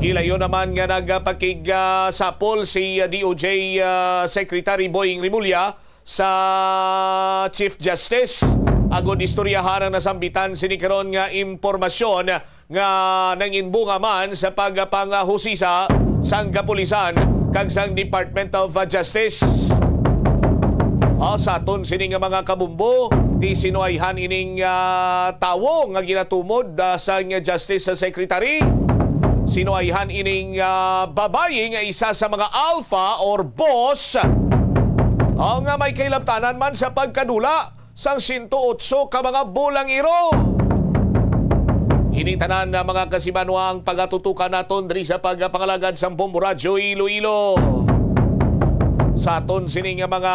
Ilayo naman nga nagpakig-sapol si DOJ Secretary Boying Rimulya sa Chief Justice. Agod istoryahan ang nasambitan sinikaron nga impormasyon nga nanginbunga man sa pagpanghusisa sang kapulisan kag sang Department of Justice. Sa aton sining mga kabumbo, di sinuayhan ining tawo nga ginatumod sang Justice Secretary. Sinuayhan ining babayi nga isa sa mga alpha or boss nga may kailabtanan man sa pagkadula sang 108 ka mga bulangiro. Initanan na mga kasimanwang pagatutukan naton diri sa pagpangalagad sang Bombo Radyo Iloilo. Sa aton sining mga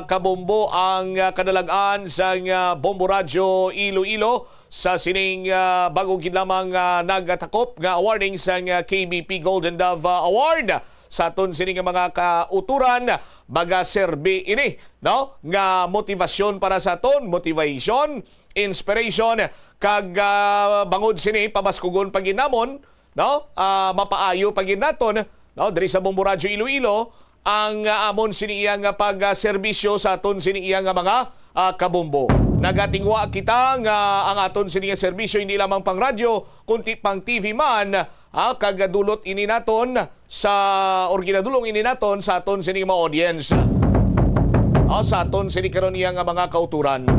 kabombo ang kadalagan sang Bombo Radyo Iloilo sa sining bagong lamang nagatakop nga awarding sang KBP Golden Dove Award. Sa aton sining mga kauturan magaserbi ini nga motivasyon para sa aton, motivation, inspiration kag bangod sini pamaskugon paginamon mapaayo pagin naton diri sa Bombo Radyo Iloilo ang amon sini iyang pagserbisyo sa aton sini iyang mga kabombo. Nagatingwa kita nga ang aton sini serbisyo hindi lamang pang radyo kundi pang TV man kagadulot ini naton sa ginadulong ini naton sa aton sini mga audience. Sa aton sini karon iyang mga kauturan.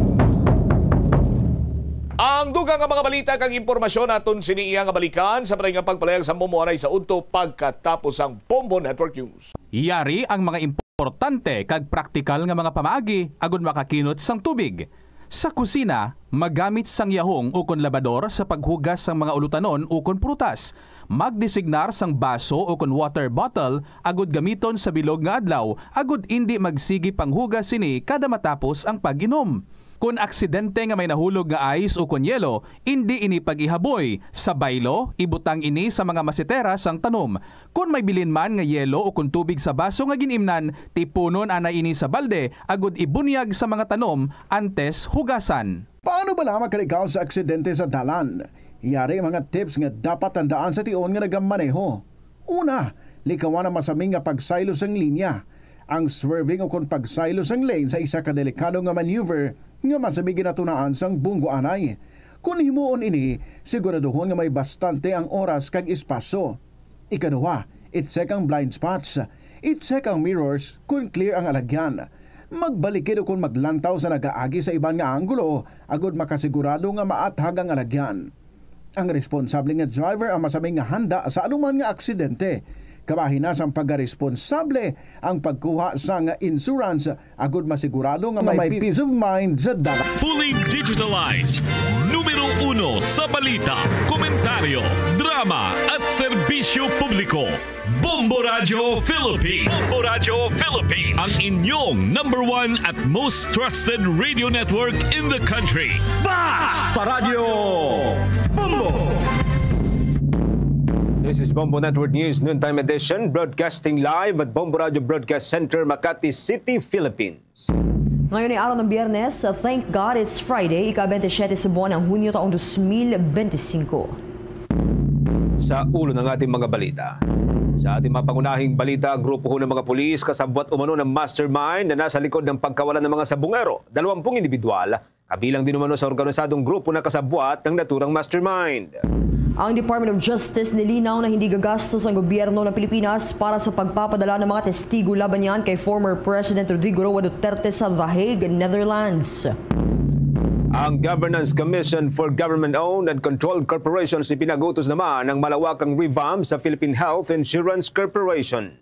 Ang dugang nga mga balita kag impormasyon aton sini iyang balikan sa parang pagpalayag sa mumuanay sa udto pagkatapos ang Bombo Network News. Iyari ang mga importante kag praktikal nga mga pamaagi agud makakinot sang tubig. Sa kusina, magamit sang yahong ukon labador sa paghugas sang mga ulutanon ukon prutas. Magdesignar sang baso ukon water bottle agud gamiton sa bilog nga adlaw agud indi magsigi panghugas sini kada matapos ang pag-inom. Kung aksidente nga may nahulog nga ice o kunyelo, hindi ini pag-ihaboy. Sa baylo, ibutang ini sa mga masitera sang tanom. Kung may bilin man nga yelo o kung tubig sa baso nga ginimnan, tipunon anay ini sa balde, agud ibunyag sa mga tanom antes hugasan. Paano ba lamang kalikaw sa aksidente sa dalan? Iyari mga tips nga dapat tandaan sa tion nga nagamaneho. Una, likawan ang masaming nga pagsaylo sang linya. Ang swerving o kung pagsaylo sang lane sa isa ka delikado nga maneuver nga masamig ginatunaan sang bunggo anay. Kung himuon ini, siguraduhon nga may bastante ang oras kag espasyo. Ikaduha, i-check ang blind spots. I-check ang mirrors kung clear ang alagyan. Magbalikid o kung maglantaw sa nagaagi sa ibang nga anggulo, agud makasigurado nga maathag ang alagyan. Ang responsable nga driver ang masaming nga handa sa anuman nga aksidente. Kabahin na sang pagkaresponsable ang pagkuha sang insurance agud masigurado nga may peace of mind sa dala. Fully digitalized. Numero 1 sa balita, komentaryo, drama at serbisyo publiko. Bombo Radyo Philippines. Bombo Radyo Philippines. Ang inyong #1 at most trusted radio network in the country. Basta Radio Bombo! This is Bombo Network News Noontime Edition, broadcasting live at Bombo Radio Broadcast Center, Makati City, Philippines. Ngayon ay araw ng Biyernes, thank God it's Friday, ika-27 sa buwan ng Hunyo taong 2025. Sa ulo ng ating mga balita. Sa ating mga pangunahing balita, grupo ho ng mga pulis kasabwat umano ng mastermind na nasa likod ng pagkawalan ng mga sabungero. 20 individual, kabilang din umano sa organisadong grupo na kasabwat ng naturang mastermind. Ang Department of Justice nilinaw na hindi gagastos ang gobyerno ng Pilipinas para sa pagpapadala ng mga testigo laban yan kay former President Rodrigo Roa Duterte sa The Hague, Netherlands. Ang Governance Commission for Government-Owned and Controlled Corporations ipinagutos naman ng malawakang revamp sa Philippine Health Insurance Corporation.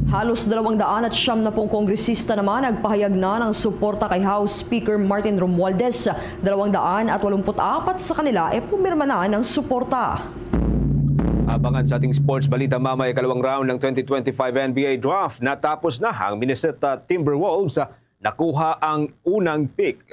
Halos 200 at 70 kongresista naman nagpahayag na ng suporta kay House Speaker Martin Romualdez. 284 sa kanila pumirma na ng suporta. Abangan sa ating sports balita mamaya kalawang round ng 2025 NBA Draft. Natapos na ang Minnesota Timberwolves. Nakuha ang unang pick.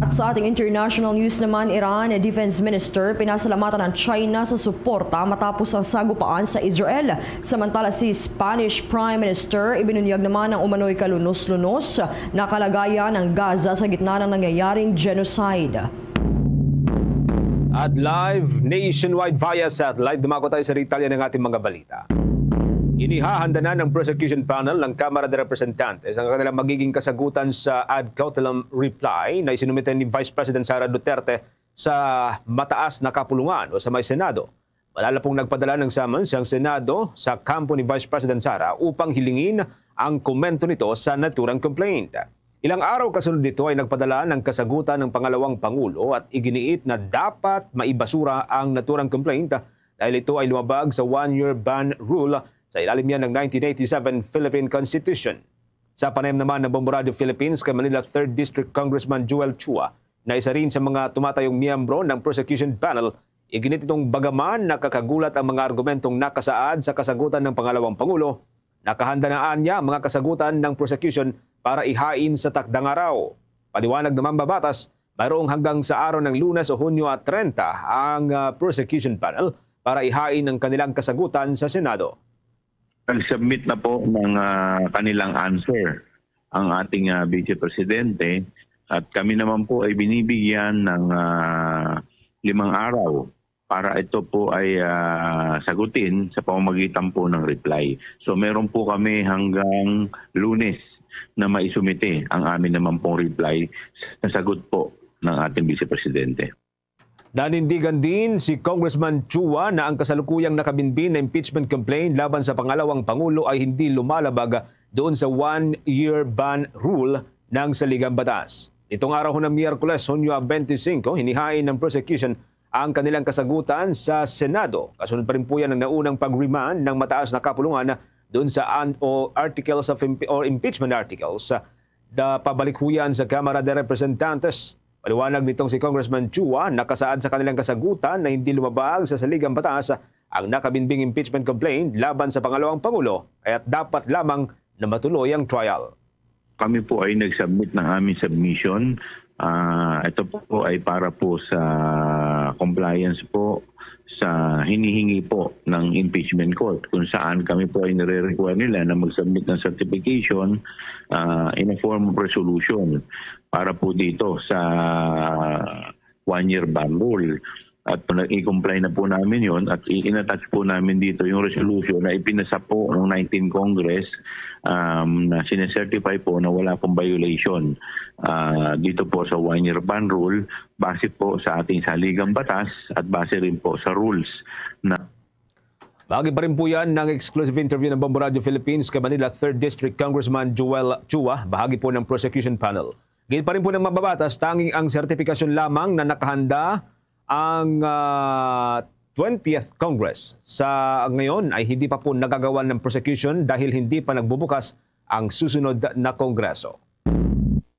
At sa ating international news naman, Iran Defense Minister pinasalamatan ng China sa suporta matapos ang sagupaan sa Israel. Samantala si Spanish Prime Minister ibinunyag naman ang umano'y kalunos-lunos na kalagayan ng Gaza sa gitna ng nangyayaring genocide. At live nationwide via satellite, dumako tayo sa detalye ng ating mga balita. Inihahanda na ng prosecution panel ng Kamara de Representantes ang kanilang magiging kasagutan sa ad cautelam reply na isinumite ni Vice President Sara Duterte sa mataas na kapulungan o sa may Senado. Malala pong nagpadala ng summons ang Senado sa kampo ni Vice President Sara upang hilingin ang komento nito sa naturang complaint. Ilang araw kasunod nito ay nagpadala ng kasagutan ng pangalawang Pangulo at iginiit na dapat maibasura ang naturang complaint dahil ito ay lumabag sa one-year ban rule sa ilalim yan ng 1987 Philippine Constitution. Sa panayam naman ng Bombo Radio Philippines kay Manila 3rd District Congressman Joel Chua na isa rin sa mga tumatayong miyembro ng prosecution panel, iginit itong bagaman nakakagulat ang mga argumentong nakasaad sa kasagutan ng pangalawang Pangulo. Nakahanda na niya ang mga kasagutan ng prosecution para ihain sa takdang araw. Paliwanag naman babatas, mayroong hanggang sa araw ng Lunes o Hunyo at 30 ang prosecution panel para ihain ang kanilang kasagutan sa Senado. Nag-submit na po ng kanilang answer ang ating Vice Presidente at kami naman po ay binibigyan ng 5 araw para ito po ay sagutin sa pamamagitan po ng reply. So meron po kami hanggang Lunes na maisumite ang amin naman pong reply sa sagot po ng ating Vice Presidente. Nanindigan din si Congressman Chua na ang kasalukuyang nakabinbin na impeachment complaint laban sa pangalawang Pangulo ay hindi lumalabag doon sa one-year ban rule ng saligang batas. Itong araw ng Miyerkules, Hunyo 25, hinihain ng prosecution ang kanilang kasagutan sa Senado. Kasunod pa rin po yan ng naunang pag-remand ng mataas na kapulungan doon sa articles of impeachment articles na pabalik huyan sa Kamara de Representantes. Paliwanag nitong si Congressman Chua, nakasaad sa kanilang kasagutan na hindi lumabag sa saligang batas ang nakabinbing impeachment complaint laban sa pangalawang Pangulo, kaya't dapat lamang na matuloy ang trial. Kami po ay nag-submit ng aming submission. Ito po ay para po sa compliance po sa hinihingi po ng impeachment court kung saan kami po ay nire-require nila na mag-submit ng certification in a form of resolution para po dito sa one-year ban rule. At i-comply na po namin yon at in-attach po namin dito yung resolution na ipinasa po ng 19 Congress na sinecertify po na wala pong violation dito po sa one-year ban rule base po sa ating saligang batas at base rin po sa rules na Bahagi pa rin po yan ng exclusive interview ng Bombo Radio Philippines kay Manila 3rd District Congressman Joel Chua, bahagi po ng prosecution panel. Gayun pa rin po ng mababatas, tanging ang sertifikasyon lamang na nakahanda ang 20th Congress. Sa ngayon ay hindi pa po nagagawa ng prosecution dahil hindi pa nagbubukas ang susunod na Kongreso.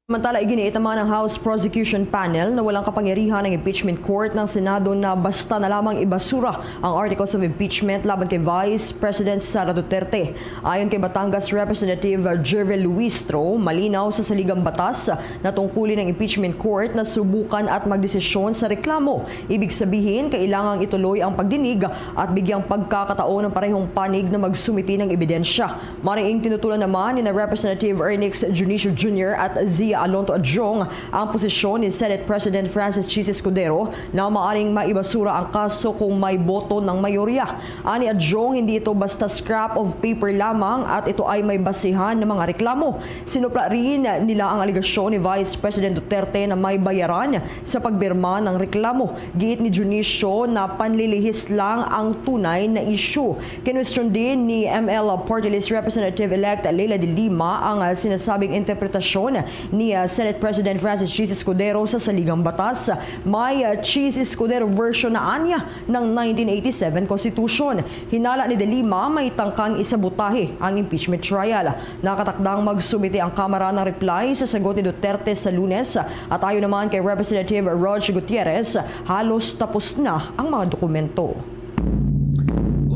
Samantala, iginiit naman ng House Prosecution Panel na walang kapangyarihan ng impeachment court ng Senado na basta na lamang ibasura ang articles of impeachment laban kay Vice President Sara Duterte. Ayon kay Batangas Representative Jervel Luistro, malinaw sa saligang batas na tungkulin ng impeachment court na subukan at magdesisyon sa reklamo. Ibig sabihin, kailangang ituloy ang pagdinig at bigyang pagkakataon ng parehong panig na magsumiti ng ebidensya. Mariing tinutulan naman ni Representative Ernix Junicio Jr. at Zia Alonto Adjong ang posisyon ni Senate President Francis Chis Escudero na maaring maibasura ang kaso kung may boto ng mayorya. Ani Adjong, hindi ito basta scrap of paper lamang at ito ay may basihan ng mga reklamo. Sinupla rin nila ang aligasyon ni Vice President Duterte na may bayaran sa pagbirma ng reklamo. Giit ni Junicio na panlilihis lang ang tunay na issue. Kinwestiyon din ni ML Party List Representative-elect Leila de Lima ang sinasabing interpretasyon ni Senate President Francis Chis Escudero sa saligang batas. May Chis Escudero version na anya ng 1987 Constitution. Hinala ni De Lima may tangkang isabutahe ang impeachment trial. Nakatakdang magsumite ang Kamara ng reply sa sagot ni Duterte sa Lunes at ayon naman kay Representative Rog Gutierrez, halos tapos na ang mga dokumento.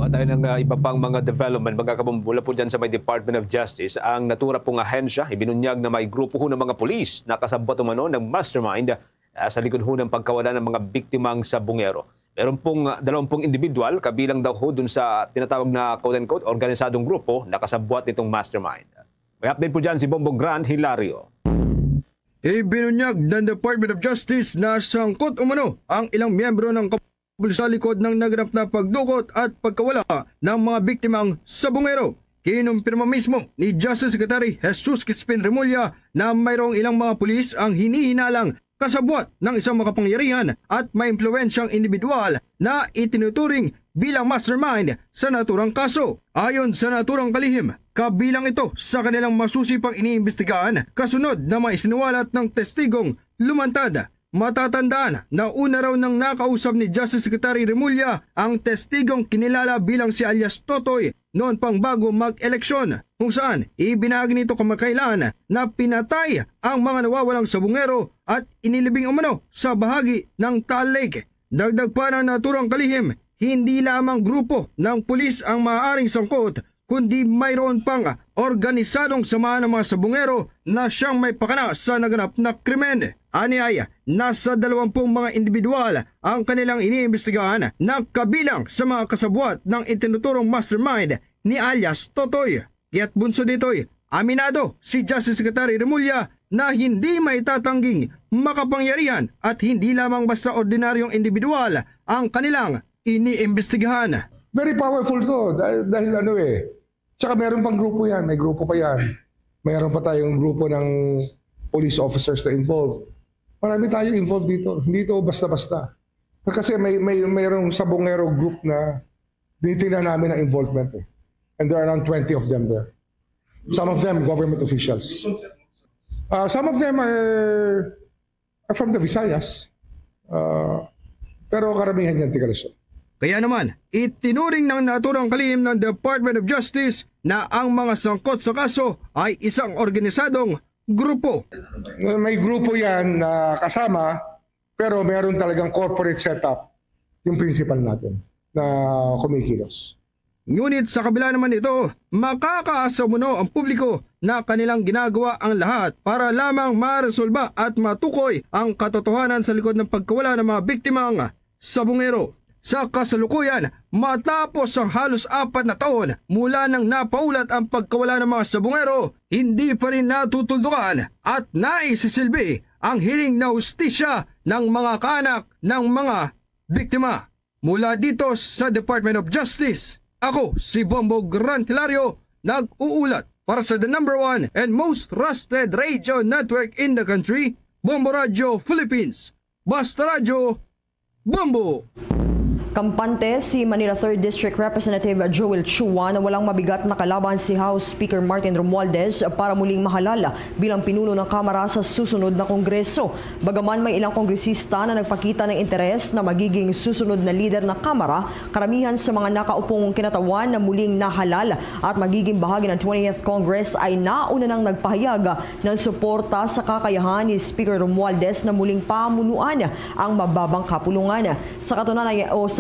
Kuha tayo ng iba pang mga development, magkakabumbula po dyan sa may Department of Justice. Ang natura pong ahensya, ibinunyag na may grupo ho ng mga pulis na kasabot umano ng mastermind sa likod ho ng pagkawala ng mga biktimang sabungero. Meron pong 20 individual, kabilang daw ho dun sa tinatawag na quote-unquote organisadong grupo na kasabwat nitong mastermind. May update po dyan si Bombong Grand Hilario. Ibinunyag ng Department of Justice na sangkot umano ang ilang miyembro ng kapulisan sa likod ng naganap na pagdukot at pagkawala ng mga biktimang sabungero. Kinumpirma mismo ni Justice Secretary Jesus Crispin Remulla na mayroong ilang mga pulis ang hinihinalang kasabwat ng isang makapangyarihan at maimpluwensyang individual na itinuturing bilang mastermind sa naturang kaso. Ayon sa naturang kalihim, kabilang ito sa kanilang masusipang iniimbestigahan kasunod na mga isiniwalat ng testigong lumantad. Matatandaan na una raw nang nakausap ni Justice Secretary Remulla ang testigong kinilala bilang si alias Totoy noon pang bago mag-eleksyon, kung saan ibinahagi nito kamakailan na pinatay ang mga nawawalang sabungero at inilibing umano sa bahagi ng Taal Lake. Dagdag pa ng naturang kalihim, hindi lamang grupo ng pulis ang maaaring sangkot, kundi mayroon pang organisadong samahan ng mga sabungero na siyang may pakana sa naganap na krimen. Aniaya, nasa 20 mga individual ang kanilang iniimbestigahan na kabilang sa mga kasabwat ng itinuturong mastermind ni alias Totoy. Kaya't bunso nito'y aminado si Justice Secretary Remulla na hindi may tatangging makapangyarihan at hindi lamang basta ordinaryong individual ang kanilang iniimbestigahan. Very powerful to dahil tsaka meron pang grupo yan, may grupo pa yan. Mayroon pa tayong grupo ng police officers na involved. Marami tayong involved dito. Hindi ito basta-basta. Kasi mayroong sabongero group na dinitingnan namin ang involvement. And there are around 20 of them there. Some of them government officials. Some of them are from the Visayas. Pero karamihan yan tiga Luzon. Kaya naman, itinuring ng naturang kalihim ng Department of Justice na ang mga sangkot sa kaso ay isang organisadong grupo. May grupo yan na kasama, pero meron talagang corporate setup yung principal natin na kumikilos. Ngunit sa kabila naman ito, makakaasa muna ang publiko na kanilang ginagawa ang lahat para lamang maresolba at matukoy ang katotohanan sa likod ng pagkawala ng mga biktimang sabungero. Sa kasalukuyan, matapos ang halos 4 na taon mula nang napaulat ang pagkawala ng mga sabungero, hindi pa rin natutuldukan at naisisilbi ang hiling na hustisya ng mga kaanak ng mga biktima. Mula dito sa Department of Justice, ako si Bombo Grantilario, nag-uulat para sa the #1 and most trusted radio network in the country, Bombo Radio Philippines. Basta Radio, Bombo! Kampante si Manila 3rd District Representative Joel Chua na walang mabigat na kalaban si House Speaker Martin Romualdez para muling mahalal bilang pinuno ng Kamara sa susunod na Kongreso. Bagaman may ilang kongresista na nagpakita ng interes na magiging susunod na lider ng Kamara, karamihan sa mga nakaupong kinatawan na muling nahalal at magiging bahagi ng 20th Congress ay nauna nang nagpahayag ng suporta sa kakayahan ni Speaker Romualdez na muling pamunuan ang mababang kapulungan.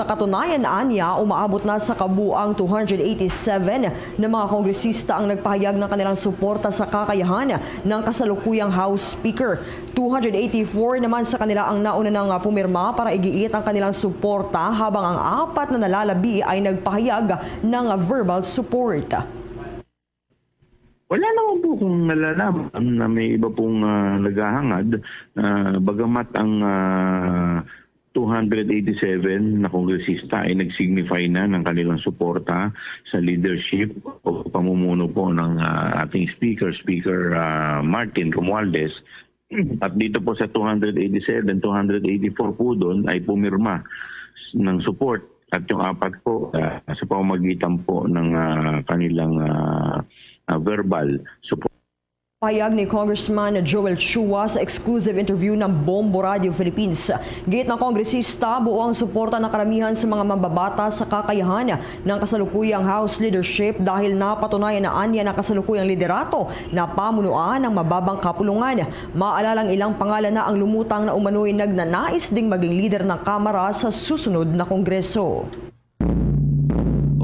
Sa katunayan, anya, umaabot na sa kabuang 287 na mga kongresista ang nagpahayag ng kanilang suporta sa kakayahan ng kasalukuyang House Speaker. 284 naman sa kanila ang nauna nang pumirma para igiit ang kanilang suporta, habang ang 4 na nalalabi ay nagpahayag ng verbal support. Wala naman po kung nalalaman na may iba pong naghahangad, bagamat ang 287 na kongresista ay nag-signify na ng kanilang suporta sa leadership o pamumuno po ng ating Speaker Martin Romualdez. At dito po sa 287, 284 po doon ay pumirma ng support. At yung 4 po sa pamamagitan po ng kanilang verbal support. Pahayag ni Congressman Joel Chua sa exclusive interview ng Bombo Radio Philippines. Gate ng kongresista, buo ang suporta ng karamihan sa mga mambabata sa kakayahan ng kasalukuyang House leadership dahil napatunayan na anya ng kasalukuyang liderato na pamunuan ng mababang kapulungan. Maalalang ilang pangalan na ang lumutang na umano'y nagnanais ding maging leader ng Kamara sa susunod na Kongreso.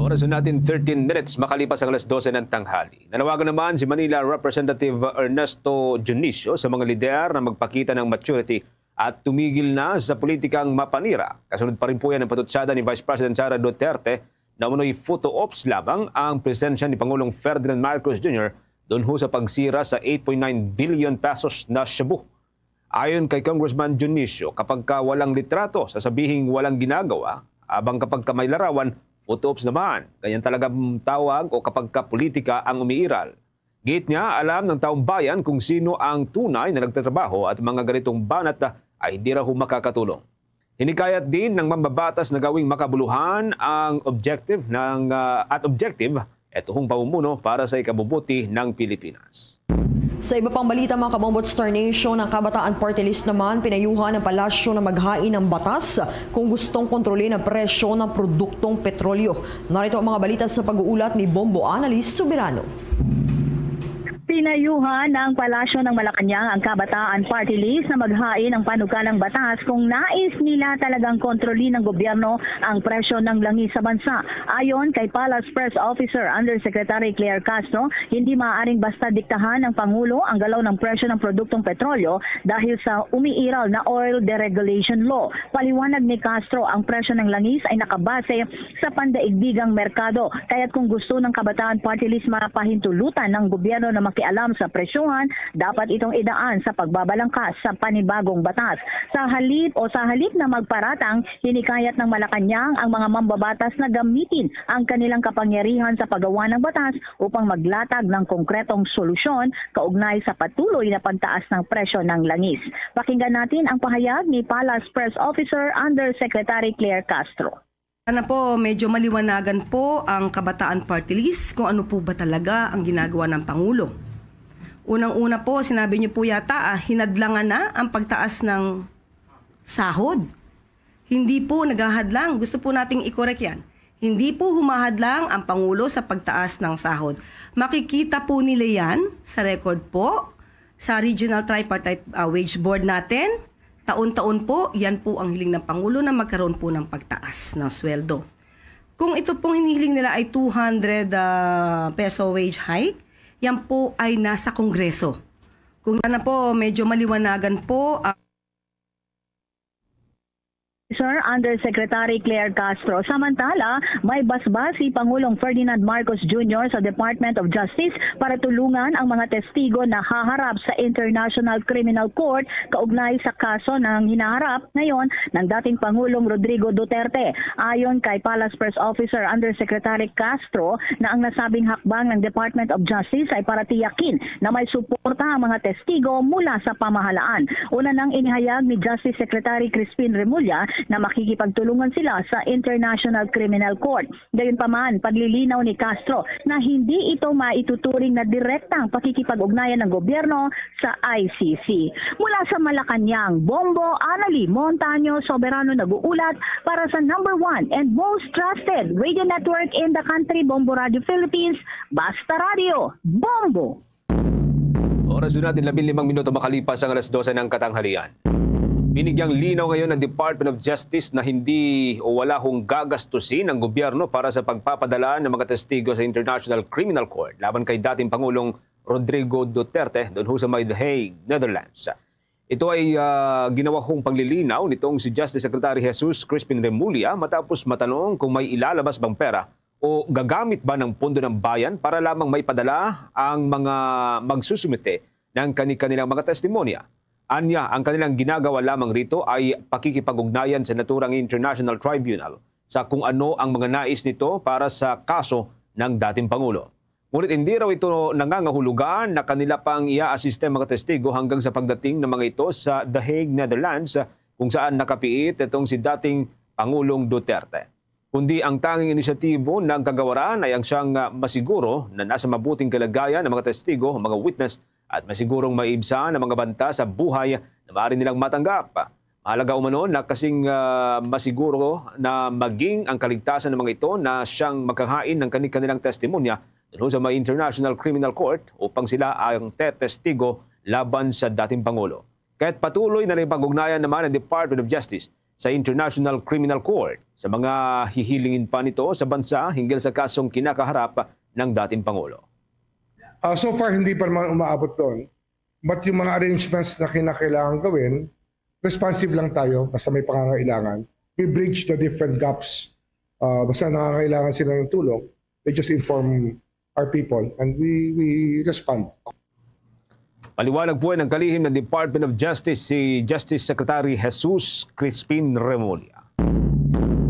Oras natin 13 minutes makalipas ang alas 12 ng tanghali. Nanawagan naman si Manila Representative Ernesto Junicio sa mga lider na magpakita ng maturity at tumigil na sa politikang mapanira. Kasunod pa rin po yan ang patutsada ni Vice President Sara Duterte na umano'y photo ops lamang ang presensya ni Pangulong Ferdinand Marcos Jr. doon ho sa pagsira sa 8.9 billion pesos na shabu Ayon kay Congressman Dionisio, kapag walang litrato, sasabihing walang ginagawa, abang kapag may larawan, photo ops naman. Ganyan talaga tawag o kapag politika ang umiiral. Git niya, alam ng taong bayan kung sino ang tunay na nagtatrabaho at mga ganitong banat ay hindi raw makakatulong. Hinikayat din ng mambabatas na gawing makabuluhan ang objective ito hong pamumuno para sa ikabubuti ng Pilipinas. Sa iba pang balita mga kabombot Star Nation, ang Kabataan Party List naman pinayuhan ng palasyo na maghain ng batas kung gustong kontrolin ang presyo ng produktong petrolyo. Narito ang mga balita sa pag-uulat ni Bombo Annalise Soberano. Pinayuhan ng Palasyo ng Malacanang ang Kabataan Party List na maghain ng panukalang batas kung nais nila talagang kontrolin ng gobyerno ang presyo ng langis sa bansa. Ayon kay Palace Press Officer Undersecretary Claire Castro, hindi maaaring basta diktahan ng Pangulo ang galaw ng presyo ng produktong petrolyo dahil sa umiiral na Oil Deregulation Law. Paliwanag ni Castro, ang presyo ng langis ay nakabase sa pandaigdigang merkado. Kaya't kung gusto ng Kabataan Party List mapahintulutan ng gobyerno na makialam sa presyuhan, dapat itong idaan sa pagbabalangkas sa panibagong batas. Sa halip na magparatang, hinikayat ng Malacanang ang mga mambabatas na gamitin ang kanilang kapangyarihan sa paggawa ng batas upang maglatag ng konkretong solusyon kaugnay sa patuloy na pagtaas ng presyo ng langis. Pakinggan natin ang pahayag ni Palace Press Officer Undersecretary Claire Castro. Sana po medyo maliwanagan po ang Kabataan Party List kung ano po ba talaga ang ginagawa ng Pangulo. Unang-una po, sinabi niyo po yata, hinadlangan na ang pagtaas ng sahod. Hindi po naghahadlang. Gusto po nating i-correct yan. Hindi po humahadlang ang Pangulo sa pagtaas ng sahod. Makikita po nila yan sa record po, sa Regional Tripartite Wage Board natin. Taon-taon po, yan po ang hiling ng Pangulo na magkaroon po ng pagtaas ng sweldo. Kung ito pong hinihiling nila ay 200 peso wage hike, yan po ay nasa Kongreso. Kung yan na po, medyo maliwanagan po Sir Undersecretary Claire Castro. Samantala, may basbas si Pangulong Ferdinand Marcos Jr. sa Department of Justice para tulungan ang mga testigo na haharap sa International Criminal Court kaugnay sa kaso ng hinaharap ngayon ng dating Pangulong Rodrigo Duterte. Ayon kay Palace Press Officer Undersecretary Castro na ang nasabing hakbang ng Department of Justice ay para tiyakin na may suporta ang mga testigo mula sa pamahalaan. Una nang inihayag ni Justice Secretary Crispin Remulla na makikipagtulungan sila sa International Criminal Court. Gayunpaman, paglilinaw ni Castro na hindi ito maituturing na direktang pakikipag-ugnayan ng gobyerno sa ICC. Mula sa Malacanang, Bombo Annalise Montaño Soberano nag-uulat para sa #1 and most trusted radio network in the country, Bombo Radio Philippines, Basta Radio, Bombo! Oras natin 15 minuto makalipas ang alas 12 ng katanghalian. Binigyang linaw ngayon ng Department of Justice na hindi o wala hong gagastusin ng gobyerno para sa pagpapadala ng mga testigo sa International Criminal Court laban kay dating Pangulong Rodrigo Duterte doon sa The Hague, Netherlands. Ito ay ginawa hong paglilinaw nitong si Justice Secretary Jesus Crispin Remulla matapos matanong kung may ilalabas bang pera o gagamit ba ng pondo ng bayan para lamang may padala ang mga magsusumite ng kanilang mga testimonya. Anya, ang kanilang ginagawa lamang rito ay pakikipag-ugnayan sa naturang International Tribunal sa kung ano ang mga nais nito para sa kaso ng dating Pangulo. Ngunit hindi raw ito nangangahulugan na kanila pang ia-asiste mga testigo hanggang sa pagdating ng mga ito sa The Hague, Netherlands, kung saan nakapiit itong si dating Pangulong Duterte. Kundi ang tanging inisyatibo ng kagawaran ay ang siyang masiguro na nasa mabuting kalagayan ng mga testigo, mga witness, at masigurong maibsa ng mga banta sa buhay na maaari nilang matanggap. Mahalaga umano na kasing masiguro na maging ang kaligtasan ng mga ito na siyang maghahain ng kanilang testimonya doon sa may International Criminal Court upang sila ang tetestigo laban sa dating Pangulo. Kaya't patuloy na rin pag-ugnayan naman ng Department of Justice sa International Criminal Court sa mga hihilingin pa nito sa bansa hinggil sa kasong kinakaharap ng dating Pangulo. So far, hindi pa naman umaabot doon. But yung mga arrangements na kinakailangan gawin, responsive lang tayo basta may pangangailangan. We bridge the different gaps. Basta nangangailangan sila ng tulong, they just inform our people and we respond. Paliwanag po ng kalihim ng Department of Justice si Justice Secretary Jesus Crispin Remulla.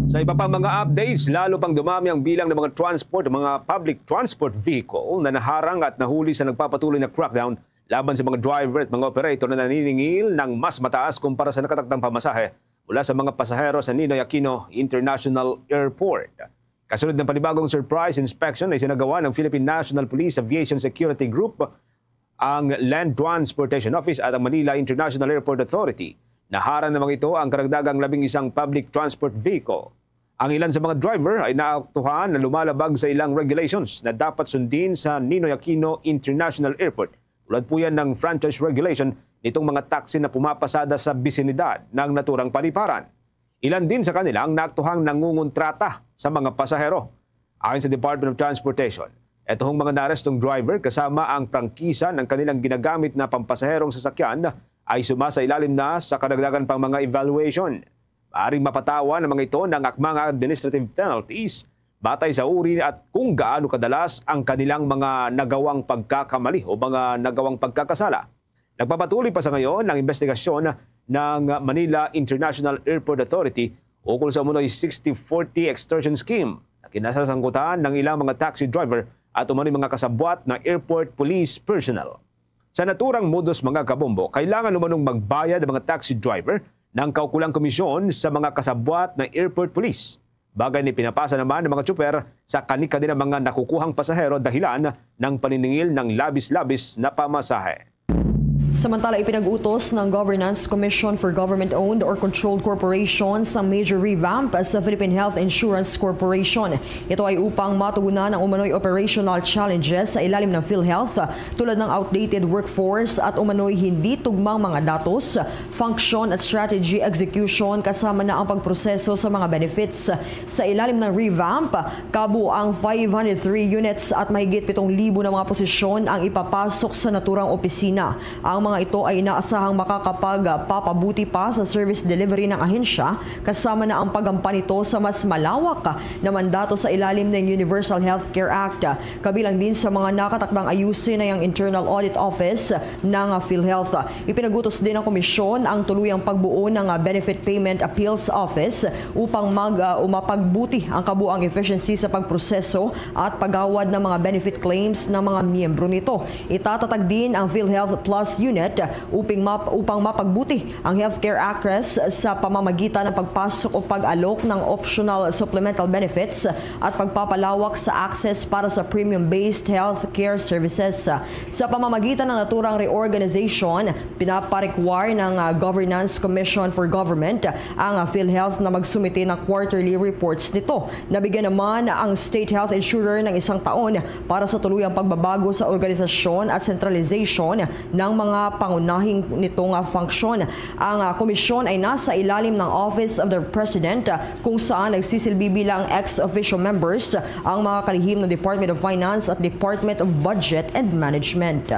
Sa iba pang mga updates, lalo pang dumami ang bilang ng mga public transport vehicle na naharang at nahuli sa nagpapatuloy na crackdown laban sa mga driver at mga operator na naniningil ng mas mataas kumpara sa nakatakdang pamasahe mula sa mga pasahero sa Ninoy Aquino International Airport. Kasunod ng panibagong surprise inspection ay sinagawa ng Philippine National Police Aviation Security Group, ang Land Transportation Office at ang Manila International Airport Authority. Naharang naman ito ang karagdagang 11 public transport vehicle. Ang ilan sa mga driver ay naaktuhan na lumalabag sa ilang regulations na dapat sundin sa Ninoy Aquino International Airport. Tulad po yan ng franchise regulation nitong mga taxi na pumapasada sa bisinidad ng naturang paliparan. Ilan din sa kanila ang naaktuhang nangungontrata sa mga pasahero. Ayon sa Department of Transportation, itong mga narestong driver kasama ang prangkisa ng kanilang ginagamit na pampasaherong sasakyan ay sumasa ilalim na sa karagdagan pang mga evaluation. Maaring mapatawa ng mga ito ng akmang administrative penalties batay sa uri at kung gaano kadalas ang kanilang mga nagawang pagkakamali o mga nagawang pagkakasala. Nagpapatuloy pa sa ngayon ang investigasyon ng Manila International Airport Authority ukol sa umunoy 60-40 extortion scheme na kinasasangkutan ng ilang mga taxi driver at umano'y mga kasabwat na airport police personnel. Sa naturang modus mga kabombo, kailangan umanong magbayad ang mga taxi driver ng kaukulang komisyon sa mga kasabwat na airport police. Bagay ni pinapasa naman ng mga tsuper sa kani-kanilang mga nakukuhang pasahero dahilan ng paniningil ng labis-labis na pamasahe. Samantala, ipinag-utos ng Governance Commission for Government-Owned or Controlled Corporations ang major revamp sa Philippine Health Insurance Corporation. Ito ay upang matugunan ang umano'y operational challenges sa ilalim ng PhilHealth tulad ng outdated workforce at umano'y hindi tugmang mga datos, function at strategy execution kasama na ang pagproseso sa mga benefits. Sa ilalim ng revamp, kabuang 503 units at mahigit 7,000 na mga posisyon ang ipapasok sa naturang opisina. Ang mga ito ay inaasahang makakapagpapabuti pa sa service delivery ng ahensya kasama na ang paggampan nito sa mas malawak na mandato sa ilalim ng Universal Healthcare Act. Kabilang din sa mga nakatakdang ayusin ay ang Internal Audit Office ng PhilHealth. Ipinagutos din ng komisyon ang tuluyang pagbuo ng Benefit Payment Appeals Office upang mapagbuti ang kabuang efficiency sa pagproseso at paggawad ng mga benefit claims ng mga miyembro nito. Itatatag din ang PhilHealth Plus Unit upang mapagbuti ang healthcare access sa pamamagitan ng pagpasok o pag-alok ng optional supplemental benefits at pagpapalawak sa access para sa premium-based healthcare services. Sa pamamagitan ng naturang reorganization, pinaparequire ng Governance Commission for Government ang PhilHealth na magsumite ng quarterly reports nito. Nabigyan naman ang State Health Insurer ng 1 taon para sa tuluyang pagbabago sa organisasyon at centralization ng mga pangunahing nitong function. Ang komisyon ay nasa ilalim ng Office of the President kung saan nagsisilbi bilang ex-official members ang mga kalihim ng Department of Finance at Department of Budget and Management.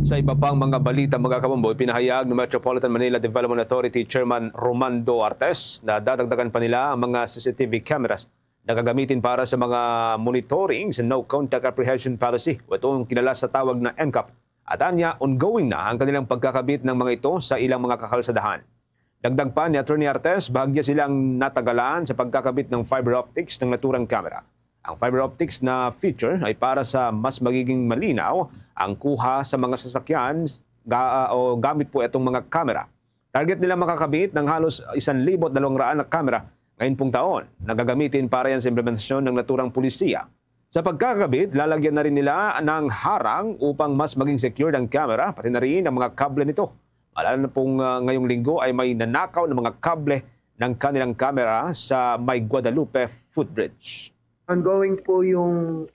Sa iba pang mga balita mga kabombo, pinahayag ng Metropolitan Manila Development Authority Chairman Romando Artes na dadagdagan pa nila ang mga CCTV cameras na gagamitin para sa mga monitoring sa No Contact Apprehension Policy o itong kilala sa tawag na NCAP. At anya, ongoing na ang kanilang pagkakabit ng mga ito sa ilang mga kakalsadahan. Dagdag pa ni Attorney Artes, bahagya silang natagalan sa pagkakabit ng fiber optics ng naturang kamera. Ang fiber optics na feature ay para sa mas magiging malinaw ang kuha sa mga sasakyan o gamit po itong mga kamera. Target nila makakabit ng halos 1,200 na kamera ngayon pong taon na gagamitin para yan sa implementasyon ng naturang pulisiya. Sa pagkakabit, lalagyan na rin nila ng harang upang mas maging secure ang camera, pati na rin ang mga kable nito. Alala na pong ngayong linggo ay may nanakaw ng mga kable ng kanilang camera sa May Guadalupe Footbridge. Ongoing po yung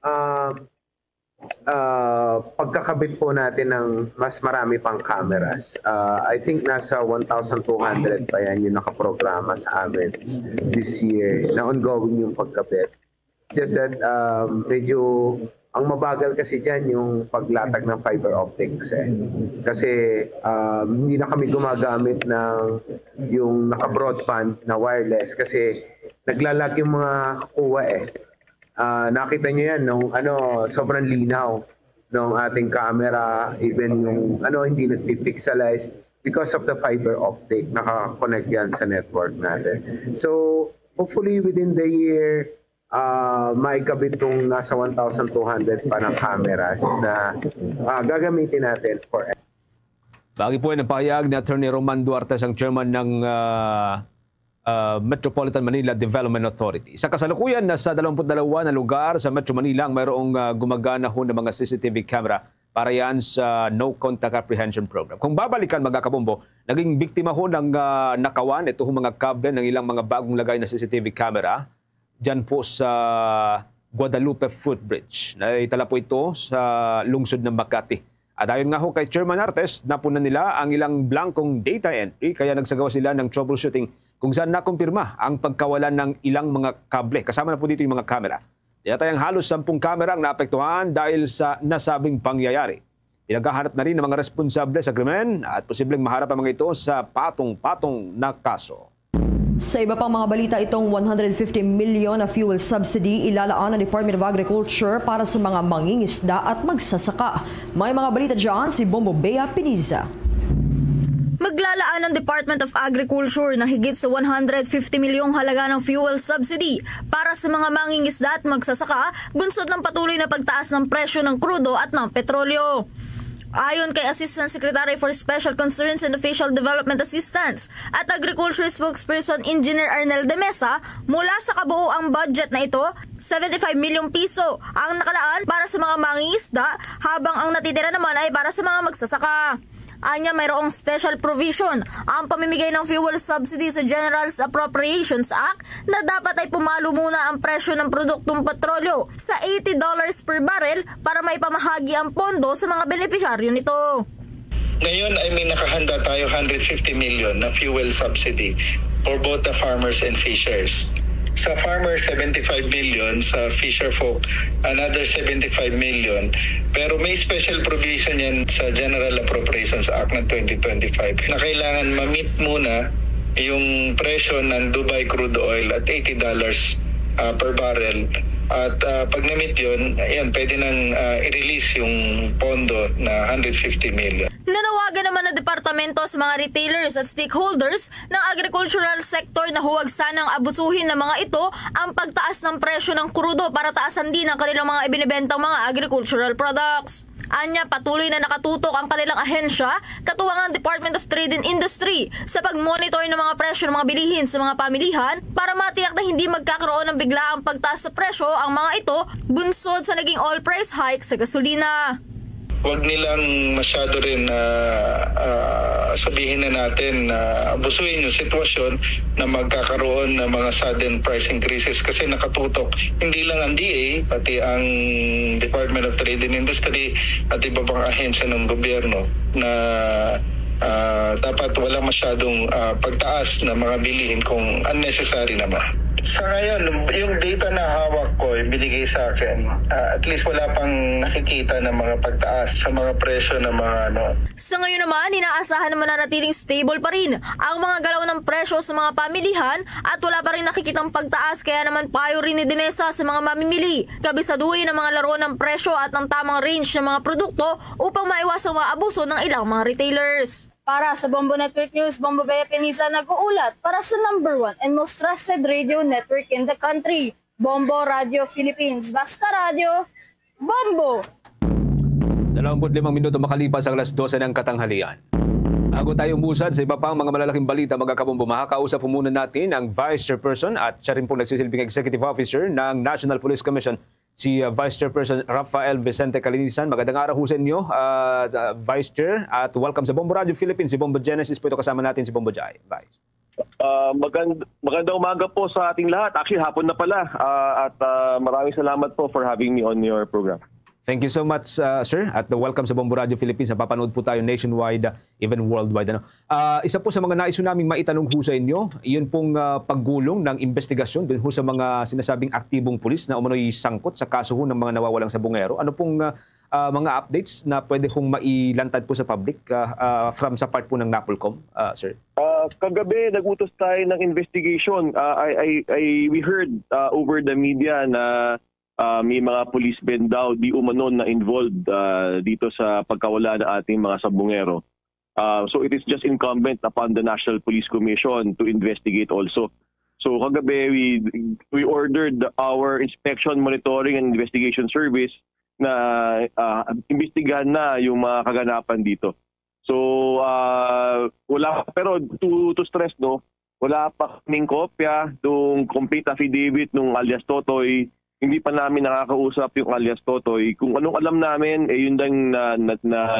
pagkakabit po natin ng mas marami pang cameras. I think nasa 1,200 pa yan yung nakaprograma sa amin this year na ongoing yung pagkabit. Just that medyo ang mabagal kasi dyan yung paglatag ng fiber optics Kasi hindi na kami gumagamit ng yung naka-broadband na wireless kasi naglalag yung mga kuha Nakita nyo yan nung sobrang linaw. ng ating camera, even yung hindi nagpipixelize because of the fiber optic, nakakonect yan sa network natin. So, hopefully within the year, maikabit itong nasa 1,200 pa ng cameras na gagamitin natin for. Bagi po ng pahayag ni Attorney Roman Duarte, ang chairman ng Metropolitan Manila Development Authority. Sa kasalukuyan, nasa 22 na lugar sa Metro Manila ang mayroong gumagana ho ng mga CCTV camera para yan sa No Contact Apprehension Program. Kung babalikan mga kabombo, naging biktima ho ng nakawan ito ho mga kable ng ilang mga bagong lagay na CCTV camera dyan po sa Guadalupe Footbridge. Naitala po ito sa lungsod ng Makati. At ayon nga ho kay Chairman Artes, napunan nila ang ilang blankong data entry kaya nagsagawa sila ng troubleshooting kung saan nakumpirma ang pagkawalan ng ilang mga kable. Kasama na po dito yung mga kamera. Tinatayang halos 10 kamera ang naapektuhan dahil sa nasabing pangyayari. Pinaghahanap na rin ng mga responsable sa krimen at posibleng maharap ang mga ito sa patong-patong na kaso. Sa iba pang mga balita, itong 150 million na fuel subsidy ilalaan ng Department of Agriculture para sa mga mangingisda at magsasaka. May mga balita dyan si Bombo Bea Piniza. Maglalaan ng Department of Agriculture na higit sa 150 milyong halaga ng fuel subsidy para sa mga mangingisda at magsasaka bunsod ng patuloy na pagtaas ng presyo ng krudo at ng petrolyo. Ayon kay Assistant Secretary for Special Concerns and Official Development Assistance at Agriculture Spokesperson Engineer Arnel de Mesa, mula sa kabuoang budget na ito, 75 milyong piso ang nakalaan para sa mga mangingisda habang ang natitira naman ay para sa mga magsasaka. Anya, mayroong special provision ang pamimigay ng fuel subsidy sa General's Appropriations Act na dapat ay pumalo muna ang presyo ng produktong petrolyo sa $80 per barrel para maipamahagi ang pondo sa mga benepisyaryo nito. Ngayon ay may nakahanda tayo 150 million na fuel subsidy for both the farmers and fishers. Sa farmer, 75 million. Sa fisher folk, another 75 million. Pero may special provision yan sa General Appropriations Act ng 2025 na kailangan ma-meet muna yung presyo ng Dubai crude oil at $80 per barrel. At pag na-meet yun, ayan, pwede nang i-release yung pondo na 150 million. Nanawagan naman ng departamento sa mga retailers at stakeholders ng agricultural sector na huwag sanang abusuhin ng mga ito ang pagtaas ng presyo ng krudo para taasan din ang kanilang mga ibinibentang mga agricultural products. Anya, patuloy na nakatutok ang kanilang ahensya, katuwang ang Department of Trade and Industry, sa pag-monitor ng mga presyo ng mga bilihin sa mga pamilihan para matiyak na hindi magkakaroon ng biglaang pagtaas sa presyo ang mga ito bunsod sa naging oil price hike sa gasolina. Huwag nilang masyado rin sabihin na natin na abusuin yung sitwasyon na magkakaroon ng mga sudden price increases kasi nakatutok hindi lang ang DA pati ang Department of Trade and Industry at iba pang ahensya ng gobyerno na dapat wala masyadong pagtaas na mga bilihin kung unnecessary naman. Sa ngayon, yung data na hawak ko binigay sa akin, at least wala pang nakikita ng mga pagtaas sa mga presyo ng mga Sa ngayon naman, inaasahan naman na natiling stable pa rin ang mga galaw ng presyo sa mga pamilihan at wala pa rin nakikitang pagtaas kaya naman payo rin ni Demesa sa mga mamimili. Kabisaduhin ang mga laro ng presyo at ng tamang range ng mga produkto upang maiwas ang mga abuso ng ilang mga retailers. Para sa Bombo Network News, Bombo Bea Piniza nag-uulat para sa #1 and most trusted radio network in the country, Bombo Radio Philippines. Basta Radio, Bombo! 25 minuto makalipas ang 12:00 ng katanghalian. Bago tayo umusad sa iba pang mga malalaking balita, mga kabombo, makakausap po muna natin ang Vice Chairperson at siya rin po nagsisilbing Executive Officer ng National Police Commission, si Vice Chairperson Rafael Vicente Calinisan. Magandang araw ho sa inyo, Vice Chair, at welcome sa Bombo Radio Philippines. Si Bombo Genesis po ito, kasama natin si Bombo Jai. Vice. Magandang umaga po sa ating lahat. Actually, hapon na pala. At maraming salamat po for having me on your program. Thank you so much, sir. At welcome sa Bombo Radio Philippines. Napapanood po tayo nationwide, even worldwide. Isa po sa mga nais naming maitanong ho sa inyo, yun pong paggulong ng investigasyon dun ho sa mga sinasabing aktibong pulis na umano'y sangkot sa kaso ho ng mga nawawalang sabungero. Ano pong mga updates na pwede hong mailantad po sa public from sa part po ng NAPOLCOM, sir? Kagabi, nagutos tayo ng investigation. We heard over the media na may mga policemen daw di umano na involved dito sa pagkawala ng ating mga sabungero. So it is just incumbent upon the National Police Commission to investigate also. So kagabi we ordered our Inspection, Monitoring and Investigation Service na imbestigahan na yung mga kaganapan dito. So wala, pero to stress, no, wala pa kaming kopya ng complete affidavit ng alias Totoy. Hindi pa namin nakakausap yung alias Totoy. Kung anong alam namin, yun lang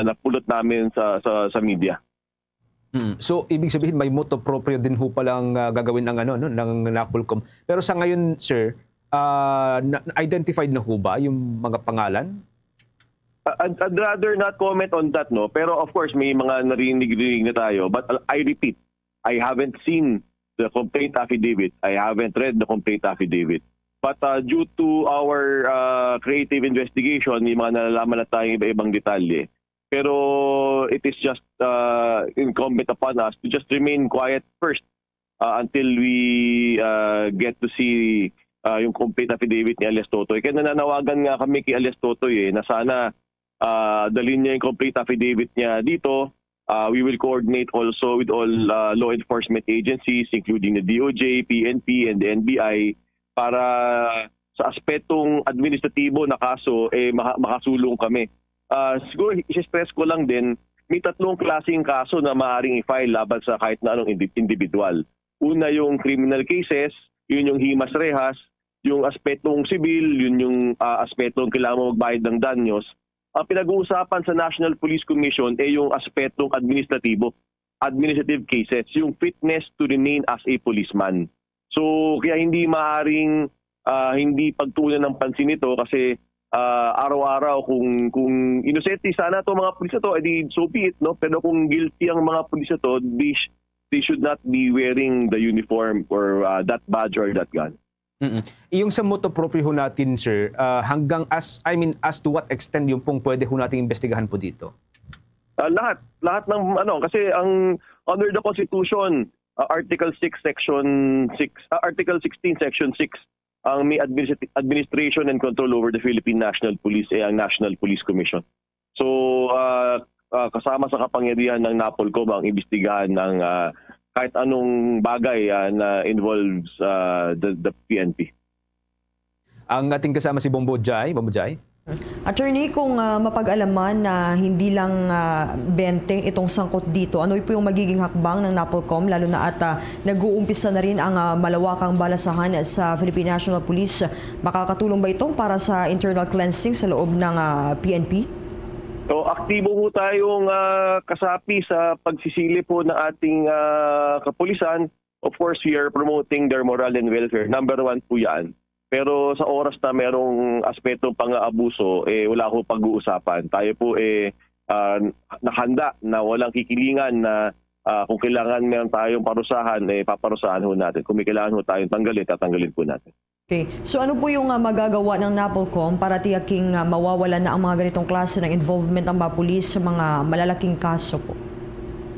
napulot namin sa media. So, ibig sabihin may motu proprio din ho palang gagawin ng ng NAPOLCOM. Pero sa ngayon, sir, identified na ho ba yung mga pangalan? I'd rather not comment on that, no. Pero of course, may mga narinig na tayo. But I repeat, I haven't seen the complaint affidavit. I haven't read the complaint affidavit. But due to our creative investigation, may mga nalalaman na tayong iba-ibang detalye. Pero it is just incumbent upon us to just remain quiet first until we get to see yung complete affidavit ni alias Totoy. Kaya nananawagan nga kami kay alias Totoy na sana dalhin niya yung complete affidavit niya dito. We will coordinate also with all law enforcement agencies, including the DOJ, PNP, and the NBI, para sa aspetong administratibo na kaso, makasulong kami. Siguro, isi-stress ko lang din, may tatlong klaseng kaso na maaaring i-file laban sa kahit na anong individual. Una yung criminal cases, yun yung himas rehas, yung aspetong civil, yun yung aspetong kailangan mo magbayad ng danyos. Ang pinag-uusapan sa National Police Commission ay yung aspetong administrative cases, yung fitness to remain as a policeman. So kaya hindi maaaring hindi pagtuunan ng pansin ito kasi araw-araw kung inosente sana to mga pulis to, edi so be it, no? Pero kung guilty ang mga pulis to, they should not be wearing the uniform or that badge or that gun. Yung sa motu proprio natin, sir, hanggang as to what extent yung pong pwede ho nating investigahan po dito? Lahat ng kasi ang under the Constitution, Article 6 Section 6, Article 16 Section 6, ang may administration and control over the Philippine National Police ang National Police Commission. So kasama sa kapangyarihan ng NAPOLCOM ang imbestigahan ng kahit anong bagay na involves the PNP. Ang ating kasama si Bombo Jai. Attorney, kung mapag-alaman na hindi lang 20 itong sangkot dito, ano po yung magiging hakbang ng NAPOLCOM, lalo na at nag-uumpisa na rin ang malawakang balasahan sa Philippine National Police? Makakatulong ba ito para sa internal cleansing sa loob ng PNP? So, aktibo po tayong kasapi sa pagsisili po ng ating kapulisan. Of course, we are promoting their moral and welfare. Number 1 po yan. Pero sa oras na merong aspetong pang-aabuso, wala ko pag-uusapan. Tayo po nakahanda na walang kikilingan na kung kailangan meron tayong parusahan, paparusahan ho natin. Kung may kailangan ho tayong tanggalin, tatanggalin po natin. Okay. So ano po yung magagawa ng NAPOLCOM para tiyaking mawawalan na ang mga ganitong klase ng involvement ng mga pulis sa mga malalaking kaso po?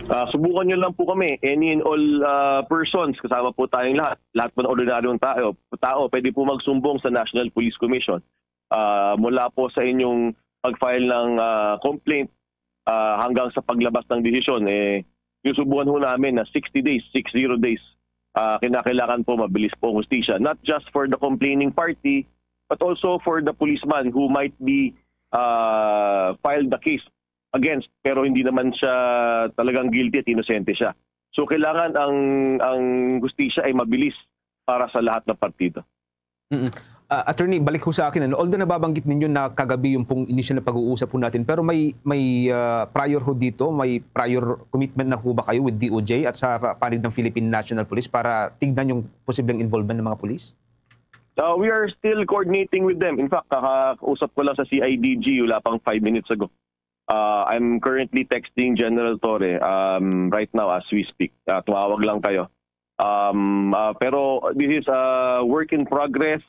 Subukan nyo lang po kami. Any and all persons, kasama po tayong lahat. Lahat po ng ordinaryong tao, pwede po magsumbong sa National Police Commission. Mula po sa inyong pag-file ng complaint hanggang sa paglabas ng desisyon, susubukan ho namin na 60 days. Kinakailangan po mabilis po ang hustisya. Not just for the complaining party, but also for the policeman who might be filed the case against, pero hindi naman siya talagang guilty at inosente siya. So kailangan ang hustisya ay mabilis para sa lahat ng partido. Attorney, balik ho sa akin. Although nababanggit ninyo na kagabi yung pong initial na pag-uusap po natin, pero may prior ho dito, may prior commitment na ho ba kayo with DOJ at sa panig ng Philippine National Police para tignan yung posibleng involvement ng mga police? We are still coordinating with them. In fact, kakausap ko lang sa CIDG wala pang 5 minutes ago. I'm currently texting General Torre right now as we speak. Tumawag lang kayo. Pero this is a work in progress.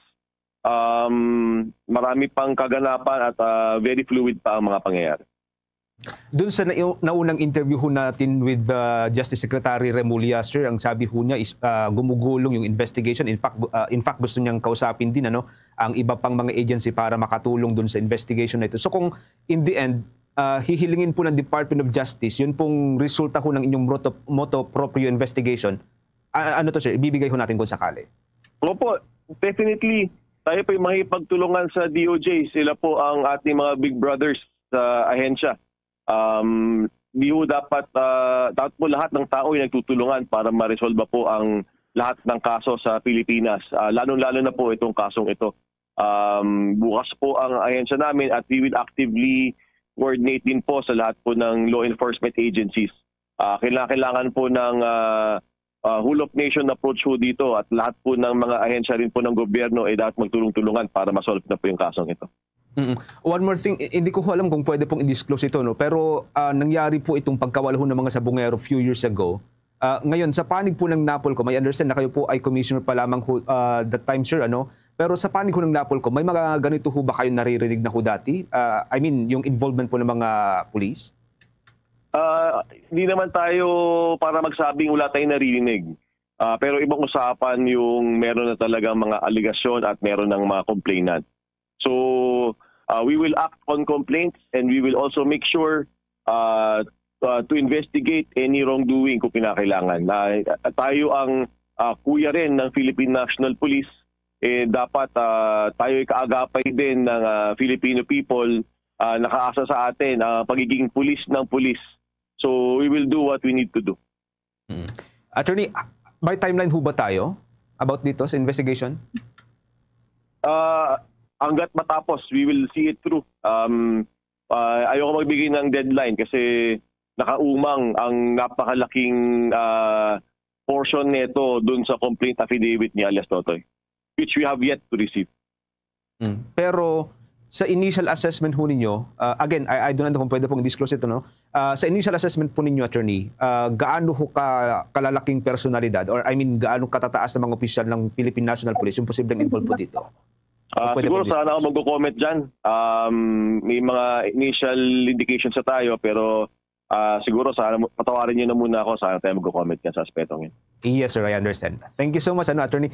Marami pang kaganapan at very fluid pa ang mga pangyayari. Doon sa naunang interview ho natin with Justice Secretary Remulla, sir, ang sabi ho niya is gumugulong yung investigation. In fact gusto niyang kausapin din ang iba pang mga agency para makatulong doon sa investigation na ito. So kung in the end, hihilingin po ng Department of Justice, yun pong resulta ho ng inyong motu proprio investigation, ano to, sir, ibibigay ho natin kung sakali? Opo, definitely. Tayo po yung makipagtulungan sa DOJ. Sila po ang ating mga big brothers sa ahensya. Di ho dapat po lahat ng tao ay nagtutulungan para ma-resolve po ang lahat ng kaso sa Pilipinas. Lalo-lalo na po itong kasong ito. Bukas po ang ahensya namin at we will actively coordinate din po sa lahat po ng law enforcement agencies. Kailangan po ng whole of nation approach po dito at lahat po ng mga ahensya rin po ng gobyerno ay dapat magtulong-tulungan para ma-solve na po yung kasong ito. One more thing, hindi ko alam kung pwede pong i-disclose ito, no? Pero nangyari po itong pagkawala ho ng mga sabungero few years ago. Ngayon, sa panig po ng NAPOLCOM, I understand na kayo po ay commissioner pa lamang that time, sir, pero sa panig ho ng NAPOLCOM, may mga ganito ho ba kayo naririnig na ho dati? I mean, yung involvement po ng mga police? Hindi naman tayo para magsabing wala tayong naririnig. Pero ibang usapan yung meron na talagang mga aligasyon at meron ng mga complainant. So, we will act on complaints and we will also make sure to investigate any wrongdoing kung kinakailangan. Tayo ang kuya rin ng Philippine National Police. Dapat tayo ay kaagapay din ng Filipino people, nakaasa sa atin pagiging pulis ng pulis. So, we will do what we need to do. Attorney, may timeline ho ba tayo about dito sa investigation? Hanggat matapos, we will see it through. Ayoko magbigay ng deadline kasi nakaumang ang napakalaking portion nito dun sa complaint affidavit ni alias Totoy, which we have yet to receive. Pero sa initial assessment ho ninyo, again, I don't know kung pwede pong disclose ito, no? Sa initial assessment po ninyo, attorney, gaano ho kalalaking personalidad or I mean, gaano katataas ng mga opisyal ng Philippine National Police yung posibleng involved po dito? Siguro sana ako mag-comment dyan. May mga initial indications sa tayo pero siguro sana patawarin niyo na muna ako, sana tayo mag-comment dyan sa aspetong yun. Yes, sir, I understand. Thank you so much, attorney.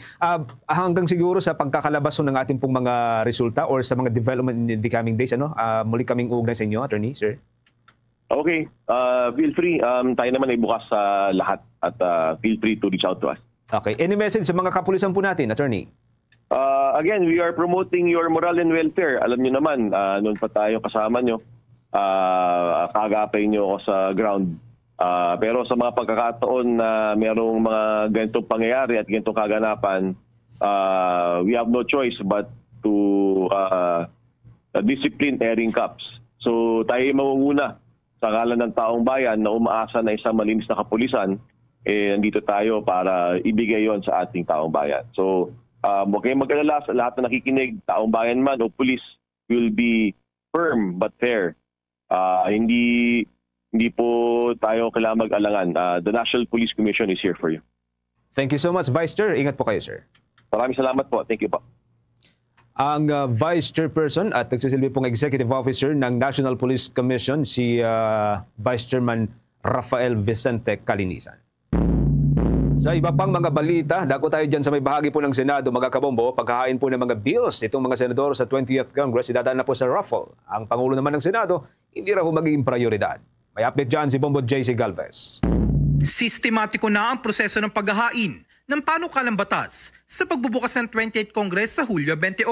Hanggang siguro sa pagkakalabas ng ating pong mga resulta or sa mga development in the coming days, muli kaming uugnay sa inyo, attorney, sir. Okay, feel free. Tayo naman ay bukas sa lahat at feel free to reach out to us. Okay, any message sa mga kapulisan po natin, attorney? Again, we are promoting your moral and welfare. Alam niyo naman, noon pa tayo kasama nyo. Kagapay nyo ako sa ground. Pero sa mga pagkakataon na merong mga ganitong pangyayari at ganitong kaganapan, we have no choice but to discipline erring cops. So tayo mangunguna sa ngalan ng taong bayan na umaasa na isang malinis na kapulisan, nandito tayo para ibigay yon sa ating taong bayan. So huwag kayong mag-alala sa lahat na nakikinig, taong bayan man o pulis, will be firm but fair. Hindi po tayo kailangan mag-alangan. The National Police Commission is here for you. Thank you so much, Vice Chair. Ingat po kayo, sir. Maraming salamat po. Thank you po. Ang Vice Chairperson at nagsisilbi pong Executive Officer ng National Police Commission, si Vice Chairman Rafael Vicente Calinisan. Sa iba pang mga balita, dako tayo dyan sa may bahagi po ng Senado, mga kabombo, paghahain po ng mga bills itong mga senador sa 20th Congress, idadaan na po sa raffle. Ang Pangulo naman ng Senado, hindi raw magiging prioridad. May update dyan si Bombo JC Galvez. Sistematiko na ang proseso ng paghahain ng panukalang batas sa pagbubukas ng 28th Congress sa Hulyo 28.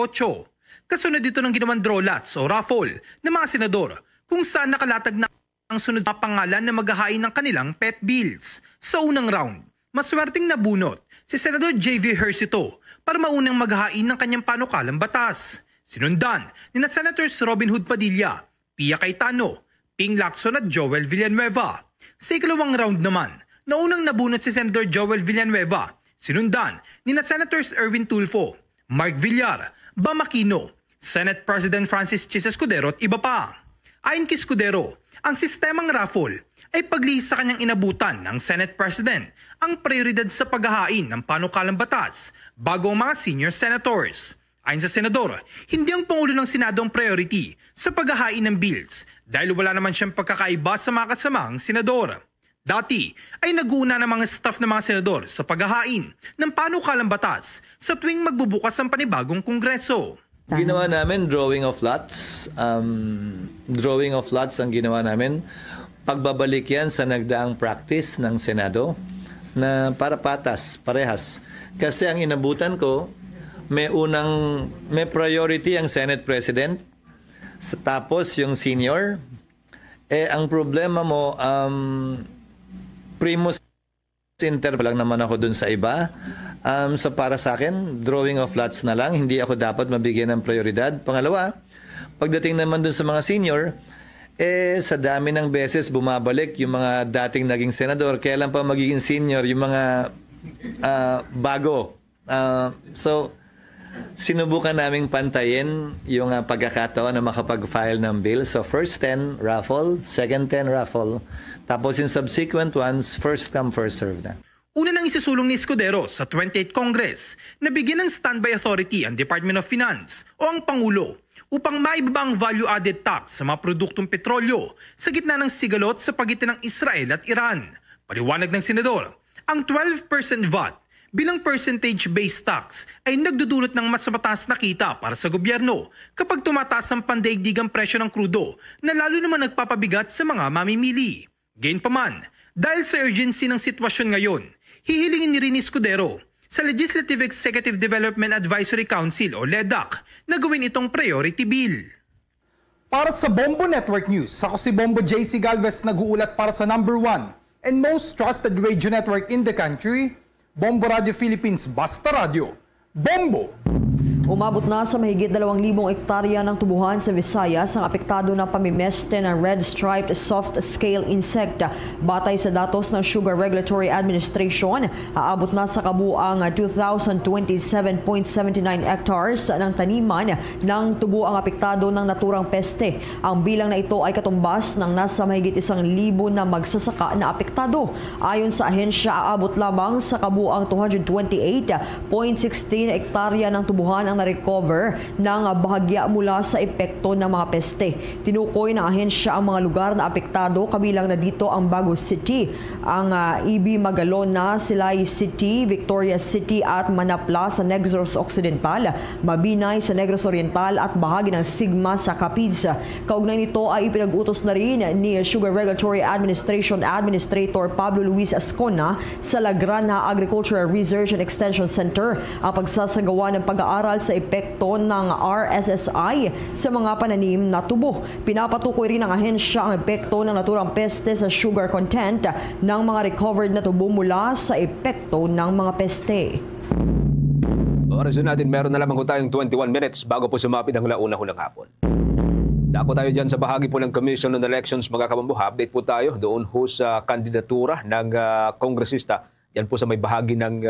Kasunod dito ng ginawang draw lots o raffle ng mga senador kung saan nakalatag na ang sunod na pangalan na maghahain ng kanilang pet bills. Sa unang round, maswerteng nabunot si Senador J.V. Hercito para maunang maghahain ng kanyang panukalang batas. Sinundan ni na Senators Robin Hood Padilla, Pia Cayetano, Ping Lacson at Joel Villanueva. Sa ikalawang round naman, naunang nabunot si Senator Joel Villanueva. Sinundan ni na Senators Erwin Tulfo, Mark Villar, Bam Aquino, Senate President Francis Chis Escudero at iba pa. Ayon kay Escudero, ang sistemang raffle ay paglihis sa kanyang inabutan ng Senate President ang prioridad sa paghahain ng panukalang batas bago ang mga senior senators. Ayon sa senador, hindi ang Pangulo ng Senado ang priority sa paghahain ng bills dahil wala naman siyang pagkakaiba sa mga kasamang senador. Dati ay nag-uuna ng mga staff ng mga senador sa paghahain ng panukalang batas sa tuwing magbubukas ang panibagong kongreso. Ginawa namin drawing of lots. Drawing of lots ang ginawa namin. Pagbabalik yan sa nagdaang practice ng Senado na para patas, parehas. Kasi ang inabutan ko, may priority ang Senate President, tapos yung senior. Ang problema mo, primus inter lang naman ako dun sa iba. So para sa akin, drawing of lots na lang, hindi ako dapat mabigyan ng prioridad. Pangalawa, pagdating naman dun sa mga senior, sa dami ng beses bumabalik yung mga dating naging senador, kailan pa magiging senior yung mga bago. So sinubukan naming pantayin yung pagkakataon na makapag-file ng bill. So first 10, raffle. Second 10, raffle. Tapos yung subsequent ones, first come, first serve na. Una nang isisulong ni Escudero sa 28th Congress na bigyan ng standby authority ang Department of Finance o ang Pangulo upang maibaba ang value-added tax sa mga produktong petrolyo sa gitna ng sigalot sa pagitan ng Israel at Iran. Paliwanag ng senador, ang 12% VAT bilang percentage-based tax ay nagdudulot ng mas mataas na kita para sa gobyerno kapag tumataas ang pandaigdigang presyo ng krudo na lalo naman nagpapabigat sa mga mamimili. Gayunpaman, dahil sa urgency ng sitwasyon ngayon, hihilingin ni Rini Escudero sa Legislative Executive Development Advisory Council o LEDAC na gawin itong priority bill. Para sa Bombo Network News, ako si Bombo JC Galvez nag-uulat para sa number 1 and most trusted radio network in the country, Bombo Radio Philippines, Basta Radio, Bombo! Umabot na sa mahigit 2,000 hektarya ng tubuhan sa Visayas ang apektado ng pamimeste ng red-striped soft-scale insect. Batay sa datos ng Sugar Regulatory Administration, aabot na sa kabuang 2,027.79 hectares ng taniman ng tubo ang apektado ng naturang peste. Ang bilang na ito ay katumbas ng nasa mahigit 1,000 na magsasaka na apektado. Ayon sa ahensya, aabot lamang sa kabuang 228.16 hektarya ng tubuhan ang na-recover ng bahagya mula sa epekto ng mga peste. Tinukoy ng ahensya ang mga lugar na apektado, kabilang na dito ang Bago City, ang EB Magalona, Silay City, Victoria City at Manapla sa Negros Occidental, Mabinay sa Negros Oriental at bahagi ng Sigma sa Capiz. Kaugnay nito ay ipinag-utos na rin ni Sugar Regulatory Administration Administrator Pablo Luis Ascona sa Lagrana Agricultural Research and Extension Center ang pagsasagawa ng pag-aaral sa epekto ng RSSI sa mga pananim na tubo. Pinapatukoy rin ng ahensya ang epekto ng naturang peste sa sugar content ng mga recovered na tubo mula sa epekto ng mga peste. Oras natin, meron na lamang po tayong 21 minutes bago po sumapit ang launa-unang hapon. Dako tayo dyan sa bahagi po ng Commission on Elections, mga kabambo. Update po tayo doon ho sa kandidatura ng kongresista. Yan po sa may bahagi ng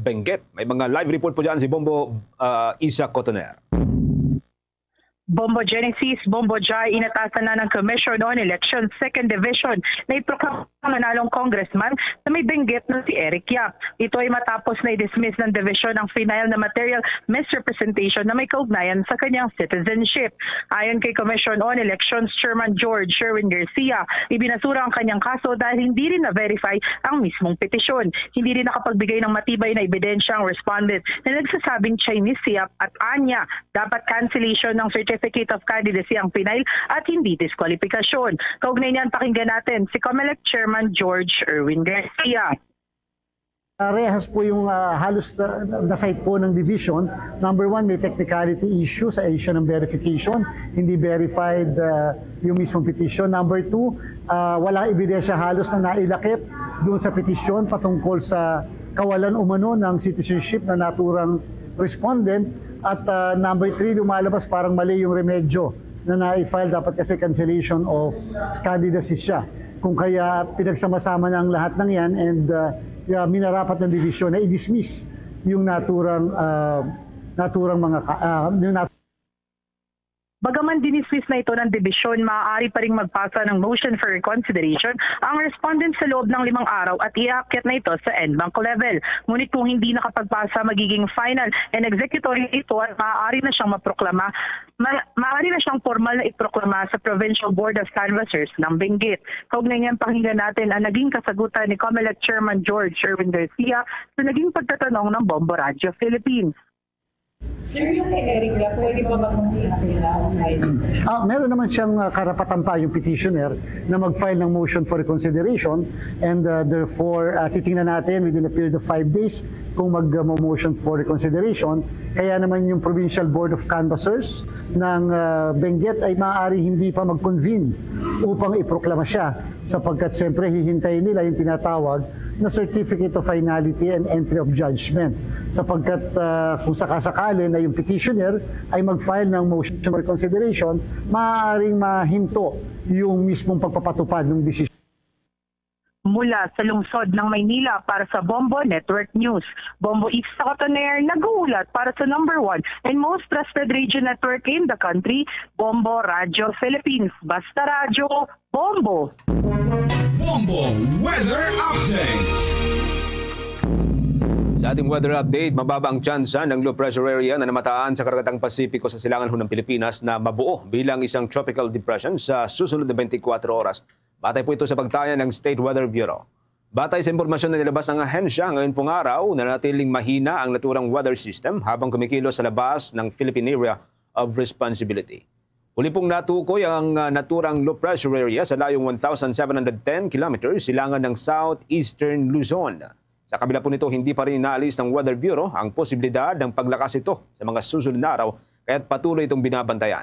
Benguet. May mga live report po dyan si Bombo Isa Cotoner. Bombo Genesis, Bombo Jai, inatasan na ng Commission on Elections 2nd Division na iproklamang manalong congressman na may Benguet na si Eric Yap. Ito ay matapos na i-dismiss ng division ang final na material misrepresentation na may kaugnayan sa kanyang citizenship. Ayon kay Commission on Elections Chairman George Sherwin Garcia, ibinasura ang kanyang kaso dahil hindi rin na-verify ang mismong petisyon. Hindi rin nakapagbigay ng matibay na ebidensya ang respondent na nagsasabing Chinese si Yap at anya dapat cancellation ng Certificate of Candidacy ang pinail at hindi diskwalifikasyon. Kaugnay niyan, pakinggan natin si COMELEC Chairman George Erwin Garcia. Rehas po yung halos na-cite po ng division. Number 1, may technicality issue sa issue ng verification. Hindi verified yung mismong petition. Number 2, walang ebidensya halos na nailakip doon sa petition patungkol sa kawalan umano ng citizenship na naturang respondent. At number 3, lumalabas parang mali yung remedyo na na-file. Dapat kasi cancellation of candidacy siya. Kung kaya pinagsama-sama ng lahat ng yan and minarapat ng division na i-dismiss yung naturang mga Bagaman dinismiss na ito ng dibisyon, maaari pa ring magpasa ng motion for reconsideration ang respondent sa loob ng 5 araw at iakyat na ito sa en banc level. Ngunit kung hindi nakapagpasa, magiging final and executory ito at maaari na siyang maaari na siyang formal na iproklama sa Provincial Board of Canvassers ng Benguet. Kaugnay niyan, pakinggan natin ang naging kasagutan ni COMELEC Chairman George Sherwin Garcia sa naging pagtatanong ng Bombo Radio Philippines. Sir, yung kay Eric Yap, pwede ba mag-compete meron naman siyang karapatan pa yung petitioner na mag-file ng motion for reconsideration and therefore titingnan natin within a period of 5 days kung mag-motion for reconsideration. Kaya naman yung Provincial Board of Canvassers ng Benguet ay maaari hindi pa mag-convene upang iproklama siya sapagkat siyempre hihintayin nila yung tinatawag na Certificate of Finality and Entry of Judgment sapagkat kung sakasakali na yung petitioner ay mag-file ng motion for reconsideration, maaaring mahinto yung mismong pagpapatupad ng desisyon. Mula sa lungsod ng Maynila para sa Bombo Network News, Bombo Issa Cotoner nag-uulat para sa number 1 and most trusted radio network in the country, Bombo Radio Philippines. Basta Radio, Bombo! Bombo Weather Update! Sa ating weather update, mababa ang tsansa ng low pressure area na namataan sa karagatang Pasipiko sa silangan ng Pilipinas na mabuo bilang isang tropical depression sa susunod na 24 oras. Batay po ito sa pagtaya ng State Weather Bureau. Batay sa impormasyon na nilabas ng ahensya, ngayon pong araw, nanatiling mahina ang naturang weather system habang kumikilos sa labas ng Philippine Area of Responsibility. Huli pong natukoy ang naturang low pressure area sa layong 1,710 kilometers silangan ng southeastern Luzon. Sa kabila po nito, hindi pa rin inaalis ng Weather Bureau ang posibilidad ng paglakas ito sa mga susunod na araw kaya't patuloy itong binabantayan.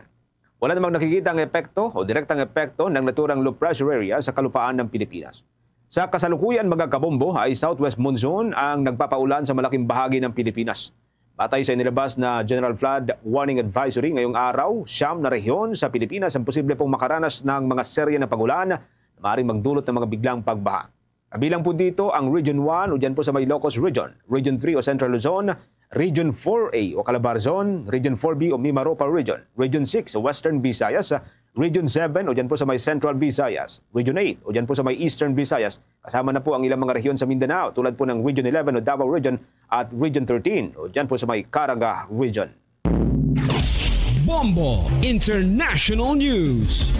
Wala namang nakikita ang epekto o direktang epekto ng naturang low pressure area sa kalupaan ng Pilipinas. Sa kasalukuyan mga kabombo ay southwest monsoon ang nagpapaulan sa malaking bahagi ng Pilipinas. Batay sa inilabas na General Flood Warning Advisory ngayong araw, 9 na rehiyon sa Pilipinas ang posible pong makaranas ng mga serye ng pagulan na maaaring magdulot ng mga biglang pagbaha. Kabilang po dito ang Region 1 o dyan po sa may Ilocos Region, Region 3 o Central Luzon, Region 4A o Calabar Zone, Region 4B o Mimaropa Region, Region 6 o Western Visayas, Region 7 o dyan po sa may Central Visayas, Region 8 o dyan po sa may Eastern Visayas, kasama na po ang ilang mga rehiyon sa Mindanao tulad po ng Region 11 o Davao Region at Region 13 o dyan po sa may Caraga Region. Bombo International News.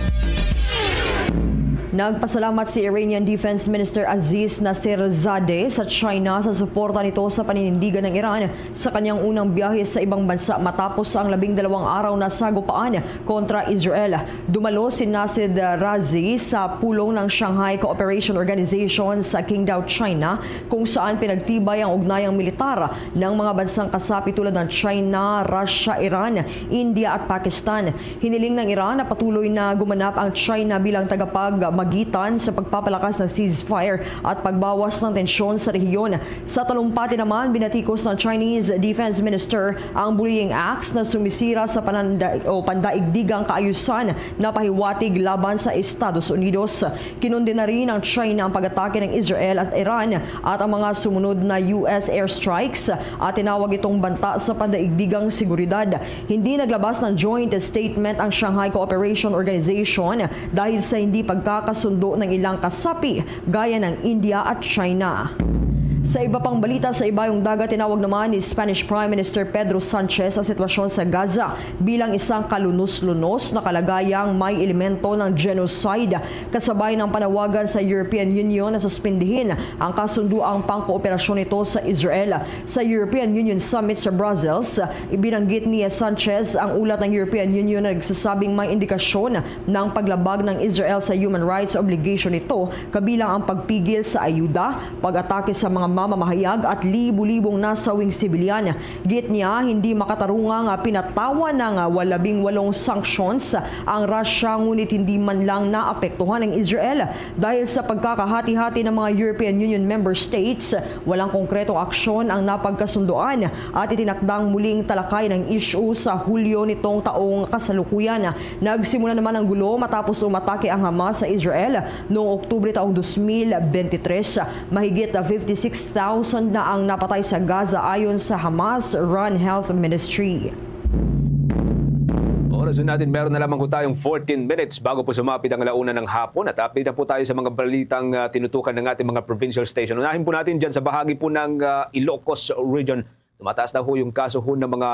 Nagpasalamat si Iranian Defense Minister Aziz Nasirzadeh sa China sa suporta nito sa paninindigan ng Iran sa kanyang unang biyahe sa ibang bansa matapos ang 12 araw na sagupaan kontra Israel. Dumalo si Nasirzadeh sa pulong ng Shanghai Cooperation Organization sa Qingdao, China, kung saan pinagtibay ang ugnayang militar ng mga bansang kasapi tulad ng China, Russia, Iran, India at Pakistan. Hiniling ng Iran na patuloy na gumanap ang China bilang tagapagmagitan sa pagpapalakas ng ceasefire at pagbawas ng tensyon sa rehiyon. Sa talumpati naman, binatikos ng Chinese Defense Minister ang bullying acts na sumisira sa pandaigdigang kaayusan na pahiwatig laban sa Estados Unidos. Kinundena rin ng China ang pag-atake ng Israel at Iran at ang mga sumunod na US airstrikes at tinawag itong banta sa pandaigdigang seguridad. Hindi naglabas ng joint statement ang Shanghai Cooperation Organization dahil sa hindi pagkakasundo ng ilang kasapi gaya ng India at China. Sa iba pang balita sa ibayong dagat, tinawag naman ni Spanish Prime Minister Pedro Sanchez ang sitwasyon sa Gaza bilang isang kalunos-lunos na kalagayang may elemento ng genocide, kasabay ng panawagan sa European Union na suspindihin ang kasunduang pangkooperasyon nito sa Israel. Sa European Union Summit sa Brussels, ibinanggit ni Sanchez ang ulat ng European Union na nagsasabing may indikasyon ng paglabag ng Israel sa human rights obligation nito, kabilang ang pagpigil sa ayuda, pag-atake sa mga mamamahayag at libu-libong nasawing sibilyan. Git niya, hindi makatarungang pinatawan ng 18 sanctions ang Russia, ngunit hindi man lang naapektuhan ng Israel. Dahil sa pagkakahati-hati ng mga European Union member states, walang konkretong aksyon ang napagkasunduan at itinakdang muling talakay ng issue sa Hulyo nitong taong kasalukuyan. Nagsimula naman ang gulo matapos umatake ang Hamas sa Israel noong Oktubre taong 2023. Mahigit 56,000 na ang napatay sa Gaza ayon sa Hamas-run Health Ministry. Oras natin, meron na lamang po tayong 14 minutes bago po sumapit ang alauna ng hapon at update na po tayo sa mga balitang tinutukan ng ating mga provincial station. Unahin po natin dyan sa bahagi po ng Ilocos Region. Tumataas na po yung kaso ho ng mga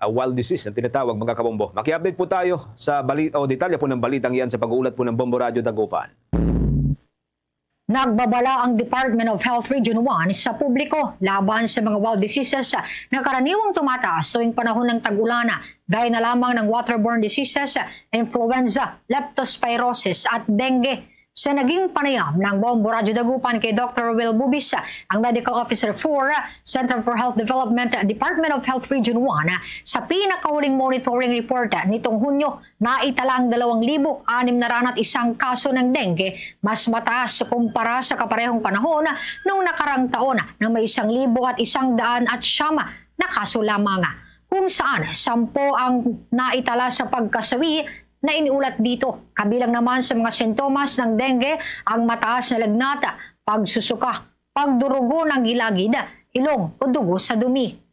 wild disease na tinatawag, mga kabombo. Maki-update po tayo sa detalya po ng balitang yan sa pag-uulat po ng Bombo Radio Dagupan. Nagbabala ang Department of Health Region 1 sa publiko laban sa mga wild diseases na karaniwang tumataas tuwing panahon ng tag-ulan, gaya na lamang ng waterborne diseases, influenza, leptospirosis at dengue. Sa naging panayam ng Bombo Radio Dagupan kay Dr. Will Bubis, ang Medical Officer for Center for Health Development, Department of Health Region 1, sa pinakahuling monitoring report nitong Hunyo, naitala ang 2,601 kaso ng dengue, mas mataas kumpara sa kaparehong panahon noong nakarang taon na may 1,109 na kaso lamang, kung saan 10 ang naitala sa pagkasawi na iniulat dito. Kabilang naman sa mga sintomas ng dengue ang mataas na lagnat, pagsusuka, pagdurugo ng gilagid, ilong o dugo sa dumi.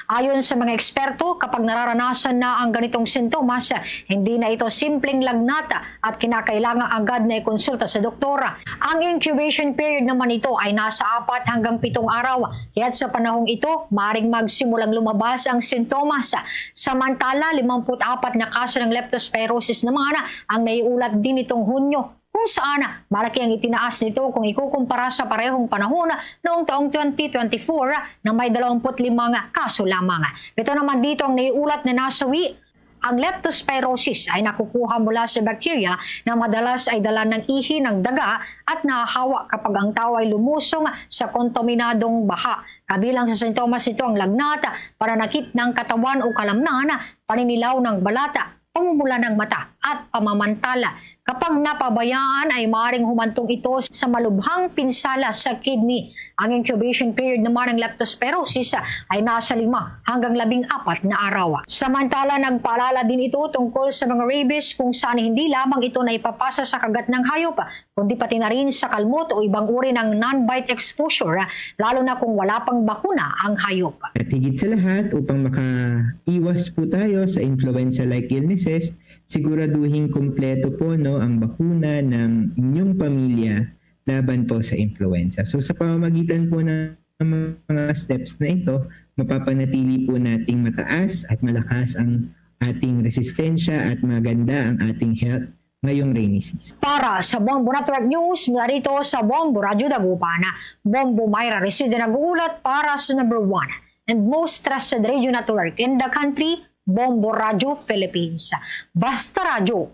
Ayon sa mga eksperto, kapag nararanasan na ang ganitong sintomas, hindi na ito simpleng lagnat at kinakailangan agad na ikonsulta sa doktora. Ang incubation period naman ito ay nasa 4 hanggang 7 araw. Kaya't sa panahong ito, maaaring magsimulang lumabas ang sintomas. Samantala, 54 na kaso ng leptospirosis naman ang naiulat din itong Hunyo, kung saan malaki ang itinaas nito kung ikukumpara sa parehong panahon noong taong 2024 na may 25 kaso lamang. Ito naman dito ang naiulat na nasawi. Ang leptospirosis ay nakukuha mula sa bacteria na madalas ay dala ng ihi ng daga at nahahawa kapag ang tao ay lumusong sa kontaminadong baha. Kabilang sa sintomas ito ang lagnat, pananakit ng katawan o kalamnan, paninilaw ng balata, pamumula ng mata at pamamantala. Kapag napabayaan ay maaaring humantong ito sa malubhang pinsala sa kidney. Ang incubation period naman ng leptospirosis ay nasa 5 hanggang 14 na araw. Samantala, nagpaalala din ito tungkol sa mga rabies kung saan hindi lamang ito na ipapasa sa kagat ng hayop, kundi pati na rin sa kalmot o ibang uri ng non-bite exposure, lalo na kung wala pang bakuna ang hayop. At higit sa lahat, upang makaiwas po tayo sa influenza-like illnesses, siguraduhin kumpleto po ang bakuna ng inyong pamilya laban po sa influenza. So sa pamamagitan po ng mga steps na ito, mapapanatili po nating mataas at malakas ang ating resistensya at maganda ang ating health ngayong rainy season. Para sa Bombo Network News, mula rito sa Bombo Radio Dagupan, Bombo Myra Reside nag-uulat para sa number 1 and most trusted radio network in the country, Bombo Radio Philippines. Basta Radio,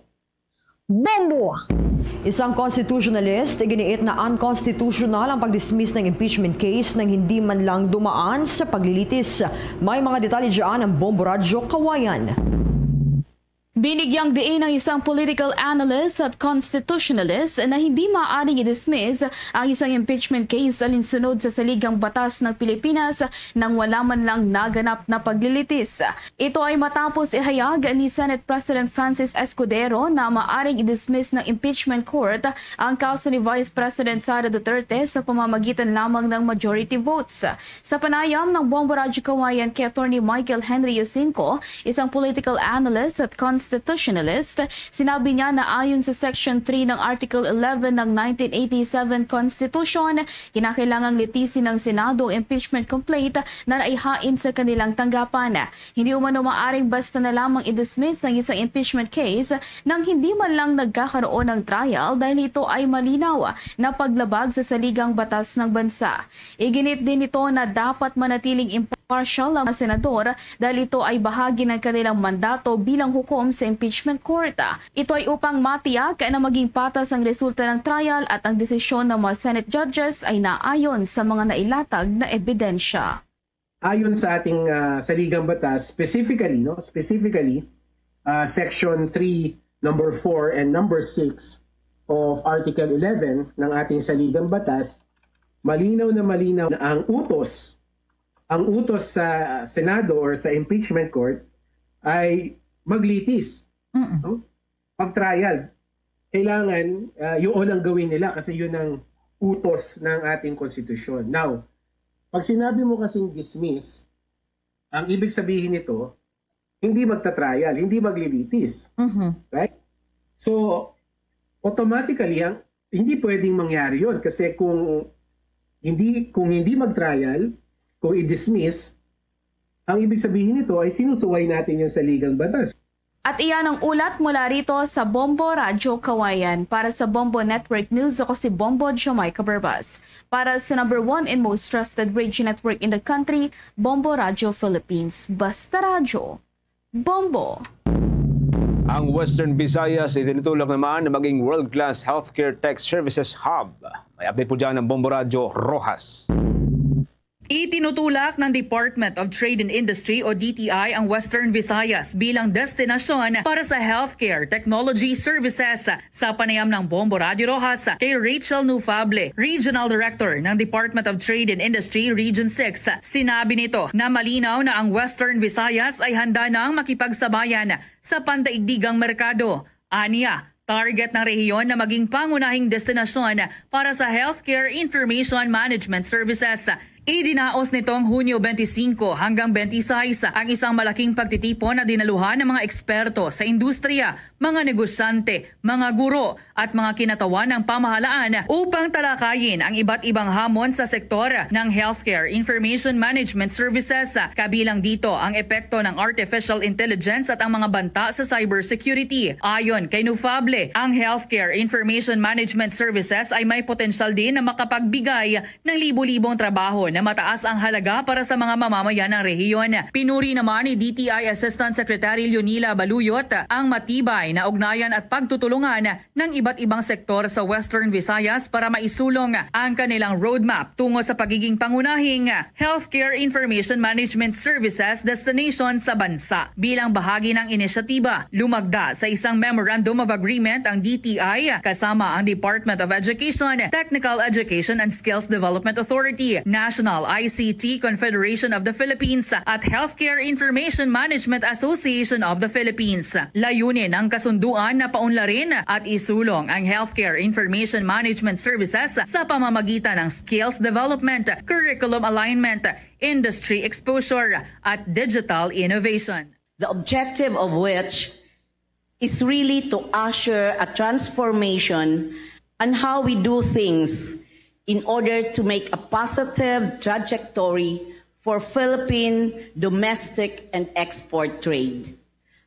Bombo! Isang constitutionalist, iginiit na unconstitutional ang pag-dismiss ng impeachment case nang hindi man lang dumaan sa paglilitis. May mga detalye dyan ang Bombo Radio Kawayan. Binigyang diin ng isang political analyst at constitutionalist na hindi maaaring i-dismiss ang isang impeachment case alinsunod sa saligang batas ng Pilipinas nang wala man lang naganap na paglilitis. Ito ay matapos ihayag ni Senate President Francis Escudero na maaaring i-dismiss ng impeachment court ang kaso ni Vice President Sara Duterte sa pamamagitan lamang ng majority votes. Sa panayam ng Bombo Radio Kawayan kay Attorney Michael Henry Yosinko, isang political analyst at constitutionalist, sinabi niya na ayon sa Section 3 ng Article 11 ng 1987 Constitution, kinakailangang litisin ng Senado ang impeachment complaint na naihain sa kanilang tanggapan. Hindi umano maaring basta na lamang i-dismiss ng isang impeachment case nang hindi man lang nagkakaroon ng trial dahil ito ay malinaw na paglabag sa saligang batas ng bansa. Iginit din ito na dapat manatiling impartial ang senador dahil ito ay bahagi ng kanilang mandato bilang hukom sa impeachment court. Ito ay upang matiyak na maging patas ang resulta ng trial at ang desisyon ng mga Senate judges ay naayon sa mga nailatag na ebidensya. Ayon sa ating saligang batas, specifically Section 3, number 4 and number 6 of Article 11 ng ating saligang batas, malinaw na ang utos sa Senado or sa impeachment court ay maglitis. Pag-trial. Kailangan yun ang gawin nila kasi yun ang utos ng ating konstitusyon. Now, pag sinabi mo kasing dismiss, ang ibig sabihin nito, hindi magta-trial, hindi maglilitis. Right? So, automatically, hindi pwedeng mangyari yun kasi kung hindi mag-trial, kung i-dismiss, ang ibig sabihin nito ay sinusuway natin yung saligang batas. At iyan ang ulat mula rito sa Bombo Radyo Kawayan. Para sa Bombo Network News, ako si Bombo Jamaica Barbas. Para sa number 1 and most trusted radio network in the country, Bombo Radyo Philippines. Basta Radyo, Bombo. Ang Western Visayas ay tinutulak naman na maging world-class healthcare tech services hub. May update po dyan ng Bombo Radyo Rojas. Itinutulak ng Department of Trade and Industry o DTI ang Western Visayas bilang destinasyon para sa healthcare technology services. Sa panayam ng Bombo Radio Rojas kay Rachel Nufable, Regional Director ng Department of Trade and Industry Region 6, sinabi nito na malinaw na ang Western Visayas ay handa nang makipagsabayan sa pandaigdigang merkado. Aniya, target ng rehiyon na maging pangunahing destinasyon para sa healthcare information management services. Idinaos nitong Hunyo 25 hanggang 26 ang isang malaking pagtitipon na dinaluhan ng mga eksperto sa industriya, mga negosyante, mga guro at mga kinatawan ng pamahalaan upang talakayin ang iba't ibang hamon sa sektor ng healthcare information management services. Kabilang dito ang epekto ng artificial intelligence at ang mga banta sa cybersecurity. Ayon kay Nufable, ang healthcare information management services ay may potensyal din na makapagbigay ng libu-libong trabaho na mataas ang halaga para sa mga mamamayan ng rehiyon. Pinuri naman ni DTI Assistant Secretary Leonila Baluyot ang matibay na ugnayan at pagtutulungan ng iba't ibang sektor sa Western Visayas para maisulong ang kanilang roadmap tungo sa pagiging pangunahing healthcare information management services destination sa bansa. Bilang bahagi ng inisyatiba, lumagda sa isang Memorandum of Agreement ang DTI kasama ang Department of Education, Technical Education and Skills Development Authority, National ICT Confederation of the Philippines at Healthcare Information Management Association of the Philippines. Layunin ang kasunduan na paunlarin at isulong ang healthcare information management services sa pamamagitan ng skills development, curriculum alignment, industry exposure at digital innovation. The objective of which is really to usher a transformation on how we do things in order to make a positive trajectory for Philippine domestic and export trade,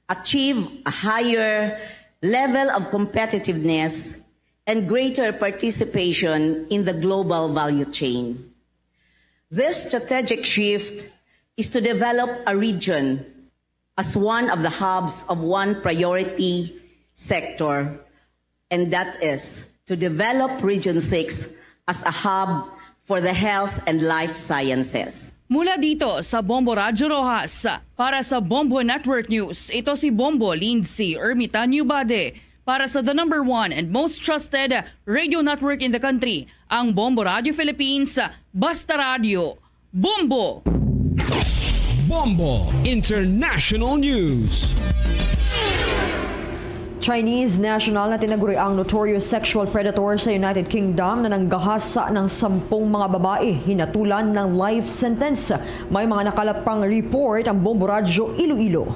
achieve a higher level of competitiveness and greater participation in the global value chain. This strategic shift is to develop a region as one of the hubs of one priority sector, and that is to develop Region 6 as a hub for the health and life sciences. Mula dito sa Bombo Radyo Rojas, para sa Bombo Network News, ito si Bombo Lindsay Ermita Newbade. Para sa the number 1 and most trusted radio network in the country, ang Bombo Radio Philippines, Basta Radio, Bombo! Bombo International News. Chinese national na tinaguriang notorious sexual predator sa United Kingdom na nanggahasa ng 10 mga babae hinatulan ng life sentence. May mga nakalapang report ang Bombo Radyo Iloilo.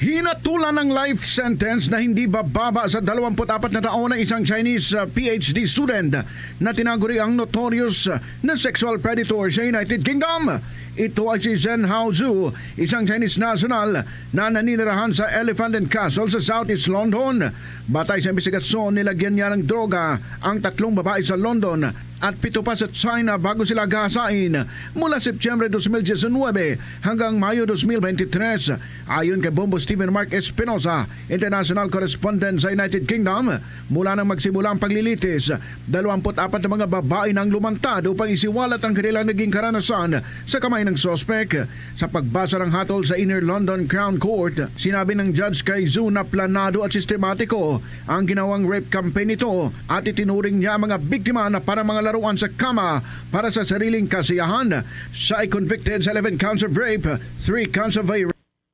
Hinatulan ng life sentence na hindi bababa sa 24 na taon ng isang Chinese PhD student na tinaguriang notorious na sexual predator sa United Kingdom. Ito ay si Zhen Haozhu, isang Chinese national na naninirahan sa Elephant and Castle sa Southeast London. Batay sa investigasyon, nilagyan niya ng droga ang 3 babae sa London at 7 pa sa China bago sila gahasain mula Setyembre 2019 hanggang Mayo 2023. Ayon kay Bombo Stephen Mark Espinosa, international correspondent sa United Kingdom, mula nang magsimula ang paglilitis, 24 na mga babae nang lumantad upang isiwalat ang kanilang naging karanasan sa kamay ng sospek. Sa pagbasa ng hatol sa Inner London Crown Court, sinabi ng Judge kay Zhu na planado at sistematiko ang ginawang rape campaign nito at itinuring niya ang mga biktima na para mga laruan sa kama para sa sariling kasiyahan. Siya ay convicted sa 11 counts of rape, 3 counts of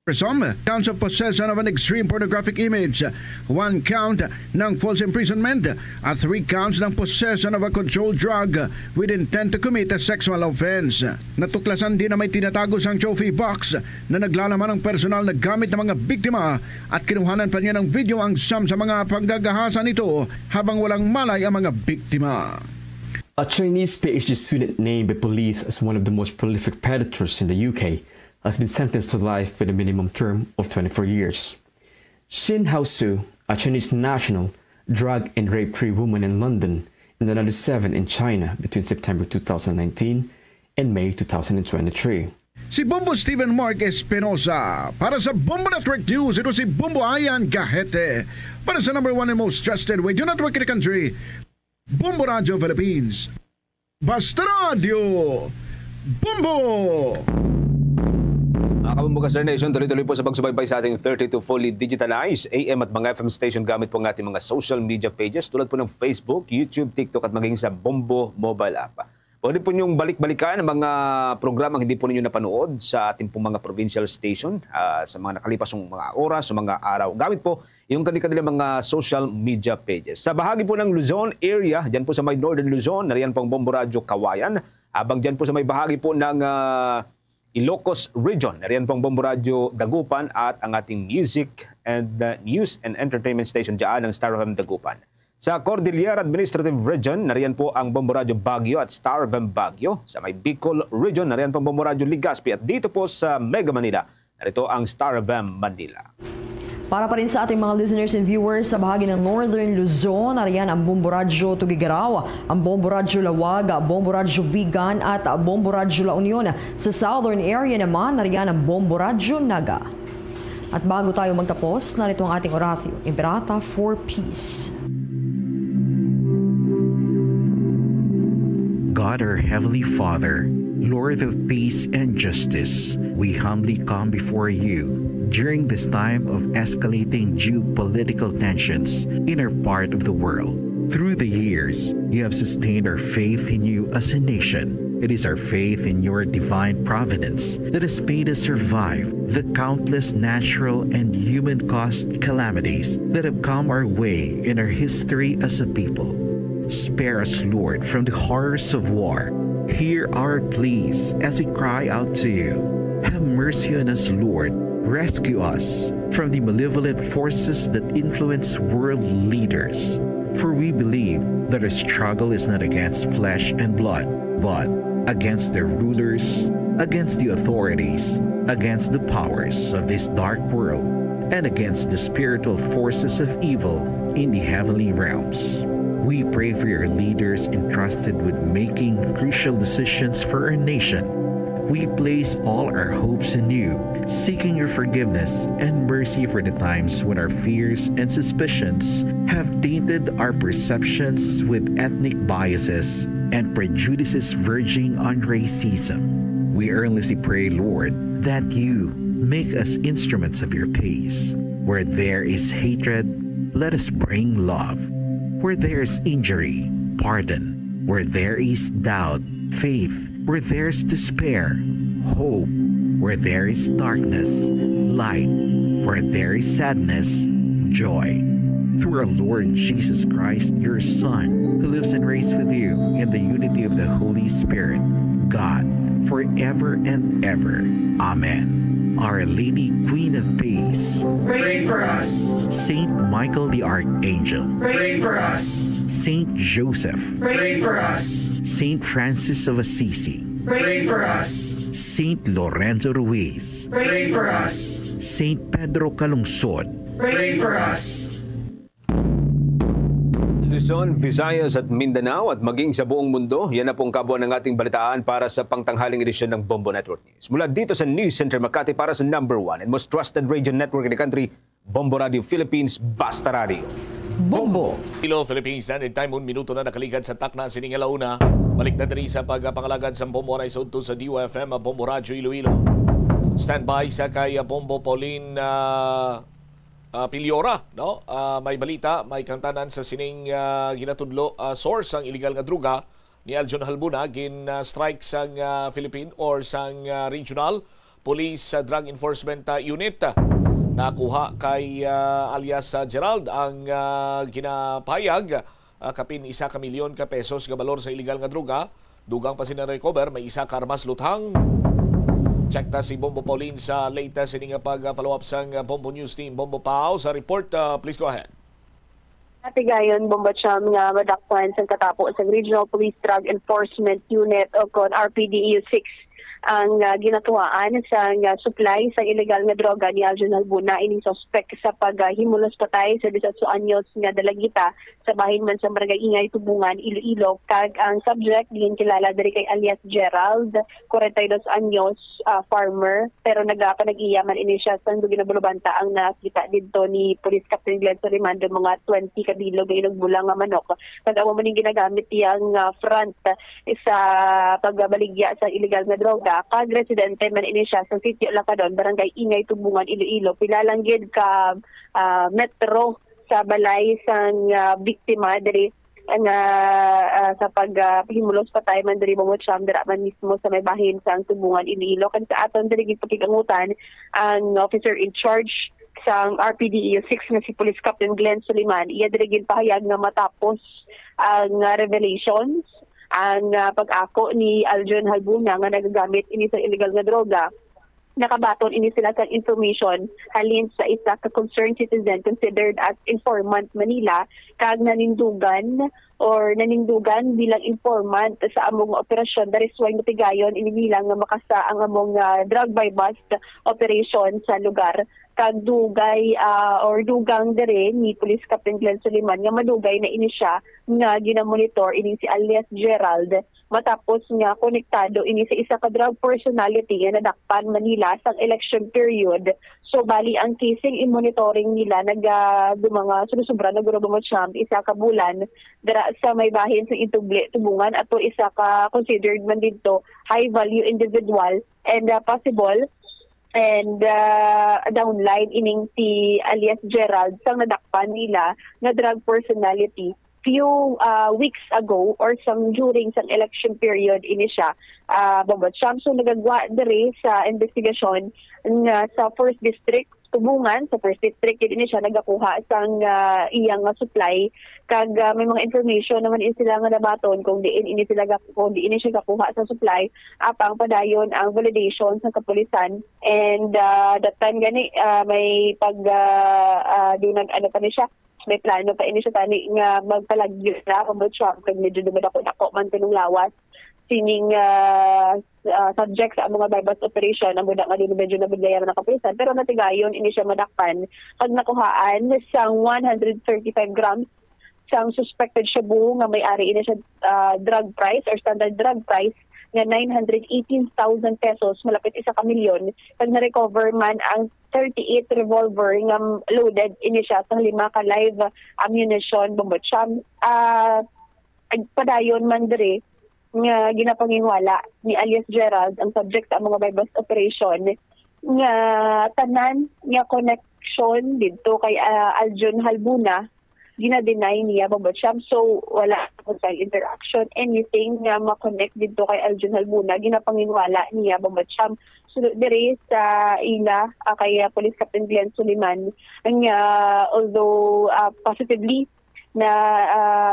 Some counts of possession of an extreme pornographic image, 1 count ng false imprisonment, at 3 counts ng possession of a controlled drug with intent to commit a sexual offense. Natuklasan din na may tinatago siyang trophy box na naglalaman ng personal na gamit ng mga biktima at kinuhanan pa niya ng video ang siyam sa mga paggagahasa nito habang walang malay ang mga biktima. A Chinese PhD student named by police as one of the most prolific predators in the UK has been sentenced to life with a minimum term of 24 years. Xin Haosu, a Chinese national, drugged and raped 3 women in London and another 7 in China between September 2019 and May 2023. Si Bombo Steven Mark Espinosa. Para sa Bombo Network News, ito si Bombo Ayan Gahete. Para sa number 1 and most trusted radio network in the country, Bombo Radio Philippines. Basta Radio! Bombo! Mga kabumbukas Nation, tuloy-tuloy po sa pagsubaybay sa ating 32 fully digitalized AM at mga FM station gamit po ng ating mga social media pages tulad po ng Facebook, YouTube, TikTok at maging sa Bombo mobile app. Pwede po niyong balik-balikan ang mga programang hindi po ninyo napanood sa ating po mga provincial station sa mga nakalipasong mga oras, sa mga araw. Gamit po yung kanilang mga social media pages. Sa bahagi po ng Luzon area, dyan po sa may Northern Luzon, nariyan po ang Bombo Radio Kawayan. Habang dyan po sa may bahagi po ng Ilocos Region. Nariyan pong Bombo Radio Dagupan at ang ating music and news and entertainment station dyan ng Star FM Dagupan. Sa Cordillera Administrative Region, nariyan po ang Bombo Radio Baguio at Star FM Baguio. Sa may Bicol Region, nariyan pong Bombo Radio Legazpi. At dito po sa Mega Manila, narito ang Star FM Manila. Para pa rin sa ating mga listeners and viewers sa bahagi ng Northern Luzon, nariyan ang Bombo Radio Tugigaraw, ang Bombo Radio Lawag, Bombo Radio Vigan at Bombo Radio La Union. Sa Southern area naman, nariyan ang Bombo Radio Naga. At bago tayo magtapos, narito ang ating orasyo, Imperata for Peace. God, our Heavenly Father, Lord of peace and justice, we humbly come before you during this time of escalating geopolitical tensions in our part of the world. Through the years, you have sustained our faith in you as a nation. It is our faith in your divine providence that has made us survive the countless natural and human-caused calamities that have come our way in our history as a people. Spare us, Lord, from the horrors of war. Hear our pleas as we cry out to you. Have mercy on us, Lord. Rescue us from the malevolent forces that influence world leaders. For we believe that our struggle is not against flesh and blood, but against their rulers, against the authorities, against the powers of this dark world, and against the spiritual forces of evil in the heavenly realms. We pray for your leaders entrusted with making crucial decisions for our nation. We place all our hopes in you, seeking your forgiveness and mercy for the times when our fears and suspicions have tainted our perceptions with ethnic biases and prejudices verging on racism. We earnestly pray, Lord, that you make us instruments of your peace. Where there is hatred, let us bring love. Where there is injury, pardon. Where there is doubt, faith. Where there is despair, hope. Where there is darkness, light. Where there is sadness, joy. Through our Lord Jesus Christ, your Son, who lives and reigns with you in the unity of the Holy Spirit, God, forever and ever. Amen. Our Lady, Queen of Peace, pray for us. Saint Michael the Archangel, pray for us. Saint Joseph, pray for us. Saint Francis of Assisi, pray for us. Saint Lorenzo Ruiz, pray for us. Saint Pedro Calungsod, pray for us. Luzon, Visayas at Mindanao at maging sa buong mundo, yan na pong kabuuan ng ating balitaan para sa pangtanghaling edisyon ng Bombo Network News. Mula dito sa News Center Makati para sa number 1 and most trusted radio network in the country, Bombo Radio Philippines, Basta Radio. Bombo! Hello Philippines, and in time 1 minuto na nakalikan sa takna sining alauna. Balik na din sa pagpangalagad sa Bombo Rai Sudto sa DOFM, Bombo Radio Iloilo. Standby sa kay Bombo Pauline Piliora, no? May balita, may kantanan sa sining ginatudlo source ang illegal nga druga ni Aljon Halbuna gin strike sang Philippine or sang regional Police Drug Enforcement Unit. Nakuha kay alias Gerald ang ginapayag kapin 1 milyon ka pesos nga balor sa illegal nga droga. Dugang pa sina-recover, may 1 ka armas luthang. Check ta si Bombo Pauline sa latest ini nga pag-follow up sang Bombo News Team. Bombo Pao sa report, please go ahead. Atigayon, Bombo Cham nga madakpan sa katapo sa Regional Police Drug Enforcement Unit o kon RPDEU 6 ang ginatuaan sa supply sa illegal nga droga ni Aljon Halbuna ining suspect sa paghimulos patay sa 18 anyos nga dalagita sa bahin man sa Barangay Ingay Tubungan, Iloilo. Kag ang subject din kilala diri kay alias Gerald, 42 anyos, farmer, pero nag-iyaman ini siya sa ginabulubanta ang nakita dito ni Police Captain Glenn Solimando mga 20 kabilog nga inugbulang nga manok. Kag amo man ginagamit iyang front sa pagbaligya sa illegal nga droga. Kag residente man ini siya sa sitio Lacadon, Barangay Ingay Tubungan, Iloilo. Pilalang gid ka metro sa balay sang biktima diri sa paghimulos patay man diri Bombo Cham dira man mismo sa may bahin sang Tubungan, Iloilo. Kan sa aton diri gid pakigangutan ang officer in charge sang RPDEU 6 nga si Police Captain Glenn Soliman. Iya diri gid pahayag nga matapos ang revelations ang pag-ako ni Aljon Halbuna nga nagagamit ini sa illegal nga droga. Nakabaton ini sila sa information halin sa isa ka concerned citizen considered as informant Manila kag nanindugan bilang informant sa among operasyon dari suway matigayon ini bilang nga makasa ang among drug by bust operation sa lugar. Kag dugay dugang dere ni Police Captain Glenn Soliman nga madugay na ini siya nga ginamonitor ini si alias Gerald matapos nga konektado ini sa isa ka drug personality nga nadakpan Manila sa election period. So bali ang casing in monitoring nila mga sumusubra na Bombo Cham isa ka bulan dira sa may bahin sa Tubungan ato isa ka considered man dito high value individual and possible and downline ining si alias Gerald sang nadakpan nila na drug personality few weeks ago or during some election period ini siya Bombo Cham. So nagagwa diri sa investigasyon sa 1st District Tubungan, sa 1st District ini siya nagakuha sang iyang supply kag may mga information naman sila nga nabaton kung diin ini siya gakuha sa supply apang padayon ang validation sa kapulisan and that time gani may dunag pa ni siya may plano pa ini siya tani nga magpalagyo na Bombo Cham kag medyo dumako man tinong lawas sining subject sa mga bypass operation ang budak nga din medyo nabiglayan ng kapulisan pero natigayon ini siya madakpan pag nakuhaan sang 135 grams sang suspected shabu nga may-ari ini siya drug price or standard drug price nga 918,000 pesos malapit 1 milyon pag na-recover man ang 38 revolver nga loaded ini siya sa 5 ka live ammunition Bombo Cham padayon man diri nga ginapanginwala ni alias Gerald ang subject sa mga bypass operation nga tanan nga connection dito kay Aljon Halbuna gina-deny niya Bombo Cham. So wala sa interaction anything nga ma-connect dito kay Aljon Halbuna ginapanginwala niya Bombo Cham. So diri sa ila kay Police Captain Glenn Soliman nga although positively na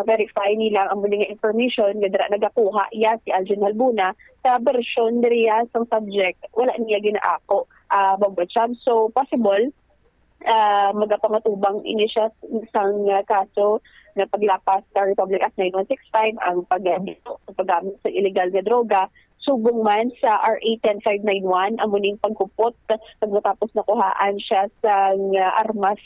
verify nila ang muling information nga dira nagakuha iya si Aljon Halbuna sa version diriya sa subject wala niya ginaako Bombo Cham. So possible magapangatubang ini siya sang kaso na paglapas sa Republic Act 9165 ang paggamit sa illegal na droga subong man sa RA 10591 ang muning pagkupot pagmatapos nakuhaan siya sa armas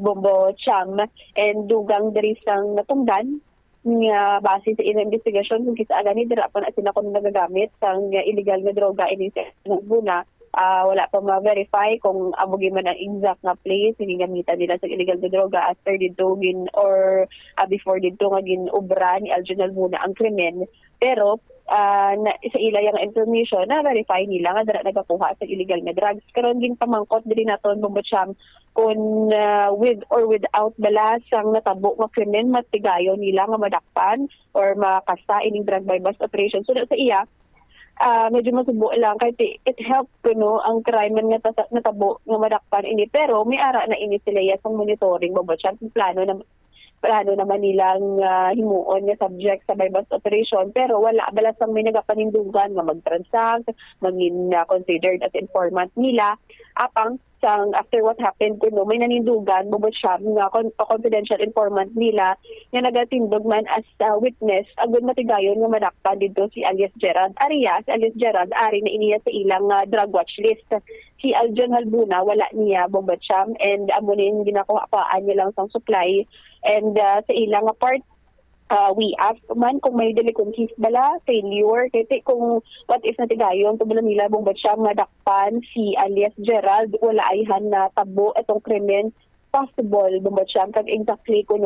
Bombo Cham and dugang diri sang natungdan nga base sa investigasyon kung kisa agani dira pa na sila kung nagagamit sang illegal na droga ini sa Halbuna. Wala pa ma-verify kung abugi man ang exact na place hinigamitan nila sa illegal na droga after dito or before dito nga ginobra ni Aljon Halbuna ang krimen. Pero sa ila yung information na verify nila nga dara nagakuha sa illegal na drugs. Karon din pamangkot diri naton Bombo Cham kung with or without balasang natabo nga krimen matigayon nila nga madakpan or makasta ining drug by bust operation. So sa iya medyo masubo lang kay it helped ang crime man nga natabo nga madakpan ini, pero may ara na ini sila sa monitoring babot siya plano naman nilang himuon nga subject sa bypass operation, pero wala balasang may nagapanindugan nga mag-transact, maging considered as informant nila apang sang after what happened may nanindugan bubot siya nga confidential informant nila nga nagatindog man as witness agud matigayon nga madakpan dito si alias Gerald Arias. Alias Gerald ari na iniya sa ilang drug watch list. Si Aljon Halbuna wala niya bubot siya, and amo nin ginakuhaan niya lang sang supply, and sa ilang part we ask man kung may delinquencies bala, failure, kaya kung what if natigayon, tubala nila bong siya nga dakpan si alias Gerald, wala ayhan na tabo itong krimen, possible bong siya, kag exactly kung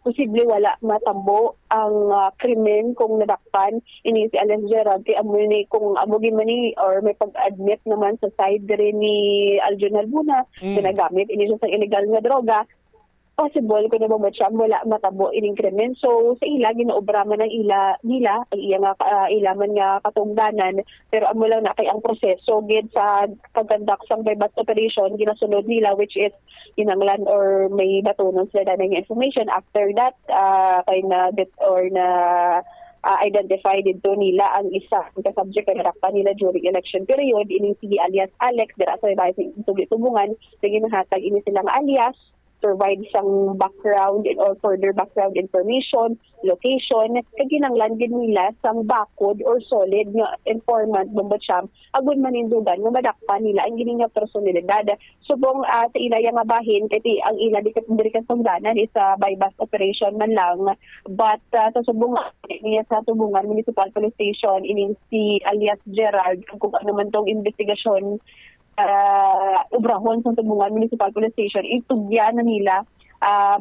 posible wala matabo ang krimen kung nadakpan ini si alias Gerald, kaya amo ni kung amogin man ni or may pag-admit naman sa side rin ni Aljon Halbuna, ginagamit ini siya sa illegal nga droga, possible kung naman siya wala matabo ining krimen. So sa ila ginaobra man ang nila ang iya nga ilaman nga katungdanan, pero amo lang na kay ang proseso gid sa pagkandak sang bypass operation ginasunod nila, which is kinanglan or may batunon sila ng information. After that kay na get or na identify dito nila ang isa nga subject na nakpan nila during election period ining si alias Alex dira sa bahay tubungan, sige nahatag ini silang alias provide some background and all further background information, location, kag ginanglan gid nila sang bakod or solid nga informant bumbat siyam agud manindugan nga madakpan nila ang gini nga personalidad. Subong sa ila nga bahin kay ang ila diri ka sungdanan is bypass operation man lang, but sa subong niya sa Tubungan Municipal Police Station ining si alias Gerald kung ano man tong investigasyon ubrahon sa Tubungan Municipal Police Station, itugyan na nila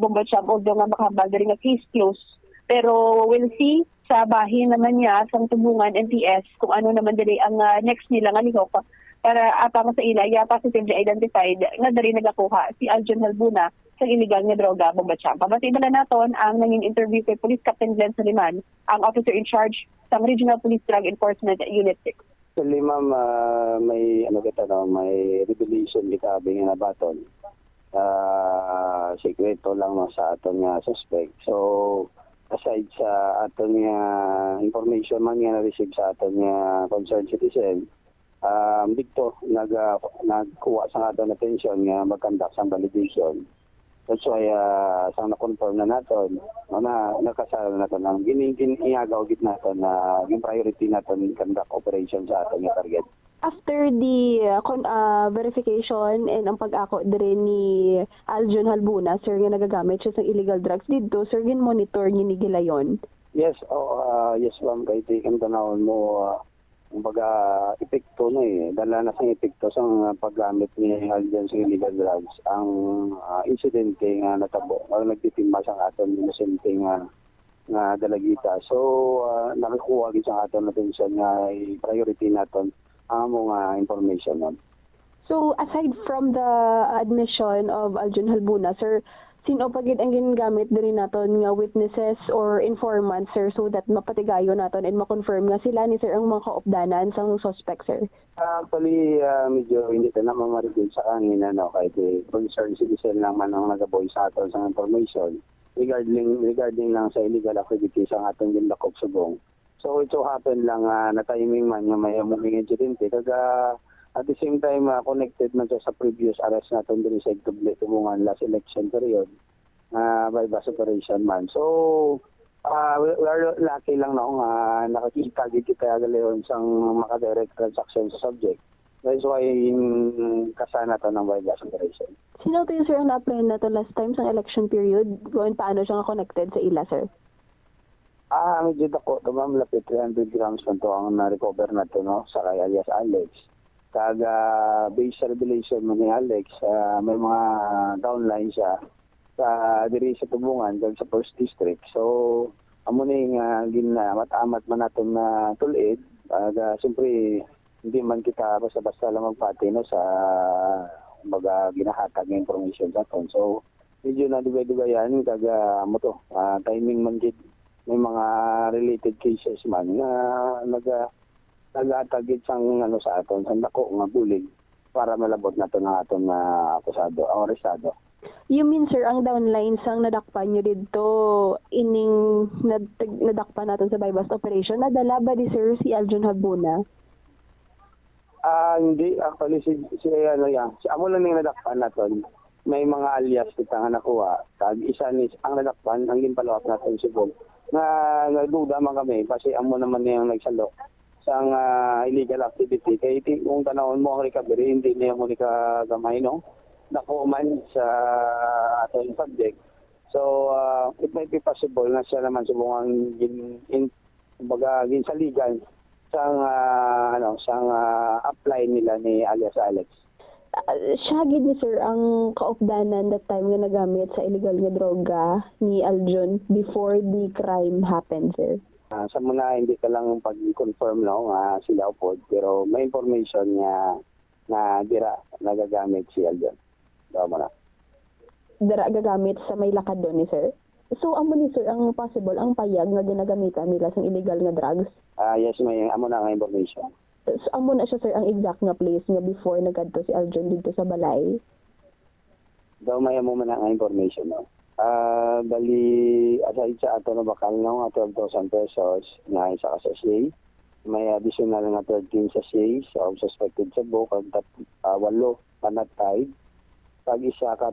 bombat siya o nga makabal diri nga case close. Pero we'll see sa bahin naman niya sa Tubungan NPS kung ano naman diri ang next nila nga lihok para apang sa ila positively identified nga diri nagakuha si Aljon Halbuna sa illegal nga droga bombat siya. Pabatiban na naton ang nanging interview kay Police Captain Glenn Soliman, ang officer in charge sa Regional Police Drug Enforcement Unit 6. Actually, ma'am, may may revelation kita nga nabaton. Sekreto lang sa aton nga suspect. So, aside sa aton nga information man nga na-receive sa aton nga concerned citizen, dito nagkuha sa aton attention nga mag-conduct sa validation. That's why sang na-confirm na natin na nakasala natin ang ginagaw git natin na yung priority natin conduct operation sa ating target. After the verification and ang pag-ako dire ni Aljon Halbuna, sir, nga nagagamit siya sa illegal drugs dito, sir, gin monitor niyo ni Gilayon? Yes, yes ma'am, kay tikan tanawon mo kumbaga epekto dala na sa epekto sa paggamit ni Aljon sa illegal drugs ang insidente nga natabo o nagtitimba sa aton inosente nga dalagita. So nakakuha gid sa aton atensyon nga priority naton ang mga information nun. So aside from the admission of Aljon Halbuna, sir, sino pa gid ang ginagamit diri naton nga witnesses or informants, sir, so that mapatigayo naton and ma-confirm nga sila ni sir ang mga kaupdanan sang suspect, sir? Actually, medyo hindi na mamarigid sa kanina, kahit concerned citizen naman ang nagaboy sa aton sa information regarding lang sa illegal activities ang aton gindakop subong. So it so happen lang na timing man nga may among incidente kaga at the same time, connected man siya sa previous arrest natin din sa Tubungan last election period by bus operation man. So, we are lucky lang nakakita kita galeon sang makadirect transaction sa subject. That's why kasana to ng by bus operation. Sino to yung sir ang na-apply na to last time sa election period? Kung paano siya connected sa ila, sir? Medyo dako. Tumamlapit 300 grams man to ang na-recover na to sa kay alias Alex. Based sa revelation mo ni Alex, may mga downline siya sa diri sa Tubungan kag sa First District. So amo ning matamat man naton na tulid, siyempre hindi man kita basta-basta lang magpati sa mga ginahatag nga information sa aton. So medyo na dugay-dugayan kag timing man gid may mga related cases man nga nagatagit sang sa aton sa dako nga bulig para malabot nato ng aton na akusado o arestado. You mean, sir, ang downline sang nadakpan nyo dito, ining nadakpan natin sa bypass operation, nadala ba di, sir, si Aljon Habuna? Hindi. Actually, si amo lang yung nadakpan natin. May mga alias kita nga nakuha. Isa ni ang nadakpan, ang ginpalawak natin si Bob. Nagduda man kami, kasi amo naman yung nagsalo sa illegal activity. Kaya kung tanawin mo ang recovery, hindi niya mo nikagamay, no? Nakuha man sa ating subject. So, it might be possible na siya naman subungan ginsaligan sang apply nila ni alias Alex. Siya gid ni sir ang kaupdanan that time nga nagamit sa illegal nga droga ni Aljon before the crime happened, sir. Sa muna hindi ka lang pag-confirm sila upod, pero may information niya na dira nagagamit si Aljon. Dira gagamit sa may lakad doon ni sir. So amo ni sir ang possible ang payag nga ginagamitan nila sa illegal nga drugs? Yes, may amo na nga information. So amo na siya sir ang exact nga place nga before nagadto si Aljon dito sa balay? Daw may amo man nga information, no. Bali aside sa ato na bakal no, 12,000 pesos na isa ka sachet. May additional nga 13 sachets of suspected sabok at 8 panatay. Pag-isa ka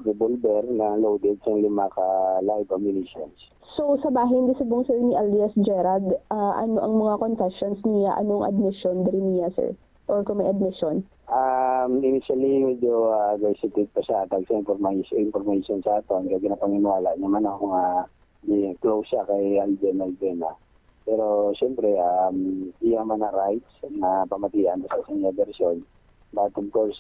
revolver na loaded sa 5 ka live ammunitions. So sa bahin di subong sir ni alias Gerald, ano ang mga confessions niya, anong admission diri niya sir? Or kung may admission? Initially medyo aggressive pa siya tag sa information sa aton kaya ginapanginwala niya man ako close siya kay Aljon Albena. Pero siyempre iya man na rights na pamatian sa kanya version. But of course,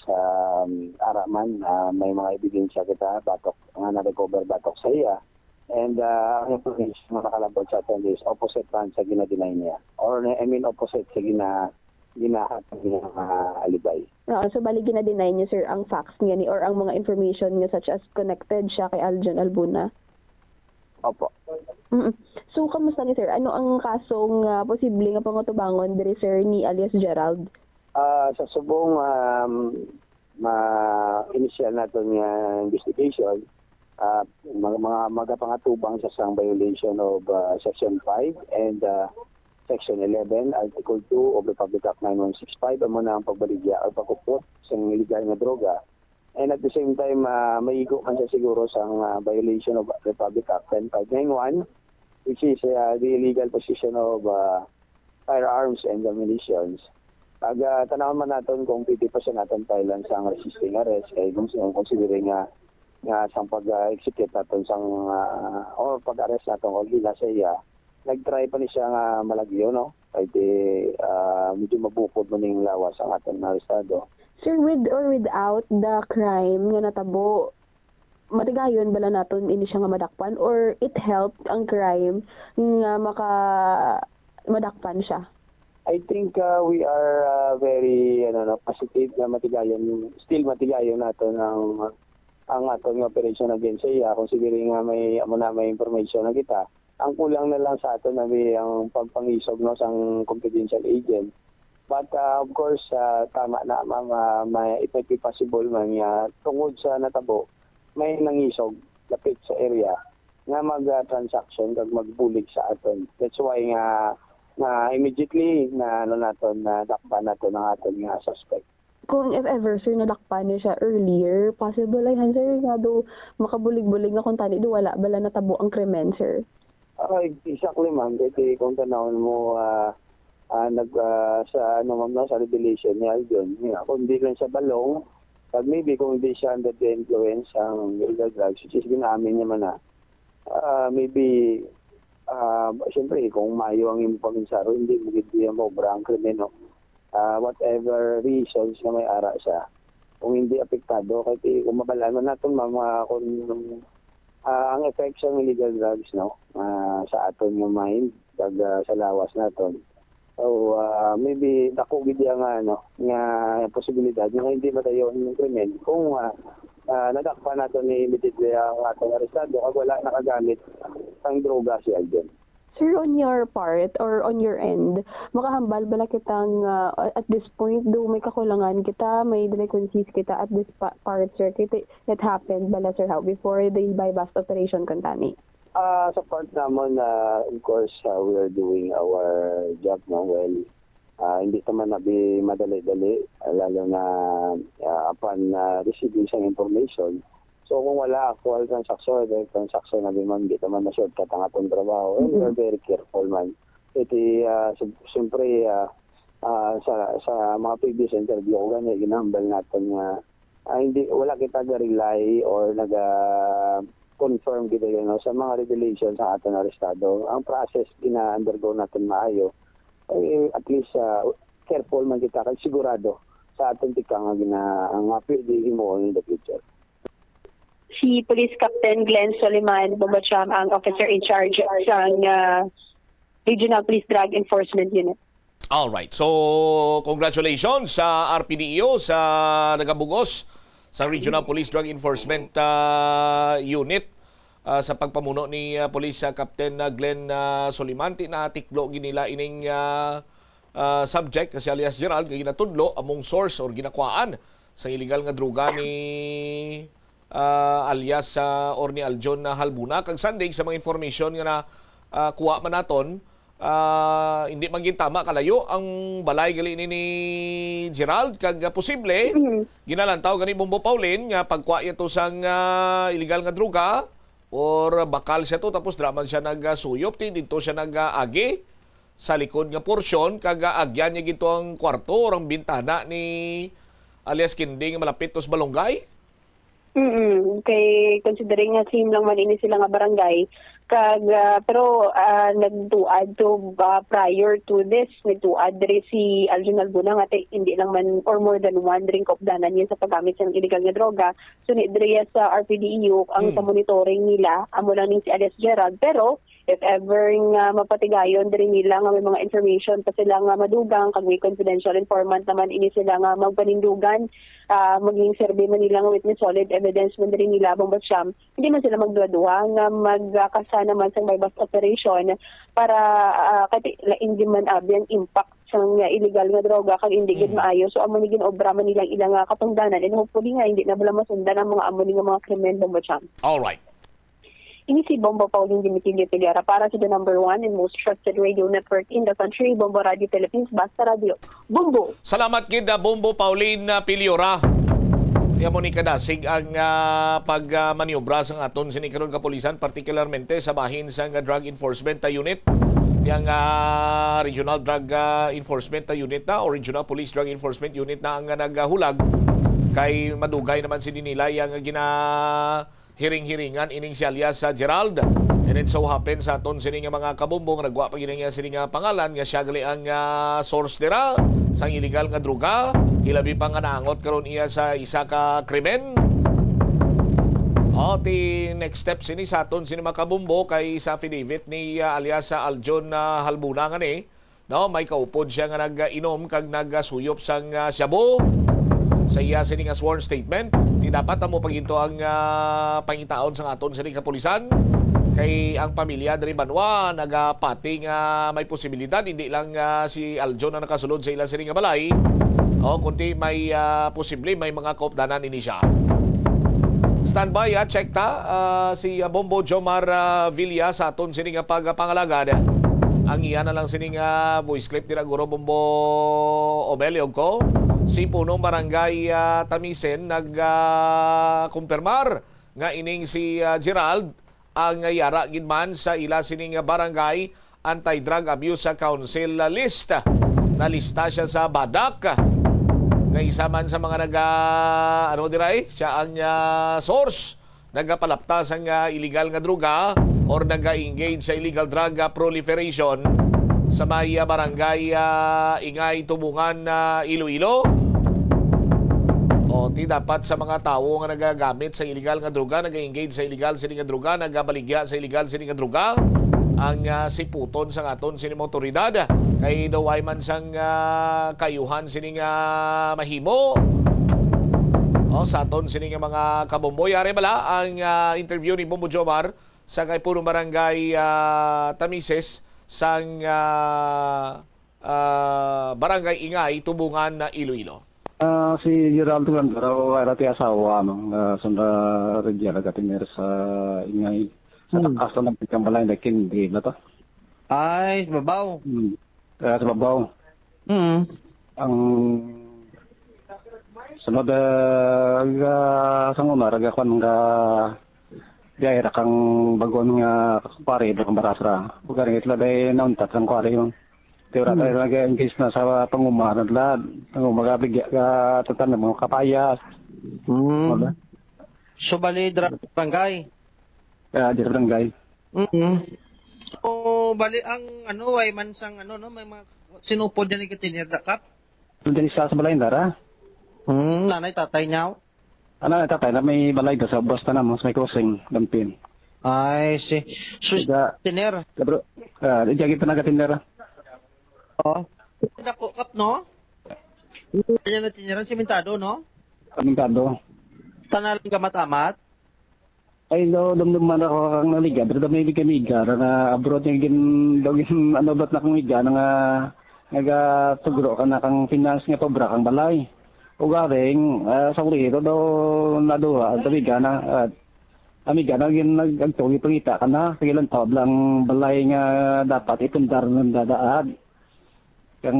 araman, may mga ebidensya kita, batok, nga na-recover batok sa iya. And ang information na nakalabot sa atin is opposite man sa ginadinay niya. Or, opposite sa ginahatag niya alibay. So, bali ginadinay niya, sir, ang facts niya or ang mga information niya such as connected siya kay Aljon Albuna? Opo. So, kamusta ni sir? Ano ang kasong posible nga pangutubangon diri sir ni alias Gerald? Sa subong initial natin nga investigation, mga magapangatubang sa sang violation of Section 5 and Section 11, Article 2 of Republic Act 9165, amo na ang pagbaligya o pagkupot sa illegal na droga. And at the same time, maigo man siya siguro sa violation of Republic Act 10591, which is the illegal possession of firearms and ammunitions. Pag tanawan man natin kung pwede pa siya natin filean sa resisting arrest, kung considering nga sa pag-execute natin or pag-arrest natin o gila sa iya, nag-try pa ni siya nga malagyo, no? Kahit medyo mabukod mo ning lawas ang ating arestado. Sir, with or without the crime nga natabo, matigayon bala natin ini siya nga madakpan or it helped ang crime nga madakpan siya? I think we are very positive na still matigayon natin ang atong operation against iya. Considering nga may information na kita. Ang kulang na lang sa atin na may ang pagpangisog sang confidential agent. But of course, tama na it might be possible man tungod sa natabo, may nangisog lapit sa area nga mag-transaction kag magbulig sa atin. That's why na immediately na dakpan nato ng ating suspect. Kung if ever sir nadakpan niya siya earlier, possible ay sir nga do makabulig-bulig na kung tani do wala bala natabo ang krimen sir. Exactly ma'am, kasi kung tanawin mo sa revelation ni Aljon, kung di lang sa balong, pag maybe kung hindi siya under the influence ang illegal drugs, which is ginaamin niya man maybe siyempre, kung mayo ang iyong paminsaro, hindi mo obra ang krimen, no? Whatever reasons na may ara siya, kung hindi apektado, kasi kung mabalaman natin, ang effects ng illegal drugs, no? Sa aton yung mind, sa lawas natin. So, maybe, nakugid nga posibilidad na hindi matayo yung krimen. Kung nadakpan natin ni immediately ang atong arestado, kag wala nakagamit ang droga si Aljon. Sir, on your part or on your end, makahambal bala kitang at this point, do may kakulangan kita, may delinquencies kita at this part, sir, it happened bala, sir, how before the buy-bust operation kantani? Sa part naman, of course, we are doing our job now well. Hindi naman nabi madali-dali, lalo na upon receiving isang information. So kung wala actual transaction, na man, hindi naman na-shortcut ang atong trabaho. We are very careful man. Siyempre, sa mga previous interview ko ganyan, ginambal natin nga wala kita nag-rely or nag-confirm kita sa mga revelations sa ating arestado. Ang process, gina-undergo natin maayo. At least, careful man kita, kasi sigurado sa ating tikang ang pwede mo in the future. Si Police Captain Glenn Soliman Bombacham ang officer in charge ng Regional Police Drug Enforcement Unit. All right. So, congratulations sa RPDEO sa nagabugos sa Regional Police Drug Enforcement Unit sa pagpamuno ni Police Captain Glenn Soliman. Tinatiklo ginila ining subject kasi alias Gerald kay ginatudlo among source or ginakwaan sa illegal nga droga ni alias or ni Aljon Halbuna. Kag Sunday sa mga information nga na kuha man naton, hindi man tama kalayo ang balay gali ni Gerald kag posible ginalantaw gani Bombo Pauline nga pagkuha ito sang illegal nga droga or bakal siya to tapos draman siya nagsuyop dito siya nag-agi sa likod nga porsyon kag agyan niya gito ang kwarto or ang bintana ni alias Kinding malapit to sa Balonggay. Kay considering nga same lang man ini sila nga barangay pero nagtuad to prior to this nagtuad diri si Aljon Halbuna nga hindi lang man or more than one drink of danan niya sa paggamit sa illegal nga droga. So diri sa RPDEU ang monitoring nila amo lang ning si alias Gerald, pero if ever nga mapatigayon diri nila nga may mga information pa sila nga madugang kag may confidential informant naman ini sila nga magpanindugan maging survey man nila nga witness solid evidence man diri nila Bombacham, hindi man sila magduwa nga magkasa naman sa buy-bust operation para lain din man ang impact sa illegal nga droga kag hindi gid maayo. So amo ni ginobra man nilang ilang katungdanan and hopefully nga hindi na bala masundan ang mga amo ni nga mga krimen Bombacham. All right. Ini si Bombo Pauline Dimitilio Tigara para sa the number 1 and most trusted radio network in the country, Bombo Radio Philippines, Basta Radio. Bombo! Salamat kid Bombo Pauline Piliora. Kaya mo ni kadasig ang pagmaniobra sa aton sinikaron kapulisan, particularmente sa bahin sa Drug Enforcement Unit. Yang Regional Drug Enforcement Unit na o Regional Police Drug Enforcement Unit na ang naghulag kay madugay naman si Dinila yang hiring-hiringan ining si alias Gerald. And it so happens sa aton sining mga kabumbong nagwa pa ginang sining pangalan nga siya gali ang source dira sang illegal nga droga. Ilabi pa nga naangot karon iya sa isa ka krimen. Ti next step sini sa aton sini mga kabumbo kay sa affidavit ni alias Aljon Halbuna nga ni. No, may kaupod siya nga nag-inom kag nagsuyop sang shabu. Sa iya sini nga sworn statement, di dapat mo paginto ang pangitaon sa aton sa kapulisan kay ang pamilya dari Banwa nagapati nga may posibilidad hindi lang si Aljon na nakasulod sa ilang sini nga balay kundi may posible may mga kaupdanan ini siya. Standby check ta si Bombo Jomar Villa sa aton sini nga pagpangalagad. Ang iya na lang sini nga voice clip dira guro Bombo Omeliog ko. Si punong barangay Tamisen nag-kumpirmar nga ining si Gerald ang yara ginman sa ila sining barangay Anti-Drug Abuse Council list. Nalista siya sa badak. Nga isa man sa mga siya ang source nagapalaptas ang illegal nga droga or nag-engage sa illegal drug proliferation sa may barangay Ingay Tubungan Iloilo. Ti dapat sa mga tao nga nagagamit sa illegal nga droga, nag-engage sa illegal sining nga droga, nagabaligya sa illegal sining nga droga ang siputon sa aton sining otoridad kay daway man sang kayuhan sining mahimo sa aton sining mga kabomboy. Are bala ang interview ni Bombo Jomar sa kay punong barangay Tamises sang Barangay Ingay, Tubungan na Iloilo. Si Geraldo Gandaro, ay asawa sa Regina Gatimer sa Ingay. Sa kaso ng Pikambalay na kindi na to. Ay, sa babaw. Sa babaw. Ang sunod sa nguna, ragakon nga diayra kang bagon nga pare ng barasra. Bukan itla day nauntat ang kwari yung teora tayo nag-engage na sa pangumahan lahat. Magabigya ka tatan ng mga kapayas. So, bali, barangay? Dito barangay. O, bali, ang ay mansang, may mga sinupod yan ni Katinir Dakap? Doon sa balay dara. Nanay, tatay niya? Nanay, tatay na may balay da sa basta na mas may crossing, dampin. Ay, si Katinir? Dijagi pa na Katinir. Dako kap, no? Kanya na tiniran, simentado, no? Simentado. Tanalang ka matamat? Ay, dumduman ako kang naliga. Pero may liga na abroad yung ba't na kang liga na nagatugro ka na kang finance nga pabra kang balay. Ugaring, sa kurito daw naduha, tabiga na, amiga na nagtuloy pangita ka na. Kagilan taod lang balay nga dapat ipundar ng dadaad. Yang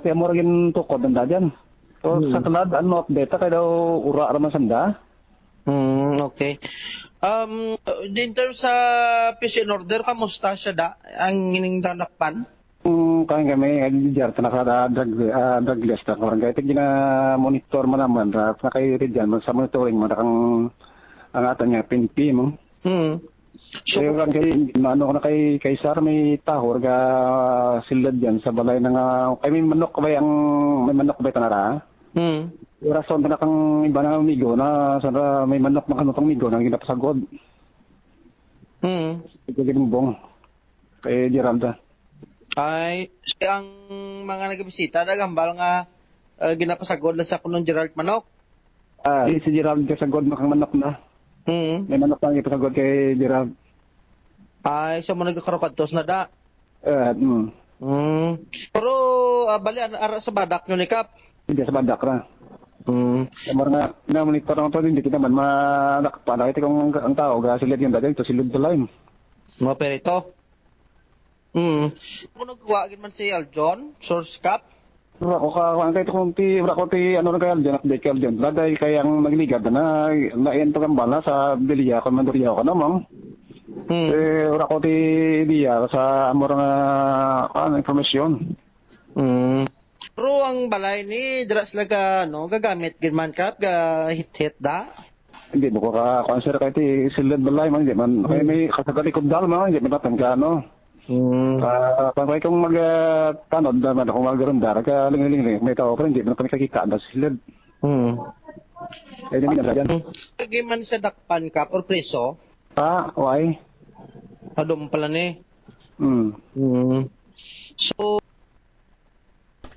siya mo rin tukod ng dadyan. So, sa talad, update kaya daw ura raman sanda. Okay. In terms sa peace and order, kamusta siya da? Ang hiningdanakpan? Kami, nag-jar, nakada drug list na korang. Kaya monitor mo naman, nakairid yan, sa monitoring mo, ang atan niya, PNP mo. So, ano ko na kay Sar, may tahor ka silad yan sa balay ng may manok ba tanara? Rason na kang iba na migo na sana may manok na kanutang migo na ginapasagod. Ito ginumbong kay Geralda. Ay, ang mga nagabisita nagambal nga ginapasagod na sa kunong Gerald Manok. Si Gerald kasagod makang manok na. May manok na ipasagod kay Gerald. Ay, sa mo nagkakarokadtos na da? Pero, bali, sa badak nyo ni Kap? Hindi, sa badak na. Kamar nga, na-monitor naman ito, hindi kita man nakapala. Ito kung ang tao, silid yung dada, ito silid sa line. Mga perito? Kung nagkawagin man si Aljon, Source Kap? Kahit kung kay Aljon, update kay Aljon. Laday kayang magligad na ito kang bala sa Belia, kung mandurya ko namang. Ura ko diya sa amor nga informasyon. Pero ang balay ni Dras laga gagamit girman Kap ga hit da. Hindi mo ko ka-consider kay silid balay man hindi man kay may kasagalikod dal man hindi man ka kung mag-tanod naman ako mag-rundar ka ling-ling may tao pa hindi man kami kakita da silid. Hindi na dyan. Lagi man sa dakpan Kap or preso? Why? Adom pala ni. So,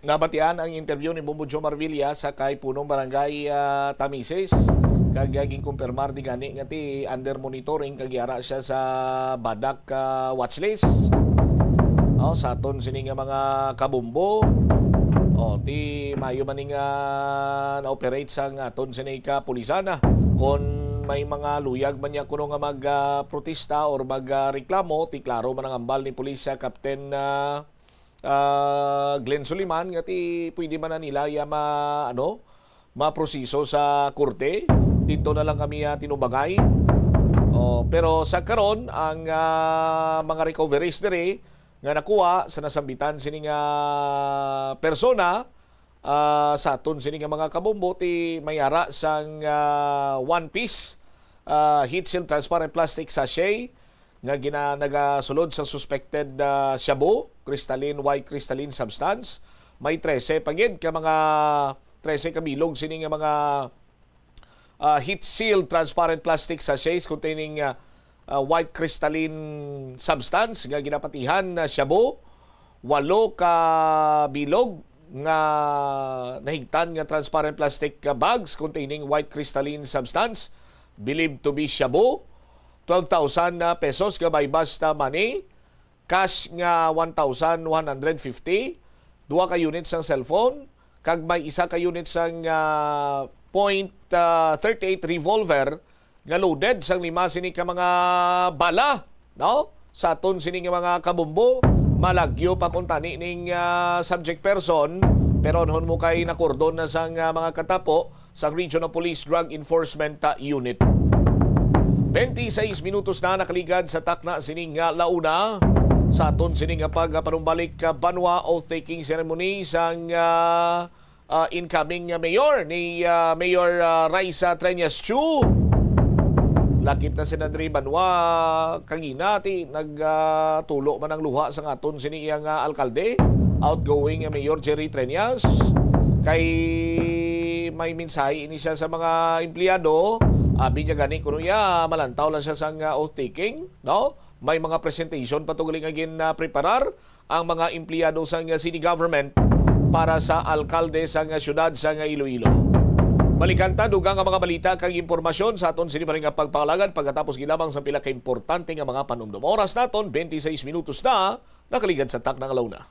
nabatian ang interview ni Bombo Joe Marvilla sa kay punong barangay Tamises. Kagaging kumpirmar di gani nga ti under monitoring kagyara siya sa badak watchlist. Sa aton sini nga mga kabumbo. Ti mayo maning na-operate sang aton sini ka pulisana. Kon may mga luyag man niya kuno nga mag-protesta or mag-reklamo, ti klaro man ang ambal ni Pulisya Captain Glenn Suliman nga ti pwede man na nila maproseso sa korte. Dito na lang kami tinubagay. Pero sa karon ang mga recoveries diri nga nakuha sa nasambitan sining persona sa aton sining mga kabombo ti mayara sang one piece heat seal transparent plastic sachet nga nagasulod sa suspected shabu, white crystalline substance. May 13 pagid ka mga 13 kabilog sini nga mga heat seal transparent plastic sachets containing white crystalline substance nga ginapatihan na shabu. 8 ka bilog nga nahigtan nga transparent plastic bags containing white crystalline substance believed to be shabu. 12,000 pesos gabay basta money. cash nga 1,150, 2 ka units ng cellphone, kag may 1 ka units ng .38 revolver nga loaded sang 5 sini ka mga bala, no? Sa aton sini nga mga kabumbo, malagyo pa kung tani ning subject person, pero noon mo kay nakordon na sang mga katapo sa Regional Police Drug Enforcement Unit. 26 minutos na nakaligad sa takna sining launa sa aton sining pagpanumbalik banwa oath-taking ceremony sang incoming mayor ni Mayor Raisa Treñas Chu. Lakip na si Andre Banwa kangina ti nagtulo man ang luha sa aton siniyang alkalde, outgoing Mayor Jerry Treñas, kay may mensahe ini siya sa mga empleyado. Abi niya gani kuno ya malantaw lang siya sa oath taking, no? May mga presentation patuloy again na preparar ang mga empleyado sa city government para sa alkalde sa syudad sa Iloilo. Balikan ta dugang nga mga balita kag impormasyon sa aton sini pa rin nga pagpangalagan pagkatapos gilamang sa pila ka importante nga mga panumdum. Oras naton 26 minutos na nakaligad sa tak ng alauna.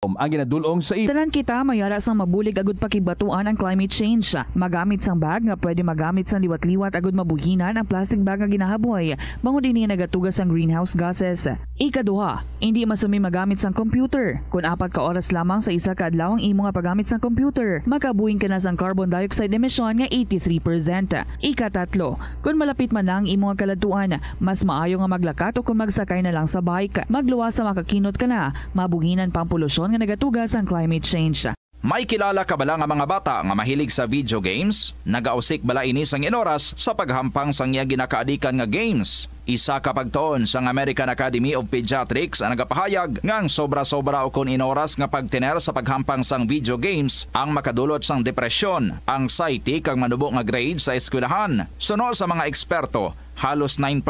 Ang ginadulong sa Tanan kita mayara sang mabulig agud pakibatuan ang climate change. Magamit sang bag nga pwede magamit sang liwat-liwat agud mabuhinan ang plastic bag nga ginahaboy. Bango dinhi nagatugas sang greenhouse gases. Ikaduha, hindi masumi magamit sang computer. Kung 4 ka oras lamang sa isa ka adlaw ang imo nga paggamit sang computer, makabuhing ka na sang carbon dioxide emission nga 83%. Ikatatlo, kung malapit man lang imo nga kaladuan, mas maayo nga maglakat o kung magsakay na lang sa bike. Magluwas sa makakinot ka na, mabuhinan pang polusyon nga nagatugas ang climate change. May kilala ka bala nga mga bata nga mahilig sa video games? Nagausik bala ini sang inoras sa paghampang sang iya ginakaadikan nga games. Isa ka pagtuon sang American Academy of Pediatrics ang nagapahayag ngang sobra-sobra o kun inoras nga pagtiner sa paghampang sang video games ang makadulot sang depresyon, anxiety kag manubo nga grade sa eskwelahan. Suno sa mga eksperto, halos 9%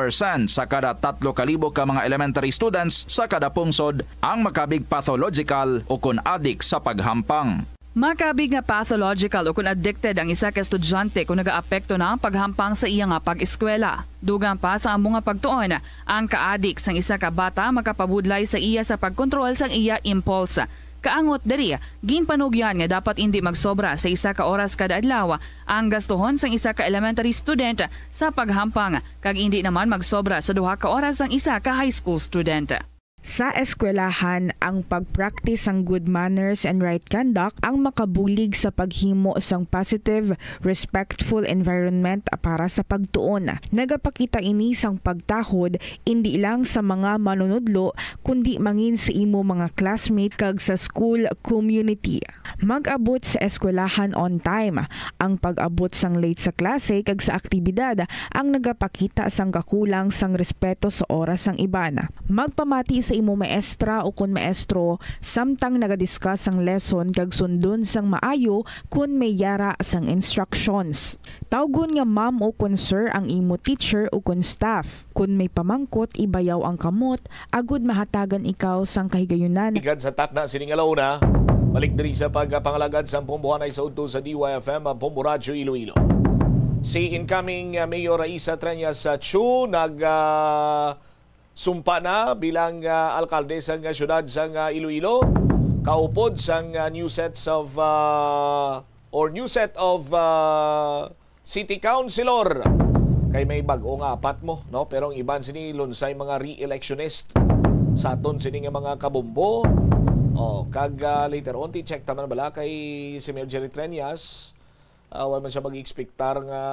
sa kada 3,000 ka mga elementary students sa kada pungsod ang makabig pathological o kun addict sa paghampang. Makabig nga pathological o kung addicted ang isa ka estudyante kung nagaapekto na ang paghampang sa iya nga pag-eskwela. Dugang pa sa among nga pagtuon, ang ka-addict sang isa ka bata makapabudlay sa iya sa pagkontrol sang iya impulse. Kaangot diri, ginpanugyan nga dapat hindi magsobra sa isa ka oras kada adlaw ang gastuhon sang isa ka elementary student sa paghampang kag hindi naman magsobra sa 2 ka oras ang isa ka high school student. Sa eskwelahan, ang pag-practice ang good manners and right conduct ang makabulig sa paghimo sang positive, respectful environment para sa pagtuon. Nagapakita ini sang pagtahod hindi lang sa mga manunudlo kundi mangin sa imo mga classmate kag sa school community. Mag-abot sa eskwelahan on time. Ang pag-abot sang late sa klase kag sa aktibidad ang nagapakita sang kakulang sang respeto sa oras sang iban. Magpamati sa imo maestra o kun maestro samtang nagadiscuss ang lesson kag sundon sang maayo kun may yara sang instructions. Tawgon nga ma'am o kun sir ang imo teacher o kun staff. Kun may pamangkot ibayaw ang kamot agud mahatagan ikaw sang kahigayunan. Igad sa takna sining alauna. Balik diri sa pagpangalagad sa pambuhanay sa udto sa DYFM Bombo Radio Iloilo. Si incoming Mayor Raisa Treñas Chu sumpa na bilang alkalde sa syudad sa Iloilo, kaupod sa new set of city councilor. Kay may bag-o nga 4 mo, no? Pero ang iban sini lunsay mga re-electionist sa aton sini nga mga kabumbo. Kag later on ti check taman bala kay si Mayor Jerry Treñas. Wala man siya mag-expectar nga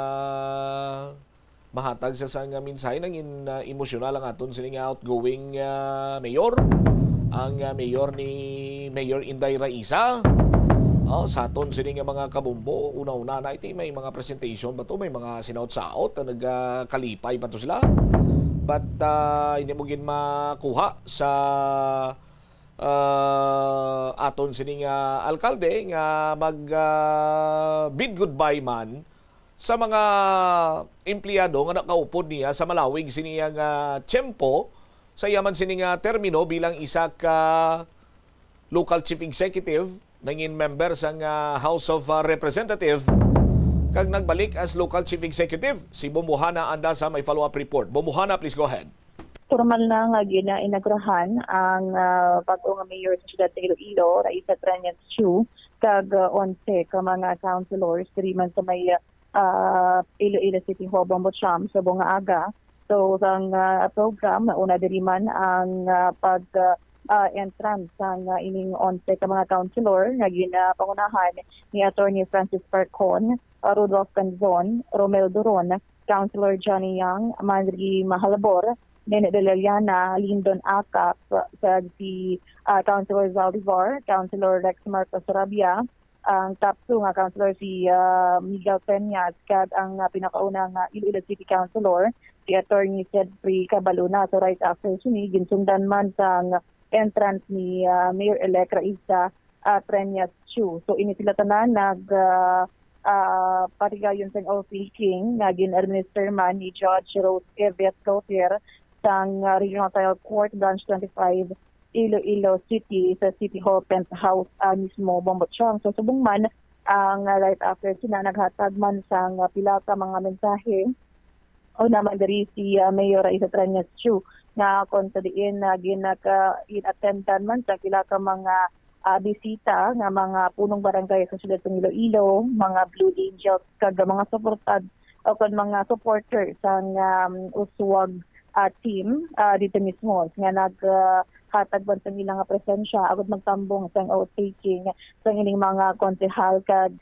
mahatag siya sa minsay nang emosyonal ang aton sining outgoing mayor, ang mayor ni Mayor Inday Raisa. Sa aton sining mga kabumbo, una-una na iti may mga presentation ba to, may mga sinaut-saot na nagkalipay pa to sila. But hindi mo gin makuha sa aton sining alkalde nga mag bid goodbye man sa mga empleyado nga nakaupod niya sa malawig siniyang tiyempo sa yaman sining termino bilang isa ka local chief executive nangin member sa House of Representative kag nagbalik as local chief executive si Bomohana anda sa may follow-up report. Bomohana, please go ahead. formal na nga inagrahan ang bago nga mayor sa siyudad ng Iloilo, Raisa Treñas Chiu, kag 11 ka mga councilors, diri man sa may Iloilo City Hall, Bombocham, sa bunga aga. So, ang program, una diri man ang entrance ng ining 11 ka mga councilor nga ginapangunahan ni Attorney Francis Parcon, Rudolph Canzon, Romel Duron, Councilor Johnny Yang, Manri Mahalabor, Nene de Liliana, Lindon Acap, si Councilor Zaldivar, Councilor Rex Marcos Rabia, ang top 2 nga Councilor si Miguel Peñas, kag ang pinakaunang Iloilo City Councilor, si Attorney Cedfrey Cabaluna. So right after sini, ginsundan man sa entrance ni Mayor-elect Raisa Treñas Chiu. So ini sila tanan patigayon sa oath-taking nga gin-administer man ni Judge Rose Eves Gautier sang Regional Trial Court Branch 25 Iloilo City sa City Hall Penthouse mismo Bombocham. So subong man ang right after sina naghatag man sang pila ka mga mensahe o naman diri si Mayor Raisa Treñas Chiu na kon sa diin in-attendan man sa pila ka mga bisita nga mga punong barangay sa siyudad ng Iloilo, mga Blue Angels kag mga supportad o kon mga supporters sang uswag team dito mismo nga naghatag man sa ilang presensya agud magtambong sang oath-taking sa ining mga konsehal kag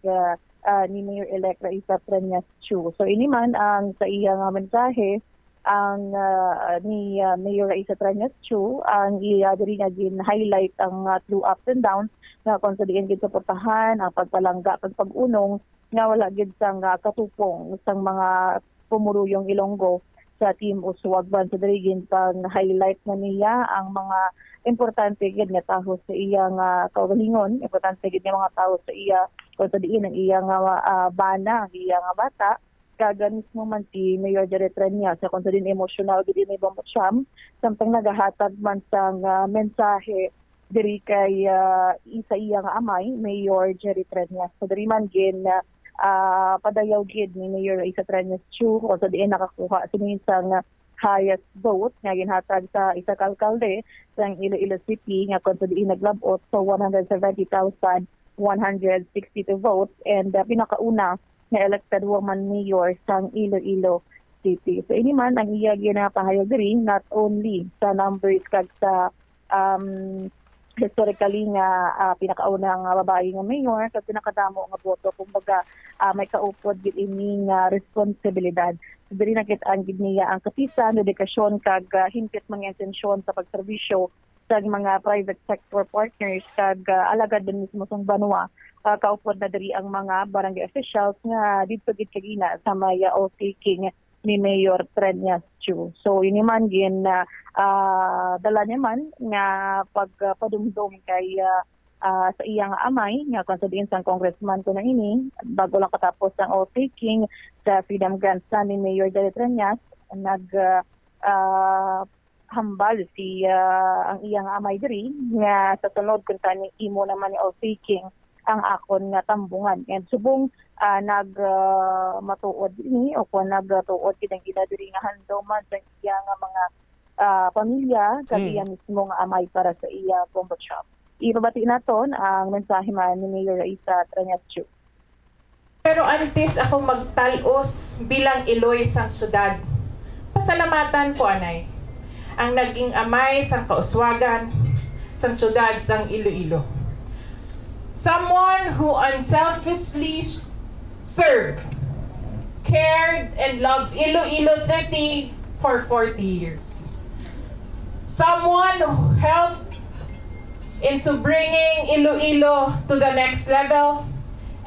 ni Mayor-elect Raisa Treñas Chiu. So ini man ang sa iyang mensahe ang ni Mayor Raisa Treñas Chiu ang diri nga gin-highlight ang through ups and downs nga kung sa diin gid suportahan ang pagpalangga pag-unong nga wala gid sang katupong sang mga pumuruyong Ilonggo sa Team Uswag ban sa diri gin pang-highlight na niya ang mga importante gid nga taho sa iyang kaugalingon, importante gid nga mga taho sa iya kung sa diin ang iyang bana, ang iyang bata. Kaga mismo man si Mayor Jerry Treñas sa kung sa din emotional gid ni Bombocham samtang nagahatag man sang mensahe diri kay isa iyang amay Mayor Jerry Treñas. So diri man gin padayaw gid ni Mayor Raisa Treñas Chiu kung sa diin nakakuha sinisang highest vote nga ginhatag sa isa ka alkalde sa Iloilo City nga kung sa diin naglabot sa 170,162 votes and pinakauna na elected woman mayor sang Iloilo City. So ini man ang iya ginapahayag diri not only sa numbers kag sa historically nga pinakaunang babae nga mayor kag pinakadamo nga boto kumbaga may kaupod gid ini nga responsibilidad. So, diri nakit-an gid niya ang kapisan, dedikasyon kag hingpit mga intensyon sa pagserbisyo sa mga private sector partners kag alagad din mismo sang banwa. Kaupod na diri ang mga barangay officials nga dito gid kagina sa may oath-taking ni Mayor Treñas Chiu. So ini man gin dala niya man nga pagpadumdum kay sa iyang amay nga kung sabihin sang congressman ko na ini bago lang katapos ang oath-taking sa Freedom Grandstand ni Mayor Jerry Treñas hambal si ang iyang amay diri nga sa sunod kung tani imo naman ni oath-taking ang akon nga tambungan and subong matuod ni o kung nagtuod kitang diri nga handoman sa iya nga mga pamilya kag iya mismo nga amay para sa iya Bombocham. Ibabati naton ang mensahe man ni Mayor Raisa Treñas Chiu. Pero antes ako magtalos bilang Iloy sang syudad. Pasalamatan ko anay ang naging amay sang kauswagan sang syudad sang Iloilo. Someone who unselfishly served, cared, and loved Iloilo City for 40 years. Someone who helped into bringing Iloilo to the next level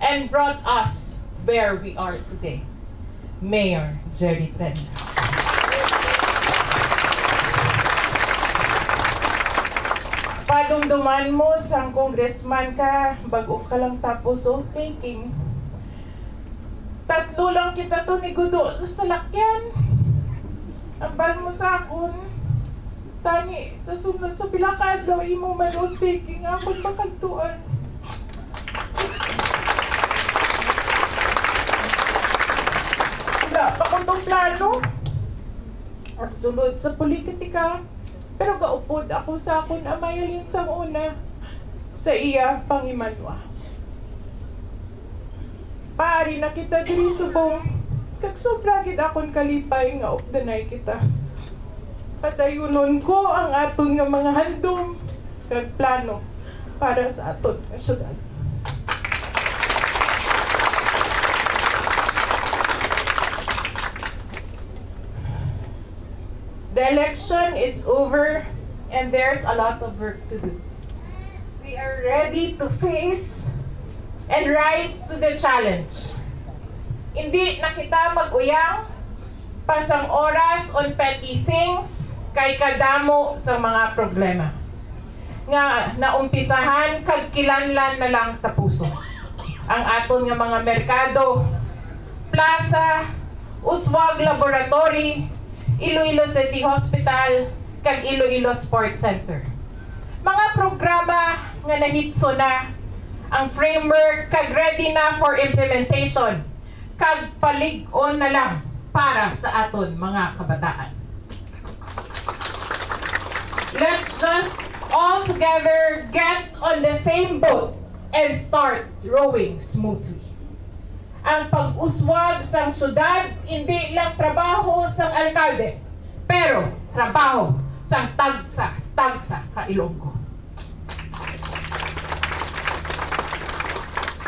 and brought us where we are today. Mayor Jerry Treñas. Padumduman mo sang congressman ka, bago ka lang tapos oath-taking. Tatlo lang kita to ni Gudo sa salakyan. Ambal mo sa akon. Tani, sa sunod sa pilakad daw imo man oath-taking akong makagtuan. Wala pa kong plano. magsulod sa politika, pero gaupod ako sa akon amayalin sa una sa iya pangimanwa. Paari na kita diri subong, kag sobra gid akon kalipay nga updanay kita. Patayunon ko ang aton nga mga handom kag plano para sa aton nga syudad. The election is over and there's a lot of work to do. We are ready to face and rise to the challenge. Hindi na kita mag-uyang pasang oras on petty things kay kadamo sa mga problema. Nga naumpisahan kag kilanlan na lang tapuso. Ang aton nga mga merkado, plaza, uswag laboratory, Iloilo City Hospital, kag Iloilo Sports Center. Mga programa nga nahitso na, ang framework kag ready na for implementation, kag palig-on na lang para sa aton mga kabataan. Let's just all together get on the same boat and start rowing smoothly. Ang pag-uswag sang syudad, hindi lang trabaho sang alkalde, pero trabaho sang tagsa ka Ilonggo.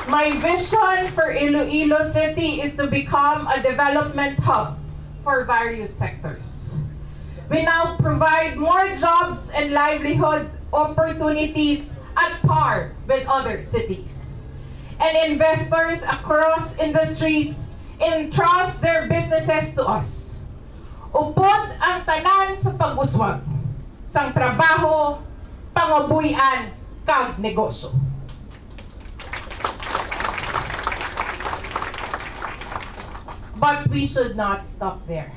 My vision for Iloilo City is to become a development hub for various sectors. We now provide more jobs and livelihood opportunities at par with other cities. And investors across industries entrust their businesses to us. Upod ang tanan sa pag-uswag, sang trabaho, pangabuhian, kag negosyo. But we should not stop there.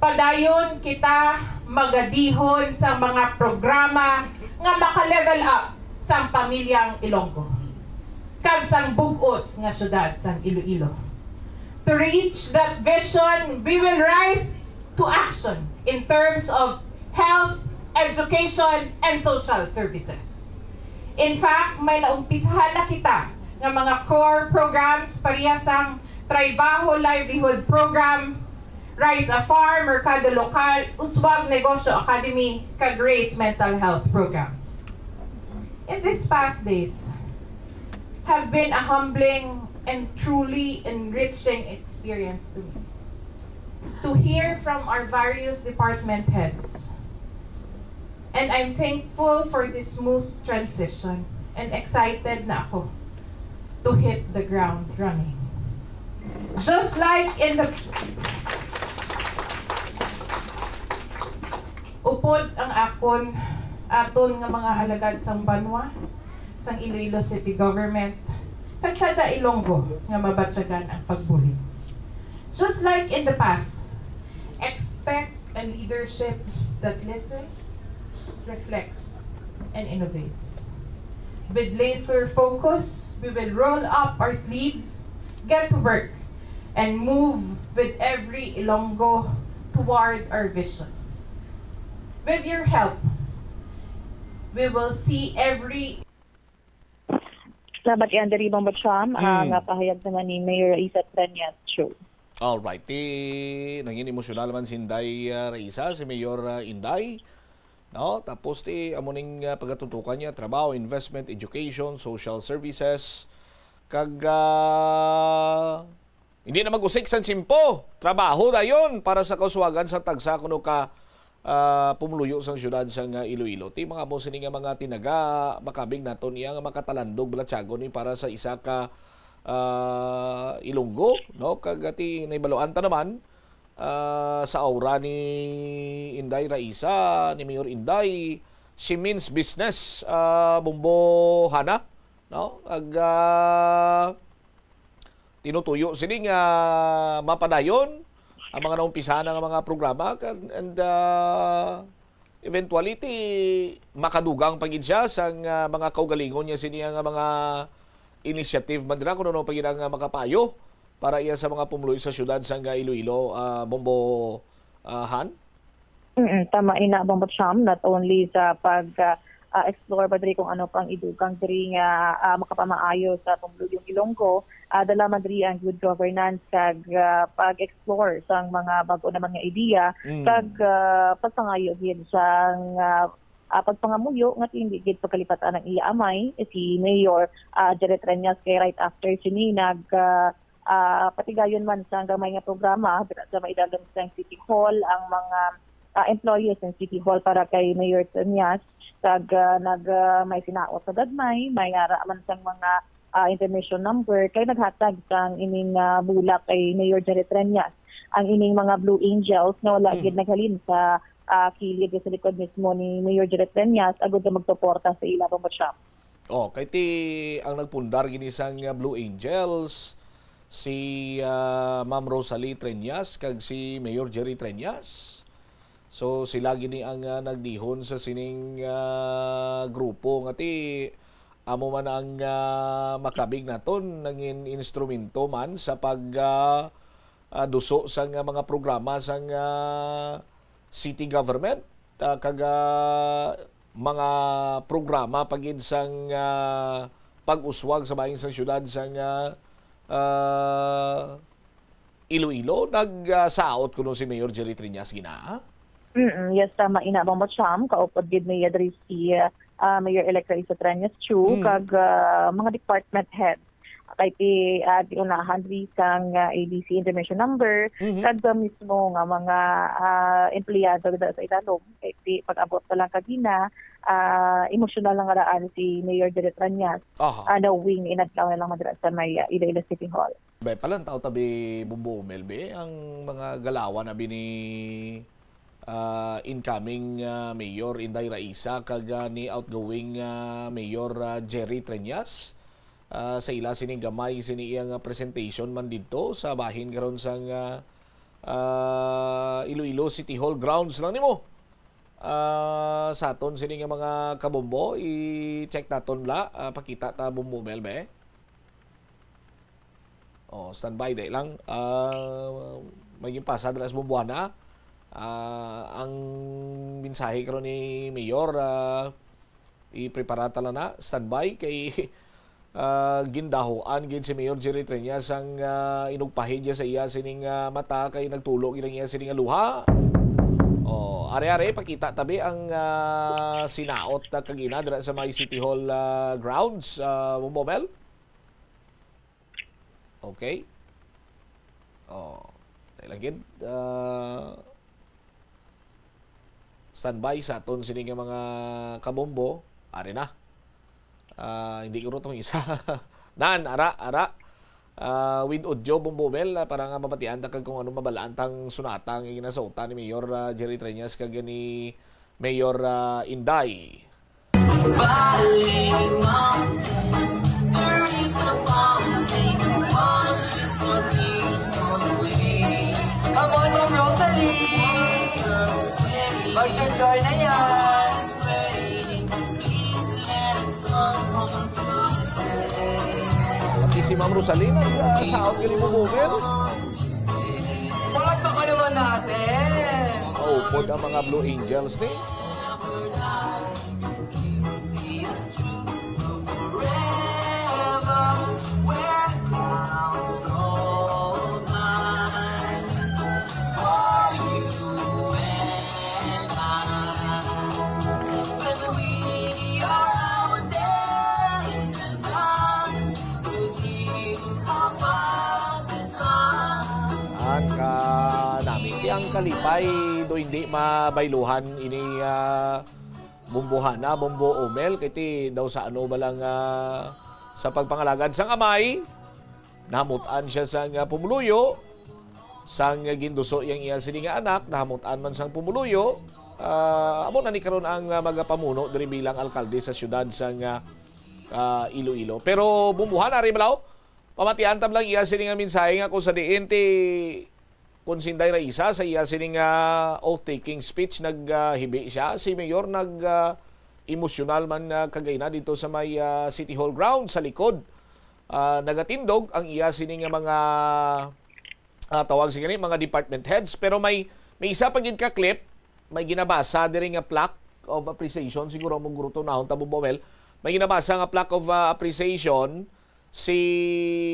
Padayon kita magadihon sa mga programa nga maka-level up sa pamilyang Ilonggo, kag sang bug-os nga syudad sang Iloilo. To reach that vision, we will rise to action in terms of health, education, and social services. In fact, may naumpisahan na kita ng mga core programs pareha sang Trabaho Livelihood Program, Rise a Farm, Merkado Lokal, Uswag Negosyo Academy, kag Grace Mental Health Program. In these past days, have been a humbling and truly enriching experience to me. To hear from our various department heads. And I'm thankful for this smooth transition and excited na ako to hit the ground running. Just like in the... Upod ang aton nga mga alagad sang banwa, sang Iloilo City Government, kag kada Ilonggo nga mabatyagan ang pagbuli. Just like in the past, expect a leadership that listens, reflects, and innovates. With laser focus, we will roll up our sleeves, get to work, and move with every Ilonggo toward our vision. With your help, we will see every... Salamat yan, dari bang batsyam, ang pahayag naman ni Mayor Raisa Tranyas Show. Alright, nangin emosyonal man si Inday Raisa, si Mayor Inday. No? Tapos amuning pagatutukan niya, trabaho, investment, education, social services. Kag hindi na mag-usik sa simpo. Trabaho na yun para sa kauswagan sa tagsa kuno ka pumuluyo sang syudad sang Iloilo. Ti mga mo sini nga mga tinaga makabing naton iya nga makatalandog balatsagon ni para sa isa ka Ilonggo, no? Kagati naibaloan ta naman sa aura ni Inday Raisa, ni Mayor Inday, she means business, Bumbo Hana, no? Tinutuyo sini nga mapadayon ang mga naumpisahan ng mga programa and eventuality makadugang pagid siya sa mga kaugalingon niya siniya nga mga initiative man dira kuno pagid ang makapayo para iya sa mga pumuloy sa syudad sa Iloilo, Bombo Han? Tama ina Bombot Sham, not only sa explore ba diri kung ano pang idugang diri nga makapamaayo sa pamuluyong Ilonggo, dala man diri ang good governance kag pag-explore sang mga bag-o naman nga ideya kag pagpangayo gid sang pagpangamuyo nga hindi gid pagkalipatan ng iya amay si Mayor Jerry Treñas kay right after sini patigayon man sa gamay nga programa sa maidagan sa City Hall ang mga employees ng City Hall para kay Mayor Treñas kag may sinaot sa gagmay may ara man sang mga information number kay naghatag sang ining bulak kay Mayor Jerry Treñas ang ining mga Blue Angels nga wala gid naghalin sa kilid sa likod mismo ni Mayor Jerry Treñas agud na magsuporta sa ila Bombot Sham. Kay ti ang nagpundar gini sang Blue Angels si Ma'am Rosalie Treñas kag si Mayor Jerry Treñas. So sila gini ang nagdihon sa sining grupo nga ti amo man ang makabig naton nangin instrumento man sa pag duso sang mga programa sang city government kag mga programa pagid sang pag-uswag sa bahin sang syudad sang Iloilo. Nagsaot kuno si Mayor Jerry Treñas gina. Yes, tama ina Bombot Sham kaupod gid ni adri si Mayor-elect Raisa Treñas Chu kag mga department heads kay ti unahan diri sang ABC information number kag mismo nga mga empleyado sa ilalom kay ti pag-abot pa lang kagina emotional lang raan si Mayor Jerry Treñas knowing inadlaw na lang madira sa may Iloilo City Hall. Palan tao tabi Bumbo Melbe ang mga galawan na bini incoming Mayor Inday Raisa kag ni outgoing Mayor Jerry Treñas sa ila sining gamay sini iyang presentation man didto sa bahin karon sang Iloilo City Hall grounds lang nimo. Sa aton sini nga mga kabombo i-check naton bla pakita ta Bumbo Melbe. Standby day lang maging pasad las Bumbuana. Ang mensahe karon ni Mayor i-prepara tala na standby kay gindahoan gid si Mayor Jerry Treñas ang inugpahid sa iya sining mata kay nagtulo gid iya sining luha. Are-are pakita tabi ang sinaot kagina dira sa may City Hall grounds Bumbomel. Okay. Lagid standby sa aton sini nga mga kabombo. Ari na. Hindi ko itong isa. Ara. With audio Bumbomel para nga mapatian kag kung ano mabalaan tang sunatang ginasauta ni Mayor Jerry Treñas kag ni Mayor Inday. Come on, Ma'am Rosalie! Mag-join na yan! Pati si Ma'am Rosalie nag-saot ka ni Bumbomel. Bakit baka naman natin? Kaupod ang mga Blue Angels ni. Ang kalipay do hindi mabayluhan ini Bumbuhana, Bumbo Omel kiti daw sa ano balang sa pagpangalagad sang amay nahamutan siya sang pumuluyo sang ginduso yang iya sini nga anak nahamutan man sang pumuluyo amo na ni karon ang magapamuno diri bilang alkalde sa syudad sang Iloilo. Pero Bumbuhana ri balaw pamatian tab lang iya sini nga mensahe nga kung sa diin ti kung Inday Raisa sa iya sining oath-taking speech naghibi siya. Si Mayor emosyonal man kagayna dito sa may City Hall ground sa likod. Nagatindog ang iya sining mga tawag sigani mga department heads pero may May isa pa gid ka clip, may ginabasa diri nga plaque of appreciation, siguro mong gruto nahon ta Bumbuel. May ginabasa nga plaque of appreciation si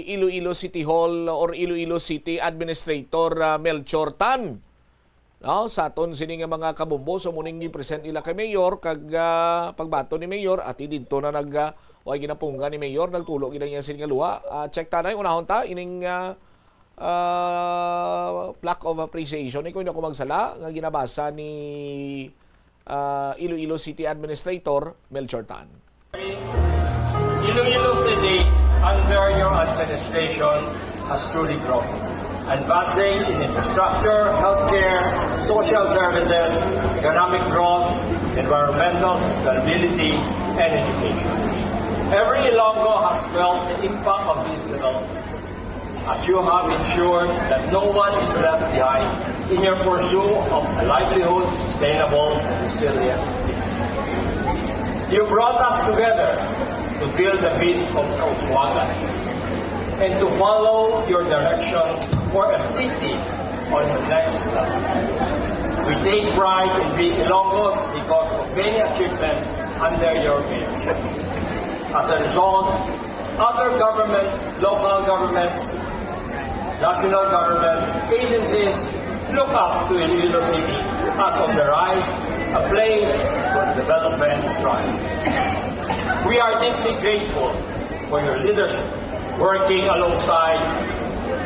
Iloilo City Hall or Iloilo City Administrator Melchor Tan. No, sa aton sini nga mga kabumbo, so muning gi-present nila kay Mayor kag pagbato ni Mayor at didto na way ginapungga ni Mayor, nagtulo gid niya sin nga luha. Check tanay unahon ta ining plaque of appreciation iko na ko magsala nga ginabasa ni Iloilo City Administrator Melchor Tan. Iloilo City under your administration has truly grown, advancing in infrastructure, healthcare, social services, economic growth, environmental sustainability, and education. Every Ilonggo has felt the impact of these developments, as you have ensured that no one is left behind in your pursuit of a livelihood, sustainable, and resilient city. You brought us together to feel the beat of Kauswagan and to follow your direction for a city on the next level. We take pride in being Ilonggos because of many achievements under your leadership. As a result, other government, local governments, national government agencies look up to Iloilo City as on the rise, a place where development thrives. We are deeply grateful for your leadership. Working alongside,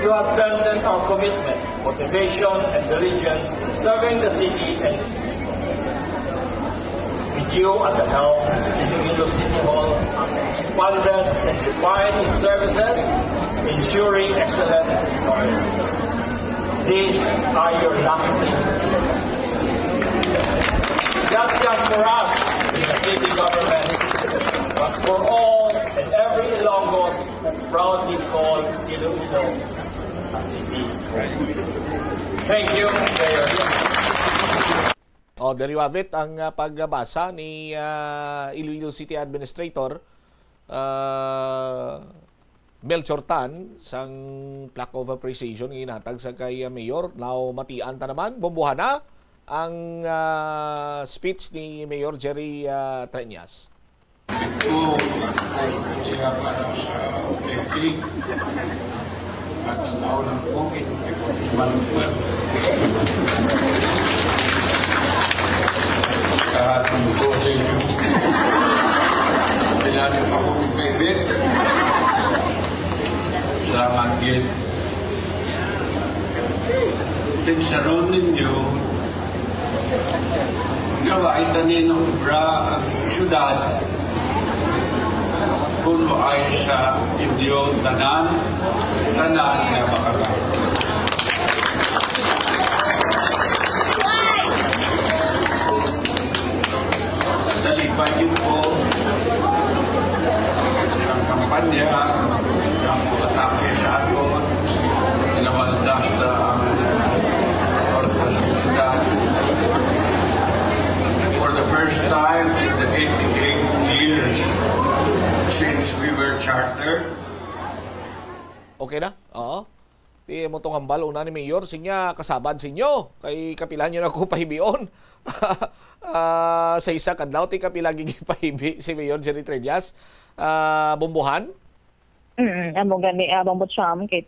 you have strengthened our commitment, motivation, and diligence in serving the city and its people. With you at the helm, Iloilo City Hall has expanded and refined its services, ensuring excellence in governance. These are your lasting legacies. Not just for us in the city government, but for all and every Ilonggos who proudly call Iloilo a city. Thank you, Mayor. There you have it, ang pagbasa ni Iloilo City Administrator Melchor Tan sang plaque of appreciation ginatag sa kay Mayor. Now matian ta naman, bumbuhan na ang speech ni Mayor Jerry Treñas. Ito ay kaya sa technique at ang aulang COVID ay pagkibalagpan. Kahatang ko sa inyo. Kailangan ako ipibit. Salamat din. Tinsaron ninyo gawain tanin ng obra ang syudad puno ay sa inyo tanan na makagawa. Talipay yun po sa kampanya ang atake sa aton inawaldas na ang orta sa syudad. For the first time in the 88 years since we were chartered. Okay na? Oo. Di mo itong hambal una ni Mayor. Sinya kasabad sa inyo. Kay kapilan nyo na ko pahibion. Sa isa kadlaw, ti kapila gigipahibi si Mayor Jerry Treñas. Bumbuhan? Amo gani Bombo Cham kay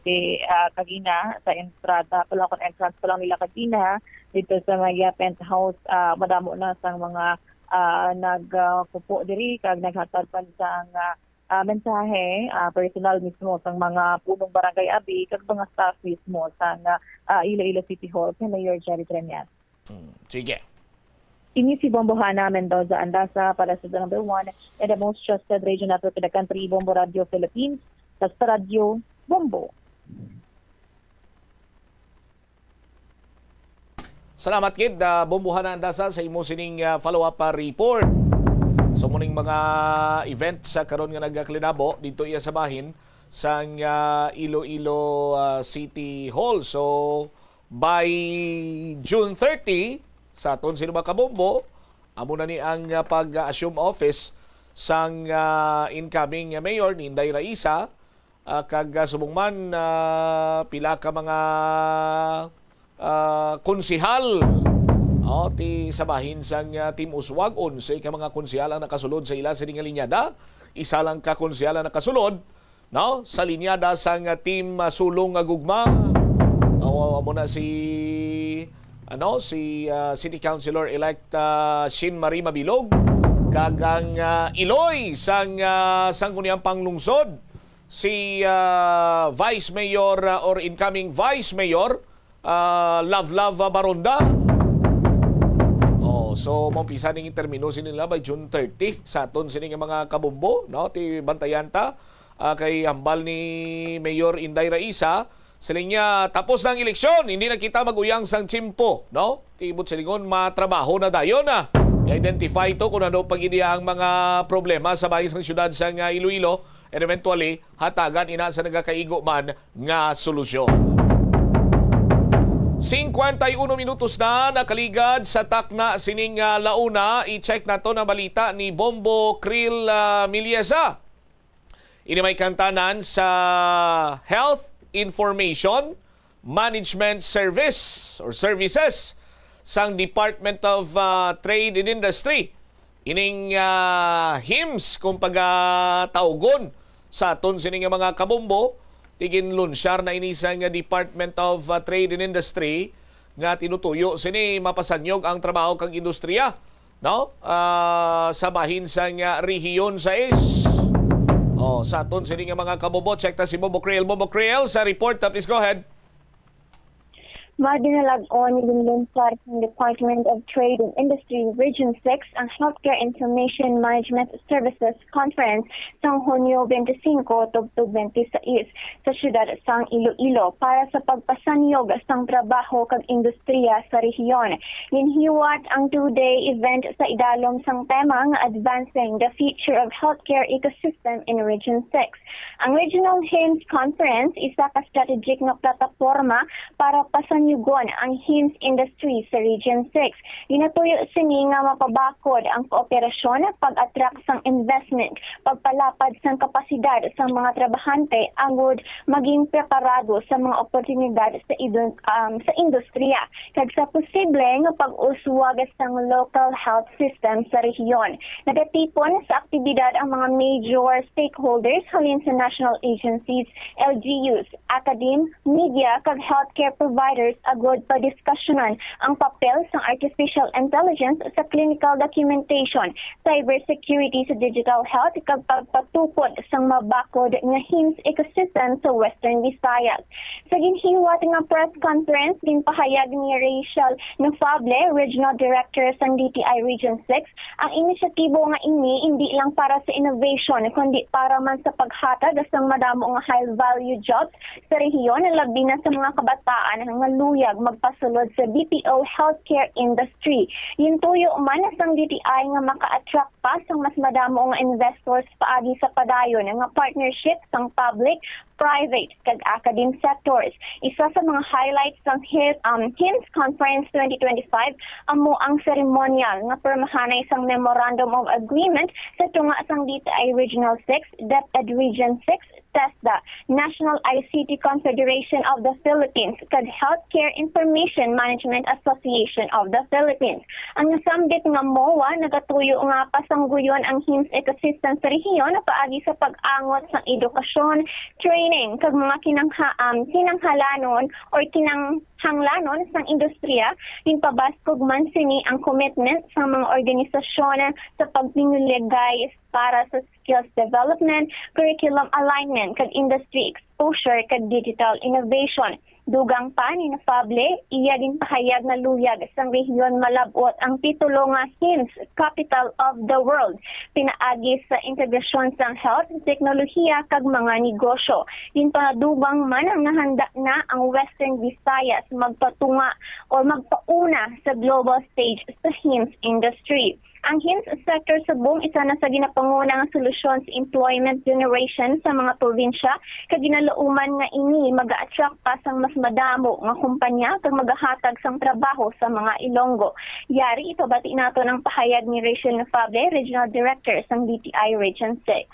kagina sa entrada pala kon entrance pa lang nila kagina dito sa Maya Penthouse madamo na sang mga nagpupo diri kag naghatag pa sa mensahe personal mismo sang mga punong barangay abi kag mga staff mismo sa Iloilo City Hall kay Mayor Jerry Treñas. Sige. Ini si Bombohana Mendoza Andasa para sa number 1 and the most trusted radio network in the country, Bombo Radio Philippines, sa Radio Bombo. Salamat kid, Bombohana Andasa sa imo sining follow-up report. So muning mga events sa karon nga nagaklinabo dito iya sa bahin sa Iloilo City Hall. So by June 30 sa aton sino mga kabombo, amo na ni ang pag-assume office sang incoming mayor ni Inday Raisa kag subong man pila ka mga konsihal ti sabahin sang Team Uswag. 11 ka mga konsihal ang nakasulod sa ila sa linyada. Isa lang ka konsihal ang nakasulod sa linyada sang Team Sulong Gugma. Muna si City Councilor elect Shin Marie Mabilog kagang Iloy sang sangguniang panglungsod si Vice Mayor or incoming Vice Mayor Love Baronda. So mampisa ning termino nila by June 30 sa aton sining mga kabumbo ti bantayanta kay hambal ni Mayor Inday Raisa. Siling niya, tapos ng eleksyon, hindi na kita maguyang sang tsimpo, Tibot silingon, matrabaho na dayon na. I-identify to kung ano pag-ideya ang mga problema sa bahis ng syudad sa Iloilo and eventually, hatagan ina sa nagakaigo man nga solusyon. 51 minutos na nakaligad sa takna sining launa. I-check na to na balita ni Bombo Krill Miliesa. Ini may kantanan sa Health Information Management Service or Services sang Department of Trade and Industry. Ining HIMSS kung pagtaugon sa aton sining mga kabombo, tigin lunsyar na inisang Department of Trade and Industry nga tinutuyo sini mapasanyog ang trabaho kang industriya sa bahin sang rehiyon sa sa aton sining mga kabobo. Check ta si Bobo Kriel. Bobo Kriel sa report. Please go ahead. Madinalag-on ni Lunsar ng Department of Trade and Industry Region 6 ang Healthcare Information Management Services Conference sa Hunyo 25 tugtog 26 sa siyudad sang Iloilo para sa pagpasanyog sang trabaho kag industriya sa rehiyon. Ginhiwat ang 2-day event sa idalom sang temang Advancing the Future of Healthcare Ecosystem in Region 6. Ang Regional HIMSS Conference isa ka strategic na plataforma para pasanyugon ang HIMSS industry sa Region 6. Ginatuyo sini nga mapabakod ang kooperasyon, pag-attract sang investment, pagpalapad sang kapasidad sa mga trabahante agud maging preparado sa mga oportunidad sa industriya kag sa posible nga pag-uswag sang local health system sa rehiyon. Nagatipon sa aktibidad ang mga major stakeholders halin sa national agencies, LGUs, academe, media kag healthcare providers agud pa-diskusyonan ang papel sa artificial intelligence sa clinical documentation, cybersecurity sa digital health kag pagpatukod sa mabakod nga HIMSS ecosystem sa Western Visayas. Sa ginhiwat nga press conference, ginpahayag ni Rachel Nafable, Regional Director sa DTI Region 6, ang inisyatibo nga ini hindi lang para sa innovation kundi para man sa paghatag sa madamo nga high-value jobs sa rehiyon, labi na sa mga kabataan nga luyag magpasulod sa BPO healthcare industry. Yintuyo man sang DTI nga maka-attract pa sang mas madamo nga investors paagi sa padayon nga partnership sang public, private kag academic sectors. Isa sa mga highlights ng HIMSS Conference 2025 amo ang ceremonial nga permahanay sang Memorandum of Agreement sa tunga sang DTI Regional 6, DepEd Region 6, TESDA, National ICT Confederation of the Philippines, kag Healthcare Information Management Association of the Philippines. Ang nasambit nga MOA nagatuyo nga pasangguyon ang HIMSS ecosystem sa rehiyon na paagi sa pag-angot sa edukasyon, training, kag mga kinanghalanon or kinanghanglanon sang industriya, pinpabaskog man sini ang commitment sa mga organisasyon sa pagpinguligay para sa skills development, curriculum alignment, kag industry exposure, kag digital innovation. Dugang pa ni Nafable, iya din pahayag na luyag sa rehiyon malabot ang titulo nga HIMSS Capital of the World. Pinaagi sa integrasyon sang health, teknolohiya kag mga negosyo. Din panadubang man ang nahanda na ang Western Visayas magpatunga o magpauna sa global stage sa HIMSS industry. Ang HIMSS sector sa buong isa na sa ginapangunang solusyon sa employment generation sa mga probinsya kag ginalauman nga ini mag-attract pa sang mas madamo nga kumpanya kag magahatag sang trabaho sa mga Ilonggo. Yari ipabati nato ng pahayag ni Rachel Nafable, Regional Director sang DTI Region 6.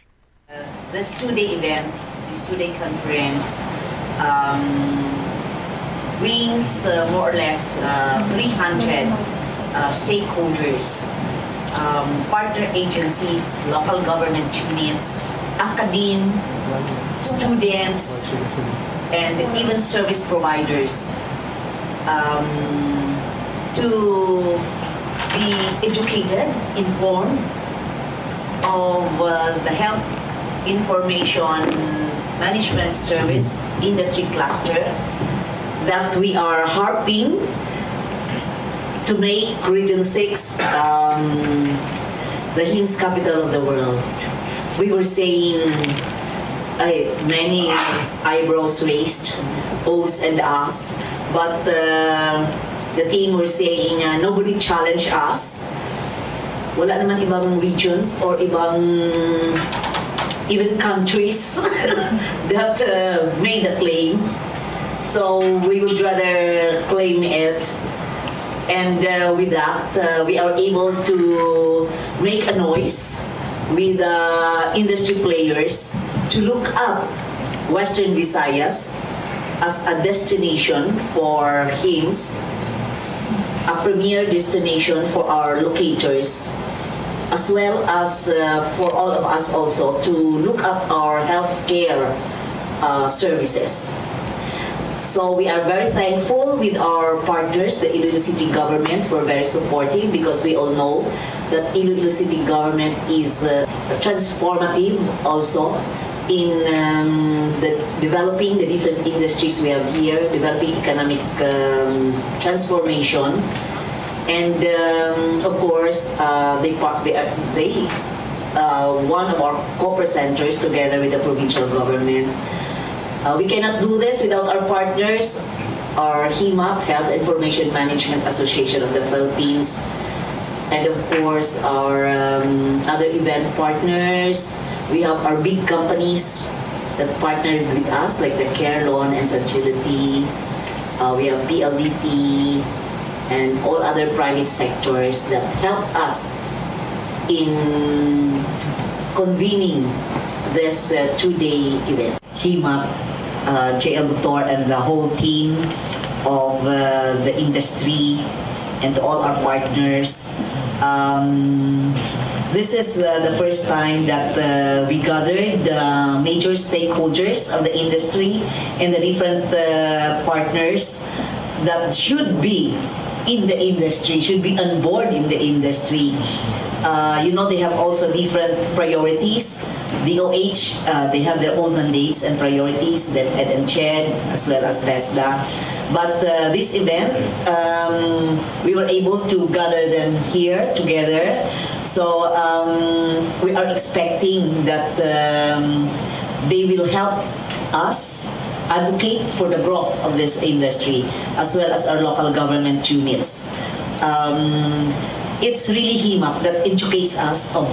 This 2-day event, this 2-day conference, brings more or less 300 stakeholders, partner agencies, local government units, academe, students, and even service providers to be educated, informed of the health information management service industry cluster that we are harping to make Region 6 the HIMSS capital of the world. We were saying many eyebrows raised, ohs and ahs, but the team were saying nobody challenged us. Wala naman ibang regions or ibang even countries that made the claim. So we would rather claim it. And with that, we are able to make a noise with industry players to look at Western Visayas as a destination for HIMSS, a premier destination for our locators, as well as for all of us also to look at our healthcare services. So we are very thankful with our partners, the Iloilo City government, for very supportive, because we all know that Iloilo City government is transformative also in developing the different industries we have here, developing economic transformation, and of course they one of our co-presenters together with the provincial government. We cannot do this without our partners, our HIMAP, Health Information Management Association of the Philippines, and of course our other event partners. We have our big companies that partnered with us, like the Carelon and Sagility. We have PLDT and all other private sectors that helped us in convening this two-day event. HIMAP, JL Doctor, and the whole team of the industry, and all our partners. This is the first time that we gathered the major stakeholders of the industry and the different partners that should be in the industry, should be on board in the industry. You know, they have also different priorities. DOH, they have their own mandates and priorities, that Ed and Ched, as well as TESDA. But this event, we were able to gather them here together. So we are expecting that they will help us advocate for the growth of this industry, as well as our local government units. It's really HIMAP that educates us of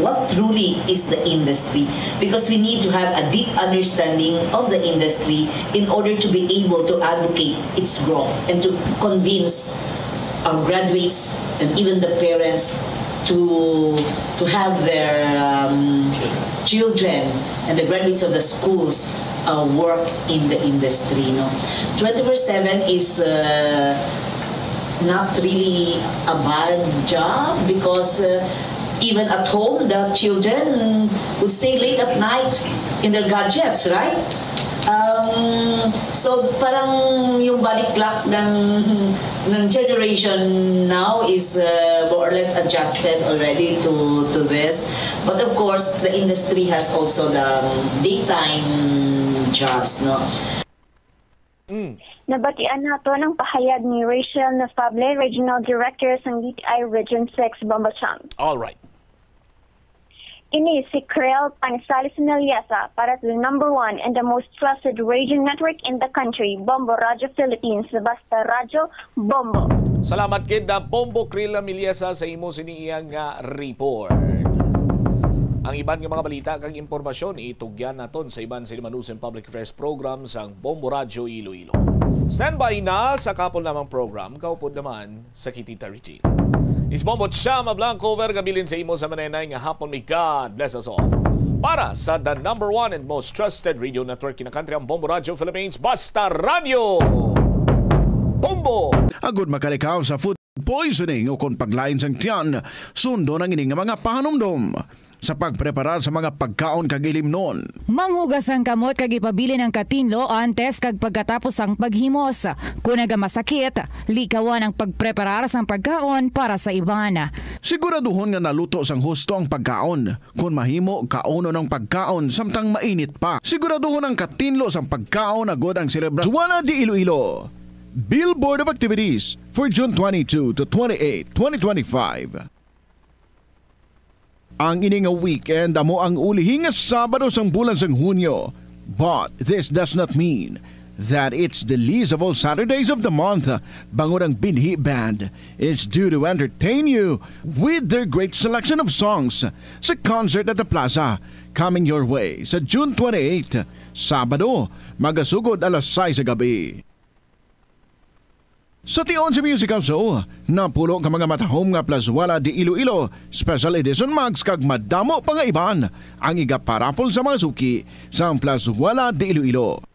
what truly is the industry, because we need to have a deep understanding of the industry in order to be able to advocate its growth and to convince our graduates and even the parents to have their children and the graduates of the schools work in the industry. 24/7 is not really a bad job, because even at home, the children would stay late at night in their gadgets, right? So parang yung balik-lak ng generation now is more or less adjusted already to this. But of course, the industry has also the daytime jobs, no? Nabatian nato ng pahayag ni Rachel Nafable, Regional Director sa DTI Region 6, Bombachang. All right. Ini si Krel Panisales Naliesa para sa the #1 and the most trusted radio network in the country, Bombo Radio Philippines, Basta Radio, Bombo. Salamat kid na Bombo Krel Miliesa sa imo siniyang report. Ang iban nga mga balita kang impormasyon itugyan naton sa iban sa Limanusan Public Affairs Program sang Bombo Radio Iloilo. Standby na sa kapon namang program, kaupod naman sa Kitita Richie. Isbombo Chama Blanco vergabilin sa imo sa manenay nga hapon. May God bless us all. Para sa the #1 and most trusted radio network in the country, ang Bombo Radio Philippines, Basta Radio! Bombo! Agud makalikaw sa food poisoning o kung paglain sang tiyan, sundo ng ining mga pahanumdom sa pagpreparar sa mga pagkaon kag ilimnon. Manghugas ang kamot kag ipabili ng katinlo antes kag pagkatapos ang paghimos. Kung nagamasakit, likawan ang pagpreparar sang pagkaon para sa iban. Siguraduhon nga naluto sang husto ang pagkaon. Kung mahimo, kauno ng pagkaon samtang mainit pa. Siguraduhon ang katinlo sang pagkaon agod ang serebra. Wala di Iloilo. Billboard of Activities for June 22 to 28, 2025. Ang ini nga weekend amo ang ulihing Sabado sang bulan sang Hunyo. But this does not mean that it's the least of all Saturdays of the month. Bangod ang Binhi Band is due to entertain you with their great selection of songs sa concert at the Plaza coming your way sa June 28, Sabado, magasugod alas 6 sa gabi. Sa tion sa musical show, napulo ka mga matahom nga plaswala di Iloilo, special edition mags kag madamo pa nga iban ang igaparapol sa mga suki sa plaswala di Iloilo.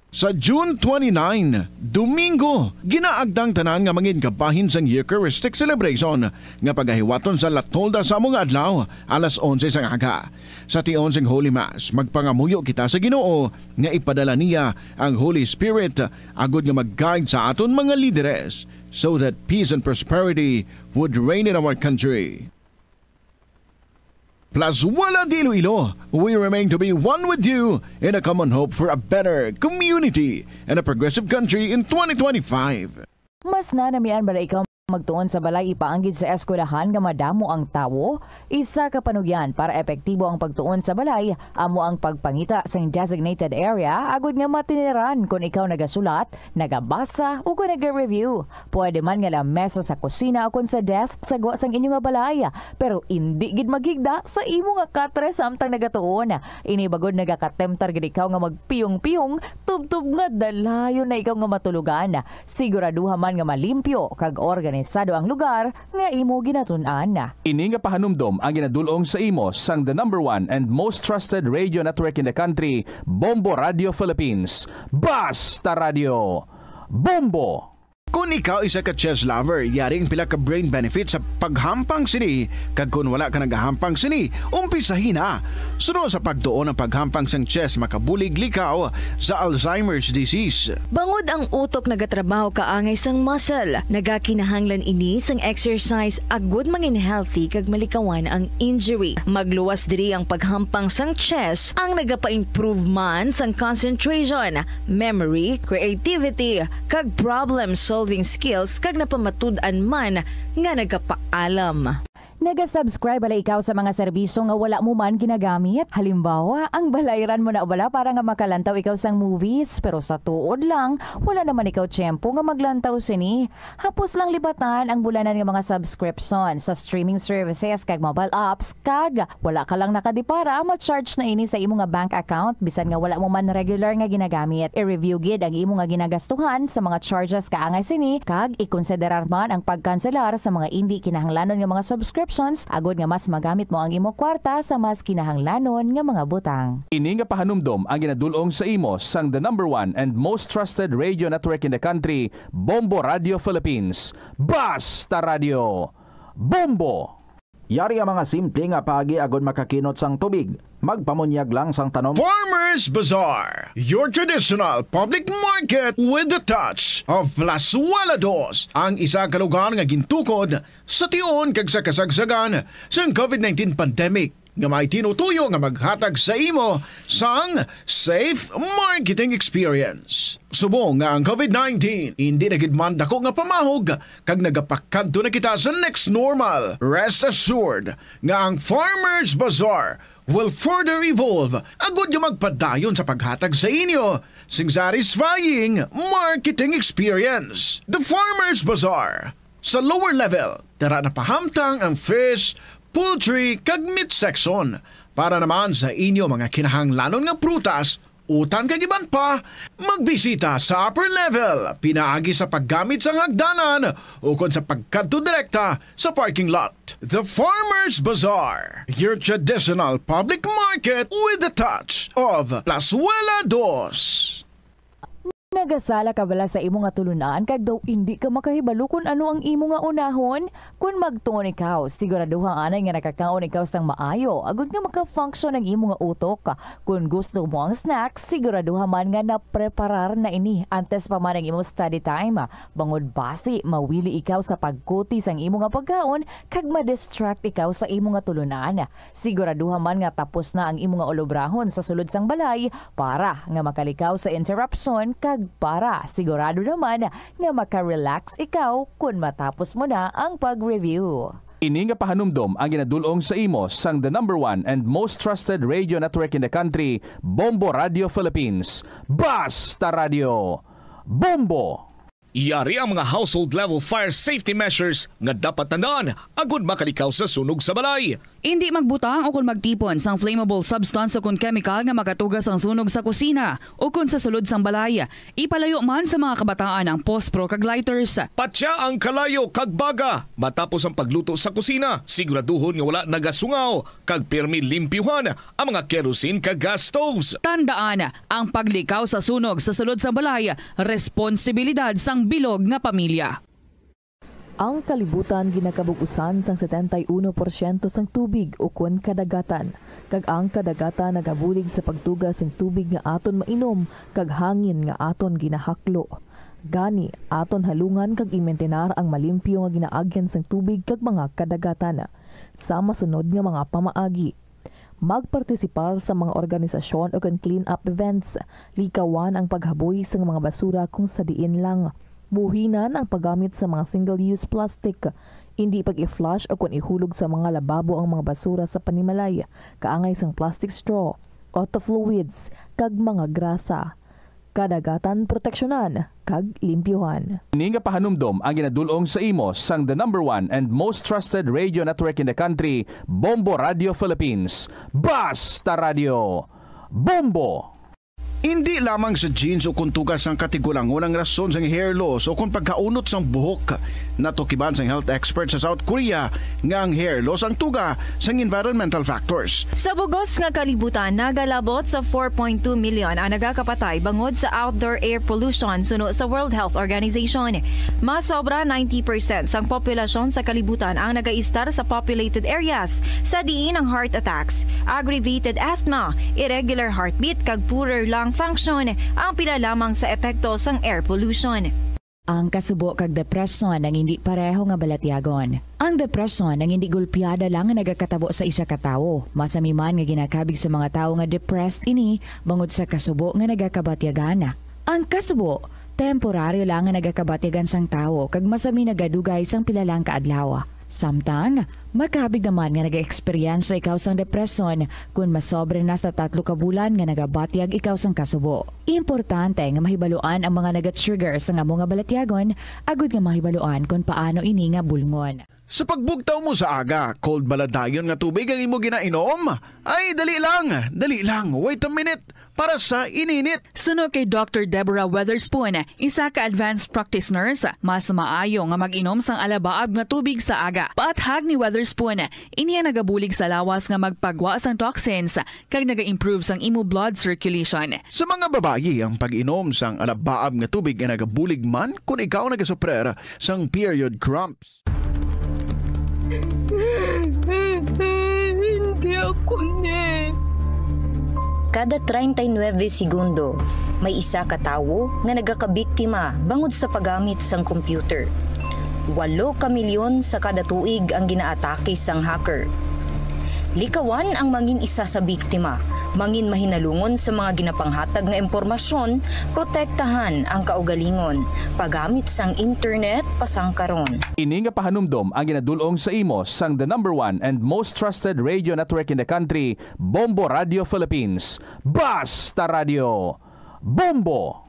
Sa June 29, Domingo, ginaagdang tanan nga mangin kabahin sang Eucharistic celebration nga pagahiwaton sa Latolda sa mga adlaw alas 11 sang aga. Sa tion sang Holy Mass, magpangamuyo kita sa Ginoo nga ipadala niya ang Holy Spirit agud nga mag-guide sa aton mga lideres so that peace and prosperity would reign in our country. Plus wala di Iloilo, we remain to be one with you in a common hope for a better community and a progressive country in 2025. Mas nanamian bala ikaw magtuon sa balay ipaanggid sa eskwelahan nga madamo ang tawo? Isa ka panugyan para epektibo ang pagtuon sa balay, amo ang pagpangita sa designated area agud nga matiniran kung ikaw nagasulat, nagabasa o kung nag-review. Pwede man nga lamesa sa kusina o kung sa desk sa guwa sang inyong nga balay, pero hindi gid maghigda sa imo nga katre samtang nagatuon. Ini bagod nagakatemtar gid ikaw nga magpiyong-piyong tubtub nga dalayon na ikaw nga matulugan. Siguraduha man nga malimpyo kag organisado ang lugar nga imo ginatun-an. Ini nga pahanumdom ang ginadulong sa imo sang the #1 and most trusted radio network in the country, Bombo Radio Philippines. Basta Radio Bombo! Kung ikaw isa ka chess lover, yaring pila ka brain benefit sa paghampang sini. Kag kung wala ka nagahampang sini, umpisahin na. Sunod sa pagtuon ng paghampang sang chess makabulig likaw sa Alzheimer's disease. Bangod ang utok nagatrabaho kaangay sang muscle, nagakinahanglan ini sang exercise agud mangin healthy kag malikawan ang injury. Magluwas diri ang paghampang sang chess ang nagapa-improve man sang concentration, memory, creativity, kag problem solving skills kag napamatud-an man nga nagapaalam. Naga-subscribe bala ikaw sa mga serbisyo nga wala mo man ginagamit? Halimbawa, ang balayran mo na wala para nga makalantaw ikaw sang movies, pero sa tuod lang, wala naman ikaw tiyempo nga maglantaw sini. Hapos lang libatan ang bulanan nga mga subscription sa streaming services kag mobile apps, kag wala ka lang nakadipara, ma-charge na ini sa imo nga bank account bisan nga wala mo man regular nga ginagamit. I-review gid ang imo nga ginagastuhan sa mga charges kaangay sini, kag ikonsiderar man ang pagkanselar sa mga hindi kinahanglanon nga mga subscription agod nga mas magamit mo ang imo kwarta sa mas kinahanglanon nga mga butang. Ini nga pahanumdom ang ginadulong sa imo sang the #1 and most trusted radio network in the country, Bombo Radio Philippines. Basta Radio Bombo! Yari ang mga simple nga pagi agod makakinot sang tubig. Magpamunyag lang sang tanom. Farmers Bazaar, your traditional public market with the touch of Plazuela Dos, ang isa ka lugar nga gintukod sa tion kag sa kasagsagan sa COVID-19 pandemic nga may tinutuyo nga maghatag sa imo sang safe marketing experience. Subong nga ang COVID-19 hindi nagidman dako nga pamahog kag nagapakadto na kita sa next normal. Rest assured nga ang Farmers Bazaar will further evolve agud yung magpadayon sa paghatag sa inyo sing satisfying marketing experience. The Farmers Bazaar. Sa lower level, tara na pahamtang ang fish, poultry, kag meat section para naman sa inyo mga kinahanglanon nga prutas, utan kag iban pa, magbisita sa upper level, pinaagi sa paggamit sa hagdanan o kon sa pagkadto direkta sa parking lot. The Farmers Bazaar, your traditional public market with the touch of Plazuela Dos. Nagasala ka bala sa imo nga tulunan kag daw hindi ka makahibalo kung ano ang imo nga unahon? Kung magtuon ikaw, siguraduhang anay nga nakakaon ikaw sang maayo, agud nga maka-function ang imo nga utok. Kung gusto mo ang snacks, siguraduhan man nga napreparar na ini antes pa man ang imo study time. Bangod basi, mawili ikaw sa pagkuti sang imo nga pagkaon kag ma-distract ikaw sa imo nga tulunan. Siguraduhan man nga tapos na ang imo nga olobrahon sa sulod sang balay para nga makalikaw sa interruption kag para sigurado naman nga maka-relax ikaw kung matapos mo na ang pag-review. Ini nga pahanumdom ang ginadulong sa imo sang the #1 and most trusted radio network in the country, Bombo Radio Philippines. Basta Radio Bombo! Iyari ang mga household level fire safety measures nga dapat tandaan agud makalikaw sa sunog sa balay. Hindi magbutang o kung magtipon sang flammable substance o kung chemical nga makatugas ang sunog sa kusina o kung sa sulod sang balay. Ipalayo man sa mga kabataan ang pospro kag lighters. Patya ang kalayo kag baga matapos ang pagluto sa kusina. Siguraduhon nga wala nagasungaw kag pirmi limpyuhan ang mga kerosene kag gas stoves. Tandaan, ang paglikaw sa sunog sa sulod sa balay, responsibilidad sang bilog nga pamilya. Ang kalibutan ginakabugusan sang 71% sang tubig o kun kadagatan. Kag ang kadagatan nagabulig sa pagtugas ng tubig nga aton mainom kag hangin nga aton ginahaklo. Gani aton halungan kag imentenar ang malimpyo nga ginaagyan sang tubig kag mga kadagatan. Sa masunod nga mga pamaagi. Magpartisipar sa mga organisasyon o clean up events. Likawan ang paghaboy sa mga basura kung sa diin lang. Buhinan ang paggamit sa mga single-use plastic. Hindi pag-i-flush o kung ihulog sa mga lababo ang mga basura sa panimalay. Kaangay sang plastic straw, auto fluids, kag mga grasa. Kadagatan proteksyonan, kag limpyuhan. Ini nga pahanumdom ang ginadulong sa imo sang the #1 and most trusted radio network in the country, Bombo Radio Philippines. Basta Radio Bombo! Hindi lamang sa jeans o kung tugas ang katigulangon ang rason sa hair loss o kung pagkaunot sang buhok. Natukiban sang health expert sa South Korea nga ang hair loss ang tuga sang environmental factors. Sa bugos nga kalibutan, nagalabot sa 4.2 million ang nagakapatay bangod sa outdoor air pollution suno sa World Health Organization. Mas sobra 90% sang populasyon sa kalibutan ang nagaistar sa populated areas sa diin ang heart attacks, aggravated asthma, irregular heartbeat kag poorer lung function ang pila lamang sa epekto sang air pollution. Ang kasubo kag depresyon ang hindi pareho nga balatyagon. Ang depresyon ang hindi gulpiyada lang nga nagakatabo sa isa ka tawo. Masami man nga ginakabig sa mga tawo nga depressed ini bangod sa kasubo nga nagakabatyagan. Ang kasubo temporaryo lang nga nagakabatyagan sang tawo kag masami nagadugay sang pila lang ka adlaw. Samtang, makabig naman nga nag-experience ikaw sang depresyon kung masobre na sa 3 ka bulan nga nagabatyag ikaw sang kasubo. Importante nga mahibaluan ang mga naga-trigger sa nga mga balatyagon, agud nga mahibaluan kung paano ini nga bulngon. Sa pagbugtaw mo sa aga, cold baladayon nga tubig ang imo ginainom? Ay, dali lang, wait a minute. Para sa ininit. Suno kay Dr. Deborah Weatherspoon, isa ka advanced practice nurse, mas maayo nga mag-inom sang alabaab nga tubig sa aga. Paathag ni Weatherspoon, iniya nagabulig sa lawas nga magpagwa sang toxins kag naga-improve sang imo blood circulation. Sa mga babayi, ang pag-inom sang alabaab nga tubig ay nagabulig man kung ikaw nagasuprer sang period cramps. Hindi ako Kada 39 segundo, may isa ka tawo nga nagakabiktima bangod sa paggamit sang computer. 8 ka milyon sa kada tuig ang ginaatake sang hacker. Likawan ang mangin isa sa biktima, mangin mahinalungon sa mga ginapanghatag nga impormasyon, protektahan ang kaugalingon, paggamit sang internet pasang karon. Ini nga pahanumdom ang ginadulong sa imo sang the #1 and most trusted radio network in the country, Bombo Radio Philippines. Basta Radio Bombo!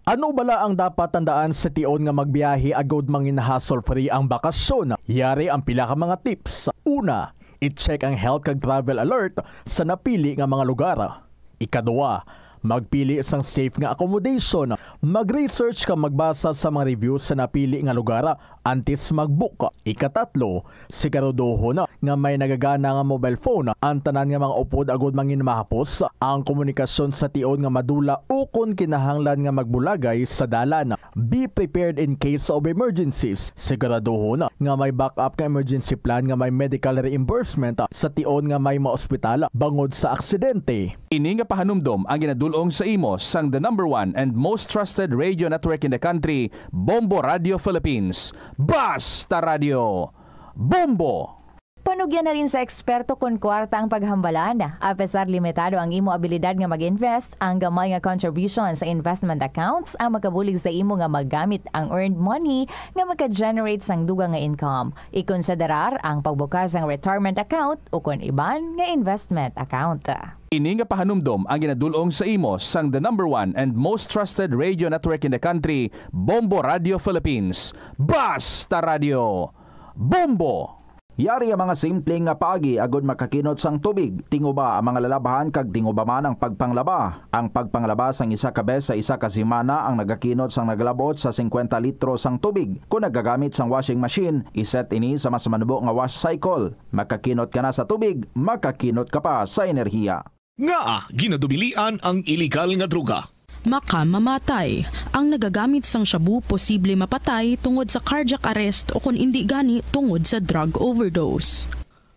Ano bala ang dapat tandaan sa tion nga magbiyahe agod mangin hassle-free ang bakasyon? Yari ang pila ka mga tips. Una, i-check ang health kag travel alert sa napili nga mga lugar. Ikadua, magpili isang safe nga accommodation, mag-research ka magbasa sa mga reviews sa napili nga lugar antes mag-book. Ikatatlo, siguraduhon nga may nagagana nga mobile phone ang tanan nga mga upod agud mangin mahapos ang komunikasyon sa tiod nga madula o kung kinahanglan nga magbulagay sa dalan. Be prepared in case of emergencies. Siguraduhon nga may backup nga emergency plan nga may medical reimbursement sa tiod nga may maospital bangod sa aksidente. Ini nga pahanumdom ang ginadulong sa imo sang the #1 and most trusted radio network in the country, Bombo Radio Philippines. Basta Radio Bombo! Panugyan na rin sa eksperto kung kwarta ang paghambalan. Apesar limitado ang imo abilidad nga mag-invest, ang gamay nga contribution sa investment accounts ang makabulig sa imo nga maggamit ang earned money nga maka-generate sang dugang nga income. Ikonsiderar ang pagbukas ng retirement account o kung iban nga investment account. Ini nga pahanumdom ang ginadulong sa imo sang the #1 and most trusted radio network in the country, Bombo Radio Philippines. Basta Radio Bombo! Yari ang mga simpleng nga paagi agud makakinot sang tubig. Tinguba ang mga lalabahan kag tinguba man ang pagpanglaba. Ang pagpanglaba sang isa ka bes sa isa ka semana ang nagakinot sang naglabot sa 50 litro sang tubig. Kung nagagamit sang washing machine, iset ini sa mas manubo nga wash cycle. Makakinot ka na sa tubig, makakinot ka pa sa enerhiya. Nga ginadubilian ang illegal nga droga. Makamamatay. Ang nagagamit sang shabu posible mapatay tungod sa cardiac arrest o kung hindi gani tungod sa drug overdose.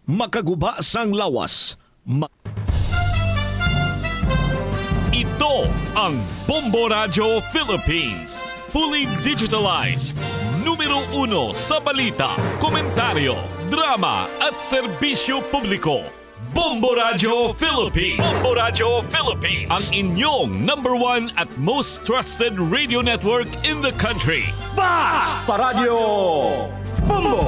Makaguba sang lawas. Ito ang Bombo Radio Philippines. Fully digitalized. Numero 1 sa balita, komentaryo, drama at serbisyo publiko. Bombo Radio Philippines. Bombo Radio Philippines. Ang inyong #1 at most trusted radio network in the country. Basta Radio Bombo!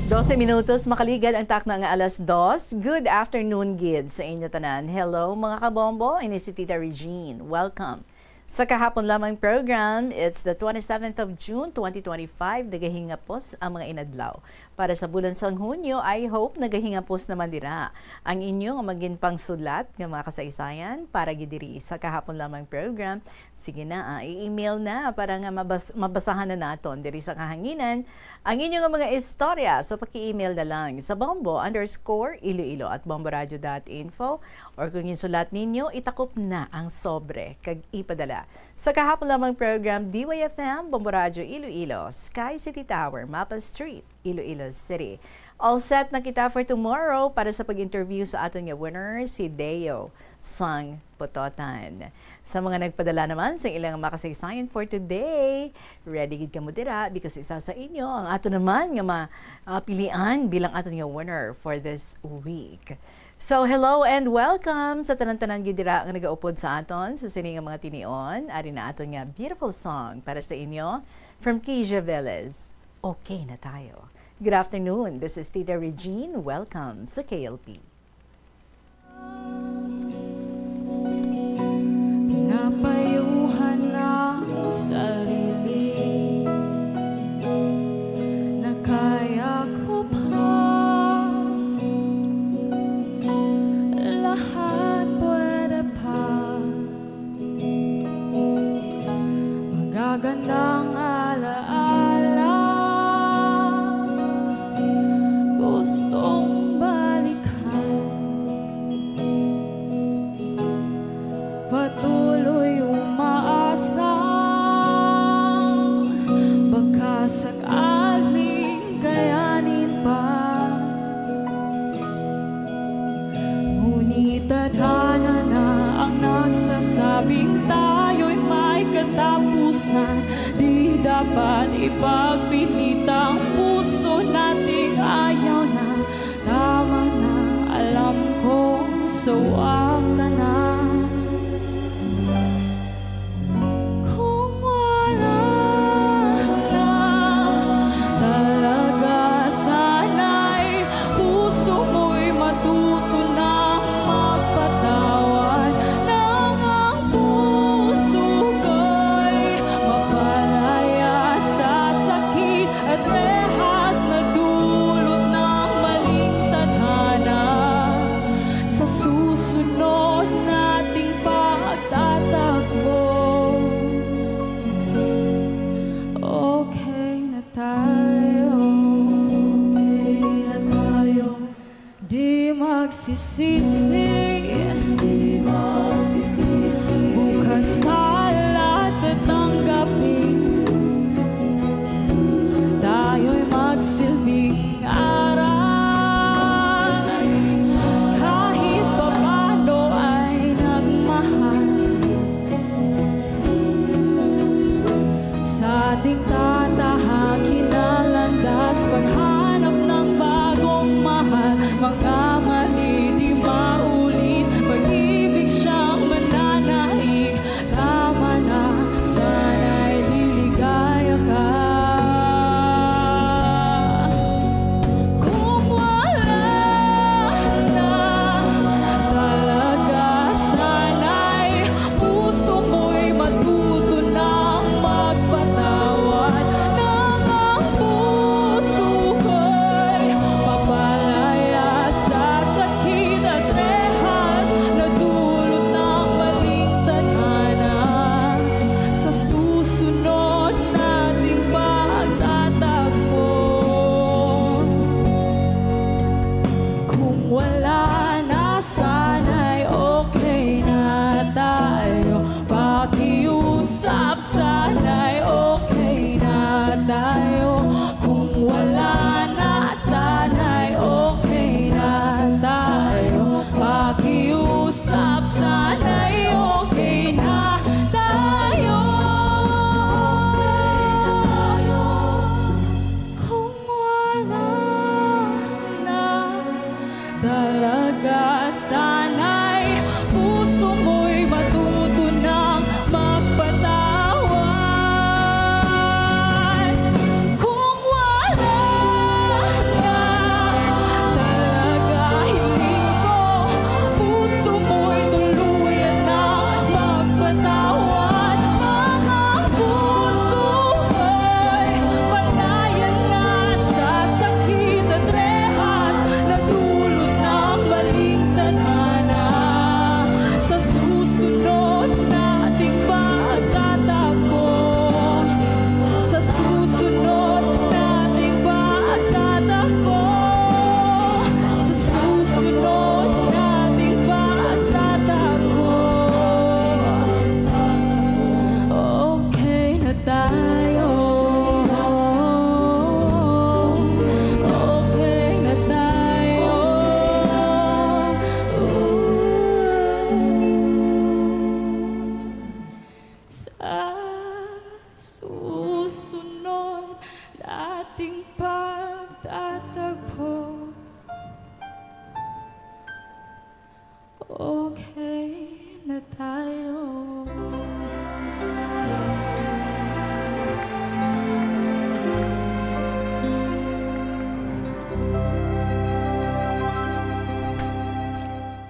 12 minutos makaligad ang takna nga alas 2. Good afternoon, gid sa inyo tanan. Hello mga kabombo, ini si Tita Regine. Welcome. Sa kahapon lamang program, it's the 27th of June 2025. Nagahingapos ang mga inadlaw. Para sa bulan sang Hunyo, I hope nagahingapos naman dira ang inyong maging pangsulat ng mga kasaysayan para gidiri sa kahapon lamang program. Sige na, i-email na para nga mabasahan na naton diri sa kahanginan ang inyong mga istorya. So paki-email na lang sa bombo_iloilo@bomboradio.info or kung insulat ninyo, itakop na ang sobre kag ipadala. Sa kahapon lamang program, DYFM, Bombo Radio Iloilo, Sky City Tower, Mapa Street, Iloilo City. All set na kita for tomorrow para sa pag-interview sa aton nga winner, si Deo Sang Pototan. Sa mga nagpadala naman sa ilang makasaysayan for today, ready gid ka mo dira because isa sa inyo ang ato naman nga mapilian bilang aton nga winner for this week. So hello and welcome sa tanan-tanan gid dira nga nagaupod sa aton sa sini nga mga tinion. Ari na aton nga beautiful song para sa inyo from Keisha Velez. Okay na tayo. Good afternoon. This is Tita Regine. Welcome sa KLP. Pinapayuhan ang sarili na kaya ko pa lahat pwede pa magagandang alaala gustong balikan patuloy umaasa baka sakaling kayanin pa ngunit tadhana na ang nagsasabing tayo'y may katapusan di dapat ipagpilit ang puso nating ayaw na tama na alam kong sawa ka na. At magsisisi, bukas pala tatanggapin, tayo'y magsilbing aral, kahit papano ay nagmahal, sa ating tatahakin na landas, paghanap ng bagong mahal, mga mali di maulit, pag-ibig siyang mananaig, tama na, sana'y liligaya ka. Kung wala na talaga, sana'y puso mo'y matuto ng magpatawad, nang ang puso ko'y mapalaya sa sakit at rehas na dulot ng maling tadhana, sa susunod nating pagtatagpo. Kung wala na, sana'y okay na tayo, pakiusap, sana'y okay na tayo. Kung wala na, sana'y okay na tayo, pakiusap, sana'y okay na tayo. Kung wala na talaga, sana'y puso mo'y matuto ng magpatawad. Kung wala na talaga, hiling ko, puso mo'y tuluyan ng magpatawad. Mga puso ko'y palayan na sa sakit at rehas na dulot ng maling tadhana, sa susunod nating pagtatagpo, sa susunod nating pagtatagpo, sa susunod nating pagtatagpo. Okay na tayo, okay na tayo. Sa susunod nating pagtatagpo, okay na tayo.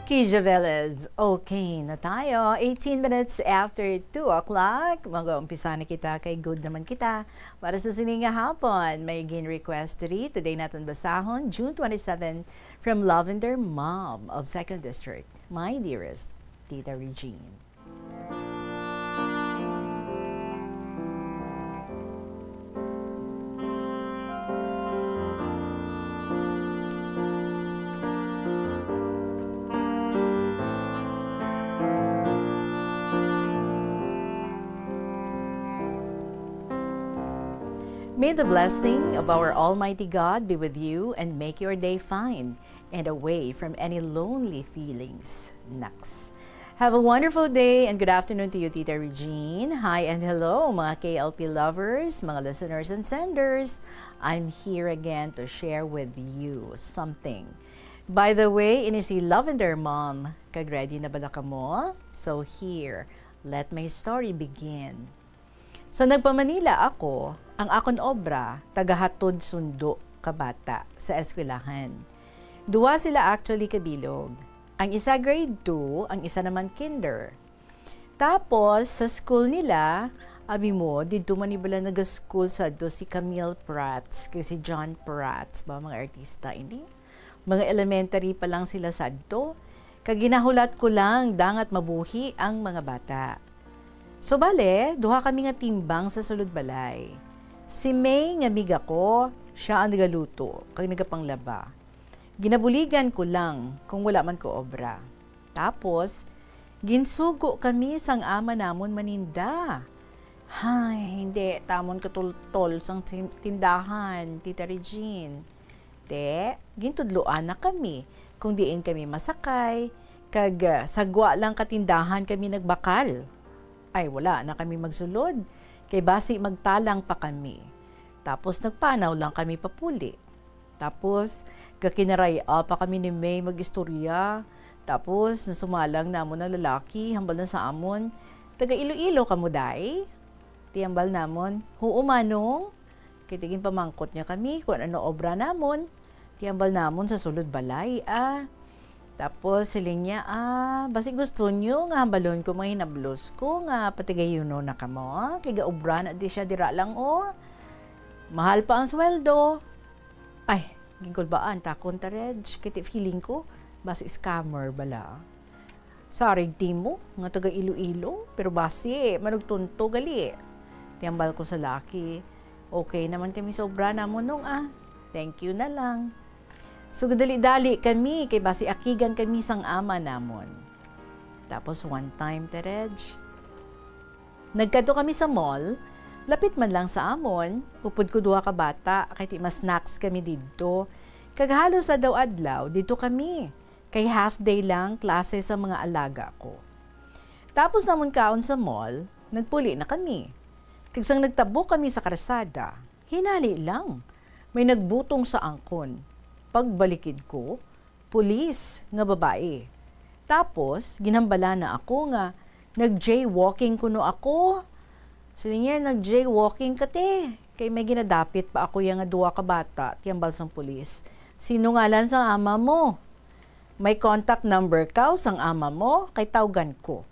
Kija Velez, okay na tayo. 18 minutes after 2 o'clock. Mag-umpisa na kita kay Good Naman Kita. Para sa sininga hapon, may gin request today natin basahon, June 27, from Lavender Mom of 2nd District. My dearest, Tita Regine. May the blessing of our Almighty God be with you and make your day fine and away from any lonely feelings. Next. Have a wonderful day and good afternoon to you, Tita Regine. Hi and hello, mga KLP lovers, mga listeners and senders. I'm here again to share with you something. By the way, ini si Lavender Mom. Kag-ready na ba ka mo? So here, let my story begin. So nagpamanila ako, ang akon obra, tagahatod sundo kabata sa eskwelahan. Duwa sila actually kabilog. Ang isa grade 2, ang isa naman kinder. Tapos sa school nila, abi mo, dito manibala nag-school sa do si Camille Prats, kasi John Prats, ba mga artista ini? Mga elementary pa lang sila sa do. Kaginahulat ko lang dangat mabuhi ang mga bata. So bale, duha kami nga timbang sa sulod balay. Si May nga miga ko, siya ang nagaluto, kag nagapanglaba. Ginabuligan ko lang kung wala man ko obra. Tapos, ginsugo kami sang ama namon maninda. Hay, hindi, tamon katultol sang tindahan, Tita Regine. Gintudloan na kami kung diin kami masakay, kag sagwa lang katindahan kami nagbakal. Ay, wala na kami magsulod, kay basi magtalang pa kami. Tapos nagpanaw lang kami papuli. Tapos, kakinaray pa kami ni May mag-istorya. Tapos, nasumalang namon ng lalaki, hambal na sa amon. Taga Iloilo kamo day. Tiyambal namon, huumanong. Kitigin pamangkot niya kami kung ano obra namon. Tiyambal namon sa sulod balay, Tapos, siling niya, basi gusto niyo nga hambalon ko mga hinablos ko nga patigayuno na kamo. Kiga obra na di siya dira lang, Mahal pa ang sweldo. Ay, gingkulbaan, takon ta Reg. Kiti feeling ko, basi scammer bala. Sarig timo, nga taga Iloilo, pero basi, manugtunto gali. Tiyambal ko sa laki, okay naman kami sobra namon nung thank you na lang. So, dali-dali kami, kay basi akigan kami sang ama namon. Tapos one time, Reg, nagkadto kami sa mall. Lapit man lang sa amon, upod ko duha ka bata, kay ti mas snacks kami dito. Kaghalo sa daw adlaw, dito kami. Kay half day lang klase sa mga alaga ko. Tapos namon kaon sa mall, nagpuli na kami. Kagsang nagtabo kami sa karsada, hinali lang. May nagbutong sa angkon. Pagbalikid ko, pulis nga babae. Tapos, ginambala na ako nga, nag-jaywalking kuno ako. Sila niya, nag-jaywalking ka te. Kay may ginadapit pa ako yung duwa ka bata, tiyambal sang pulis. Sino ngalan sang ama mo? May contact number ka sang ama mo, kay tawgan ko.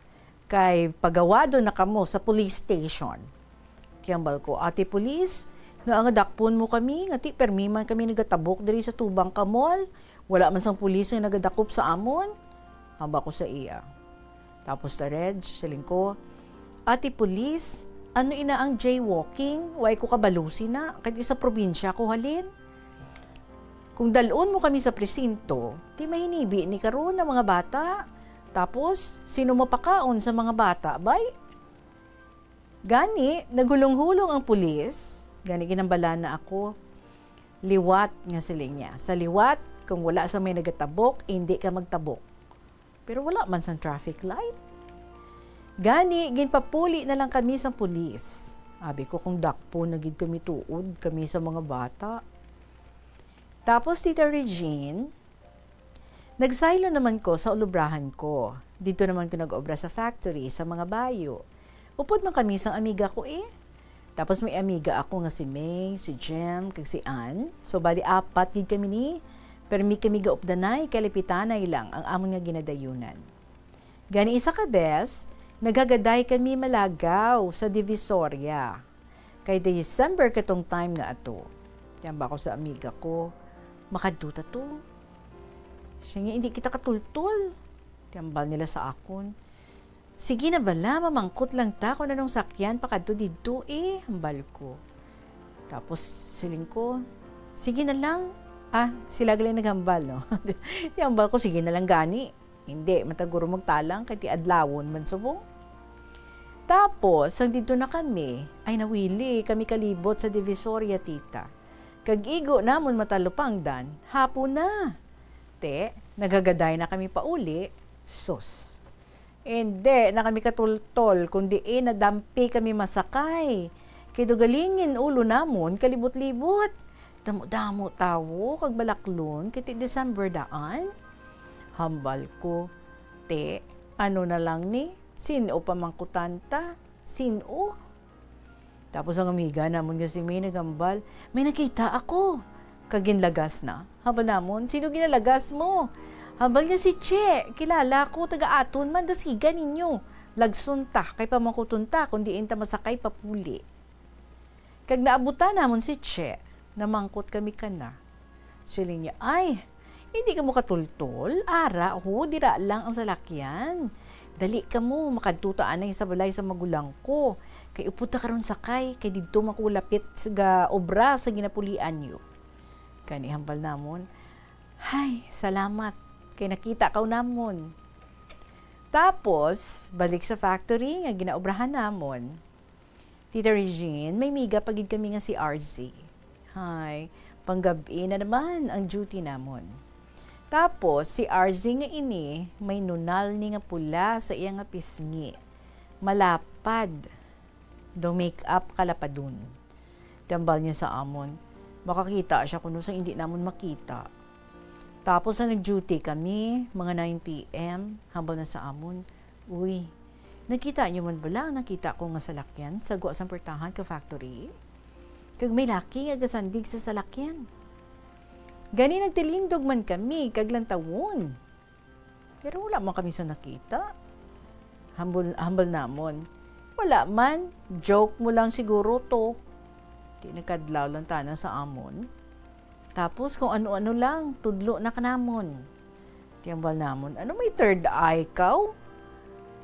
Kay pagawado na kamo sa police station. Tiyambal ko, ate pulis, nga ang dakpon mo kami, nga ti permiman kami nagatabok diri sa tubang kamol. Wala man sang pulis nga nagadakop sa amon. Hamba ko sa iya. Tapos ta Reg, siling ko, ate pulis, ano ina ang jaywalking? Way ko kabalusi na, kahit isa probinsya ko halin. Kung dalon mo kami sa presinto, di mahinibi ni karon ng mga bata. Tapos, sino mapakaon sa mga bata, bay? Gani, nagulong-hulong ang pulis. Gani, ginambala na ako. Liwat nga siling niya. Sa liwat, kung wala sa may nagatabok, hindi ka magtabok. Pero wala man sa traffic light. Gani, ginpapuli na lang kami sa pulis. Abi ko kung dakpo, nagid kami tuod, kami sa mga bata. Tapos, Tita Regine, nagsaylo naman ko sa ulubrahan ko. Dito naman ko nag-obra sa factory, sa mga bayo. Upod man kami sa amiga ko Tapos may amiga ako nga si May, si Jem, kag si Ann. So, bali apat gid kami ni. Pero mi kami gaupdanay, kalipitanay lang ang amon nga ginadayunan. Gani isa ka bes, nagagaday kami malagaw sa Divisoria. Kay December katong time nga ato. Tiyan ba ako sa amiga ko, makaduta to. Siya nga, hindi kita katultol. Tiyambal nila sa akon. Sige na bala, mamangkot lang ta kung anong sakyan, pakadto dito hambal ko. Tapos siling ko, sige na lang. Sila galing naghambal, no? Tiyambal ko, sige na lang gani. Hindi, mataguro magtalang, kay ti adlawon man subong. Tapos, ang dito na kami, ay nawili kami kalibot sa Divisoria, tita. Kag-igo namon matalupang dan, hapon na. Nagagaday na kami pauli, sus. Hindi, na kami katultol, kundi nadampi kami masakay. Kaya galingin ulo namon, kalibot-libot. Damo-damo tawo, kag balaklon, kiti December daan. Hambal ko, ano na lang ni? Sino pamangkutanta? Sino? Tapos ang amiga namon nga si May nagambal, may nakita ako. Kaginlagas na. Habal namon, sino ginalagas mo? Habal niya si Che, kilala ko, taga-aton man, dasiga ninyo. Lagsunta, kay pamangkutunta, kundi inta masakay papuli. Kag naabutan namon si Che, namangkot kami ka na. Siling niya, ay, hindi ka mo katultol, ara, dira lang ang salakyan. Dali ka mo, makadtutaan na sa balay sa magulang ko. Kay uputa karon sakay, kay dito makulapit sa obra sa ginapulian nyo. Kani hambal namon, Hay, salamat. Kay nakita ka namon. Tapos, balik sa factory nga ginaobrahan namon. Tita Regine, may miga pagid kami nga si RZ. Hay, panggabi na naman ang duty namon. Tapos, si RZ nga ini, may nunal ni nga pula sa iya nga pisngi. Malapad. Do make up kalapadun. Tambal niya sa amon. Makakita siya kuno sa hindi namon makita. Tapos na nag-duty kami, mga 9 p.m. habang nasa amon. Uy, nakita niyo man bala? Nakita ko nga salakyan sa guwa sang pertahan ka factory. Kag may laki nga gasandig sa salakyan. Gani nagtilindog man kami, kag lantawon. Pero wala man kami sa nakita. Humble namon. Wala man, joke mo lang siguro to. Di nakadlaw lang tanan sa amon. Tapos kung ano-ano lang, tudlo na kanamon. Tiyambal namon, ano may third eye kaw?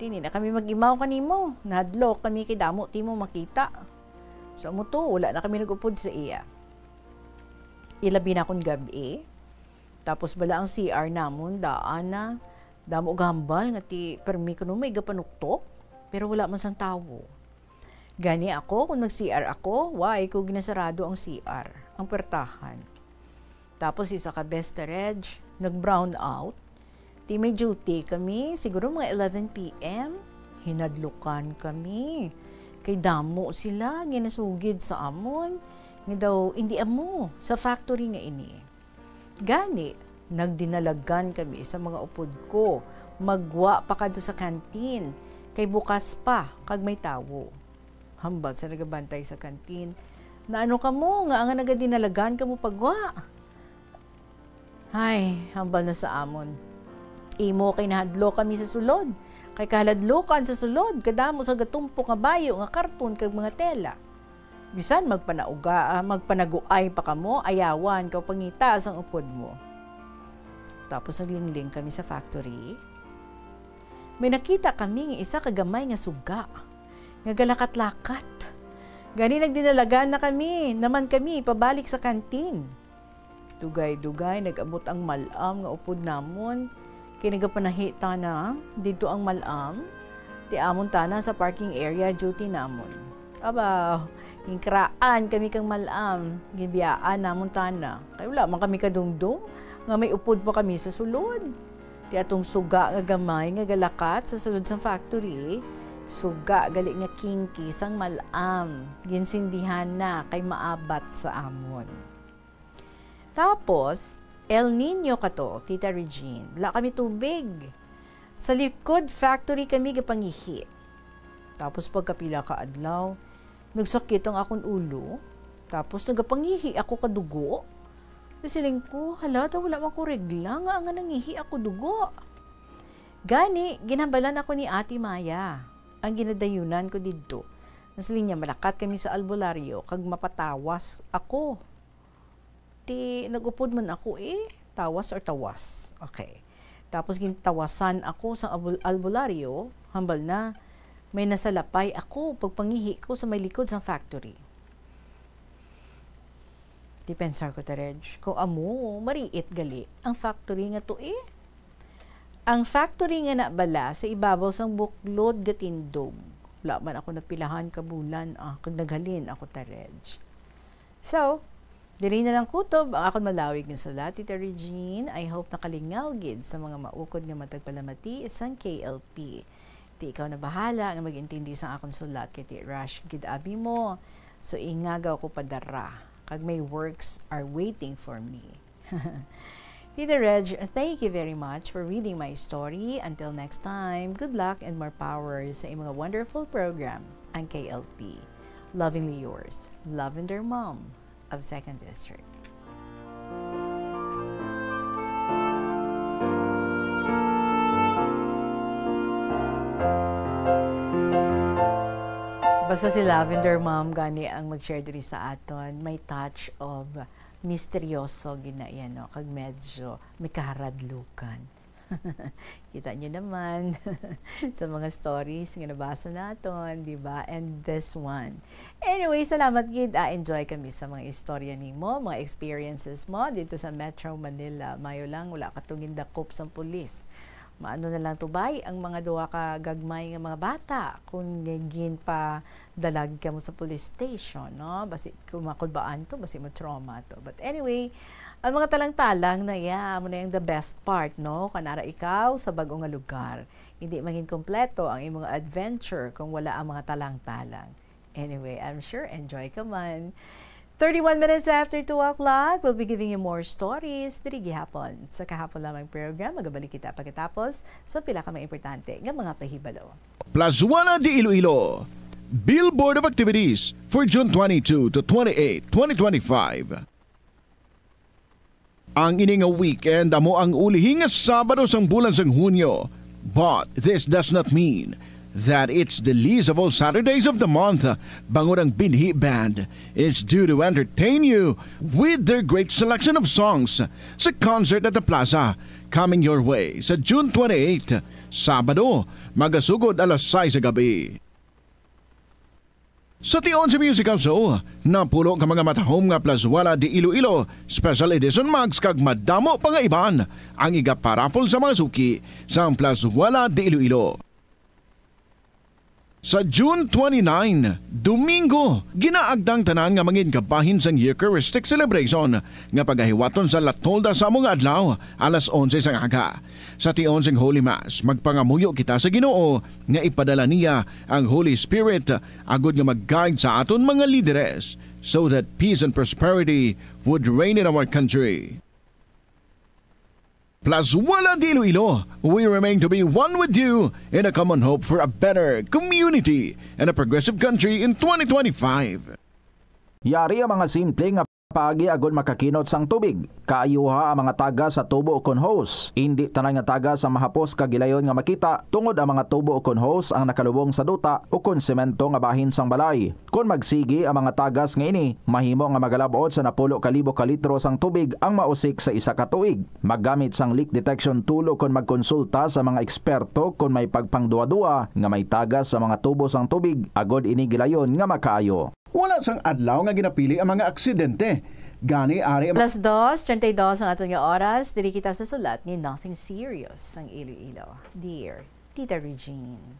Tini na kami mag-imaw kanimo. Nahadlok kami kay damo, ti mo makita. So mo to, wala na kami nag-upod sa iya. Ilabi na akong gabi. Tapos bala ang CR namon, daan na. Damo gambal, nga ti permi ko may gapanuktok. Pero wala man sang tawo. Gani ako, kung mag-CR ako, why ko ginasarado ang CR, ang pertahan. Tapos isa ka best reg, nag-brown out. Di may duty kami, siguro mga 11 p.m. Hinadlukan kami. Kay damo sila, ginasugid sa amon. Nga daw, hindi amo, sa factory nga ini. Gani, nagdinalagan kami sa mga upod ko. Magwa pa kadto sa kantin. Kay bukas pa, kag may tawo. Hambal sa nagabantay sa kantin. Na ano ka mo, nga ang nagadinalagan ka mo pagwa. Ay, hambal na sa amon. Imo kay nahadlo kami sa sulod. Kay kahaladlokan sa sulod, kadamo sa gatumpo nga bayo, nga karton, kag mga tela. Bisan magpanaguay pa kamo, ayawan, kaw pangita ang upod mo. Tapos naglingling kami sa factory. May nakita kami nga isa kagamay nga suga. Nga galakat-lakat. Gani nagdinalagan na kami, naman kami, pabalik sa kantin. Dugay-dugay, nag-abot ang malam nga upod namon. Kinagapanahita na, dito ang malam. Ti amon tana sa parking area duty namon. Aba, inkraan kami kang malam. Gibiyaan namon tana. Kaya wala man kami kadungdong, nga may upod pa kami sa sulod. Ti atong suga nga gamay nga galakat sa sulod sa factory. Suga gali nga kinki sang malam. Ginsindihan na kay maabat sa amon. Tapos, El Nino kato, Tita Regine. Wala kami tubig. Sa likod factory kami gapangihi. Tapos pagkapila ka adlaw, nagsakit ang akong ulo. Tapos nagapangihi ako kadugo. Nasiling ko, hala, wala man ko regla nga nangihi ako dugo. Gani, ginabalan ako ni Ate Maya. Ang ginadayunan ko dito. Nasiling niya, malakat kami sa albularyo, kag mapatawas ako. Nagupod man ako tawas or tawas. Okay. Tapos gintawasan ako sa albularyo, hambal na, may nasalapay ako pagpangihi ko sa may likod sa factory. Dipensar ko tarej, kung amo, mariit gali, ang factory nga to Ang factory nga nabala sa ibabaw sang buklod gatindog. Wala man ako napilahan kabulan, kag naghalin ako tarej. So, diri na lang kutob ang akong malawig nga sulat, Tita Regine. I hope nakalingaw gid sa mga maukod nga matagpalamati isang KLP. Ti ikaw na bahala nga magintindi sa akong sulat kay ti rush gid abi mo. So ingagaw ko padara. Kag may works are waiting for me. Tita Reg, thank you very much for reading my story. Until next time, good luck and more power sa imong wonderful program, ang KLP. Lovingly yours, Lavender Mom of 2nd District. Basta si Lavender Mom gani ang mag-share diri sa aton, may touch of misteryoso gina yan, no? Kag medyo may kaharadlukan. Kita nyo naman sa mga stories nga nabasa naton, di ba? And this one. Anyway, salamat gid. Enjoy kami sa mga istorya nimo, mga experiences mo dito sa Metro Manila. Mayo lang wala ka tungin dakop sa pulis. Maano na lang tubay ang mga duwa ka gagmay nga mga bata kung gin pa dalag ka mo sa police station, no? Basi kumakudbaan to, basi ma-trauma to. But anyway, ang mga talang-talang na mo na yung the best part, no? Kanara ikaw sa bagong nga lugar. Hindi maging kompleto ang imong adventure kung wala ang mga talang-talang. Anyway, I'm sure enjoy ka man. 31 minutes after 2 o'clock, we'll be giving you more stories diri gihapon. Sa kahapon lamang program, magabalik kita pagkatapos sa pila ka mga importante nga mga pahibalo. Plazuela de Iloilo. Billboard of Activities for June 22 to 28, 2025. Ang ining weekend amo ang ulihing Sabado sang bulan sang Hunyo. But this does not mean that it's the least of all Saturdays of the month. Bangurang Binhi Band is due to entertain you with their great selection of songs sa concert at the Plaza coming your way sa June 28, Sabado, magasugod alas 6 sa gabi. Sa tion sa musical show, napulo ka mga matahom nga Plazuela de Iloilo, special edition mags kag madamo pa nga iban ang iga-paraffle sa mga suki sa Plazuela de Iloilo. Sa June 29, Domingo, ginaagdang tanan nga mangin kabahin sang Eucharistic celebration nga pagahiwaton sa Latolda sa mga adlaw alas 11 sang aga. Sa tion sang Holy Mass, magpangamuyo kita sa Ginoo nga ipadala niya ang Holy Spirit agud nga mag-guide sa aton mga lideres so that peace and prosperity would reign in our country. Plazuela de Iloilo, we remain to be one with you in a common hope for a better community and a progressive country in 2025. Yari ang mga simple nga pagi agud makakinot sang tubig. Kaayuha ang mga taga sa tubo kon hose. Hindi tanan nga taga sa mahapos kagilayon nga makita tungod ang mga tubo kon hose ang nakalubong sa duta o kon semento nga bahin sang balay. Kung magsigi ang mga tagas nga ini, mahimo nga magalabot sa 10,000 ka litro sang tubig ang mausik sa isa ka tuig. Maggamit sang leak detection tool o kon magkonsulta sa mga eksperto kung may pagpangduwa-duwa nga may tagas sa mga tubo sang tubig agod ini gilayon nga makaayo. Wala sang adlaw nga ginapili ang mga aksidente. Gani ari Plus 2:32 ang atong oras. Dili kita sa sulat ni Nothing Serious ang Iloilo. Dear Tita Regine.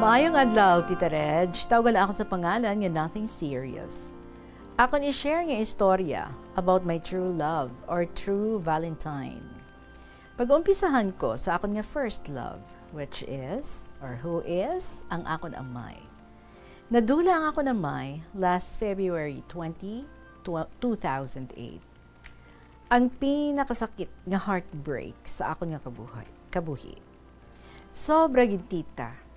Maayong adlaw, Tita Reg. Tawagan ako sa pangalan nga Nothing Serious. Ako ni-share nga istorya about my true love or true Valentine. Pag-umpisahan ko sa akon nga first love, which is, or who is, ang akon amay. Nadula ang akon amay last February 20, 2008. Ang pinakasakit nga heartbreak sa akon nga kabuhi. Sobra gid, tita.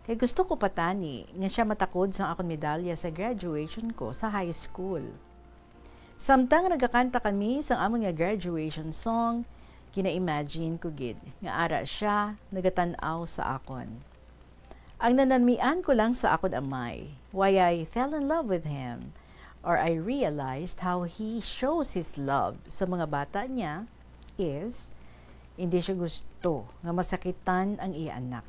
Kay gusto ko patani nga siya matakod sa akong medalya sa graduation ko sa high school. Samtang nagakanta kami sa among nga graduation song, kina-imagine ko gid nga ara siya nagatanaw sa akon. Ang nananmian ko lang sa akon amay, why I fell in love with him, or I realized how he shows his love sa mga bata niya is, hindi siya gusto nga masakitan ang iya anak.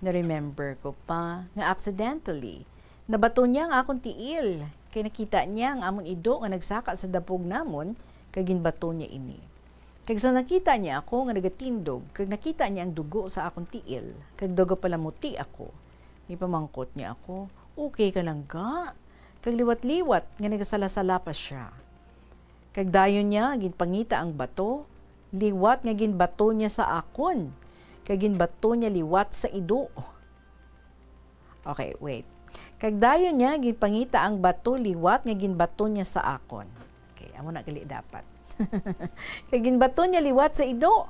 Na-remember ko pa nga accidentally, nabato niya ang akong tiil, kay nakita niya ang amon ido nga nagsaka sa dapog namon, kag ginbato niya ini. Kag sa nakita niya ako nga nagatindog, kag nakita niya ang dugo sa akong tiil, kag dugo pala muti ako. Ipamangkot niya ako, okay ka lang ga? Kag liwat-liwat nga nagasalasala pa siya. Kag dayon niya, ginpangita ang bato, liwat nga ginbato niya sa akon, kag ginbato niya liwat sa ido. Okay, wait. Kag dayon niya ginpangita ang bato liwat nga ginbato niya sa akon. Okay, amo na gali dapat. Kag ginbato niya liwat sa ido.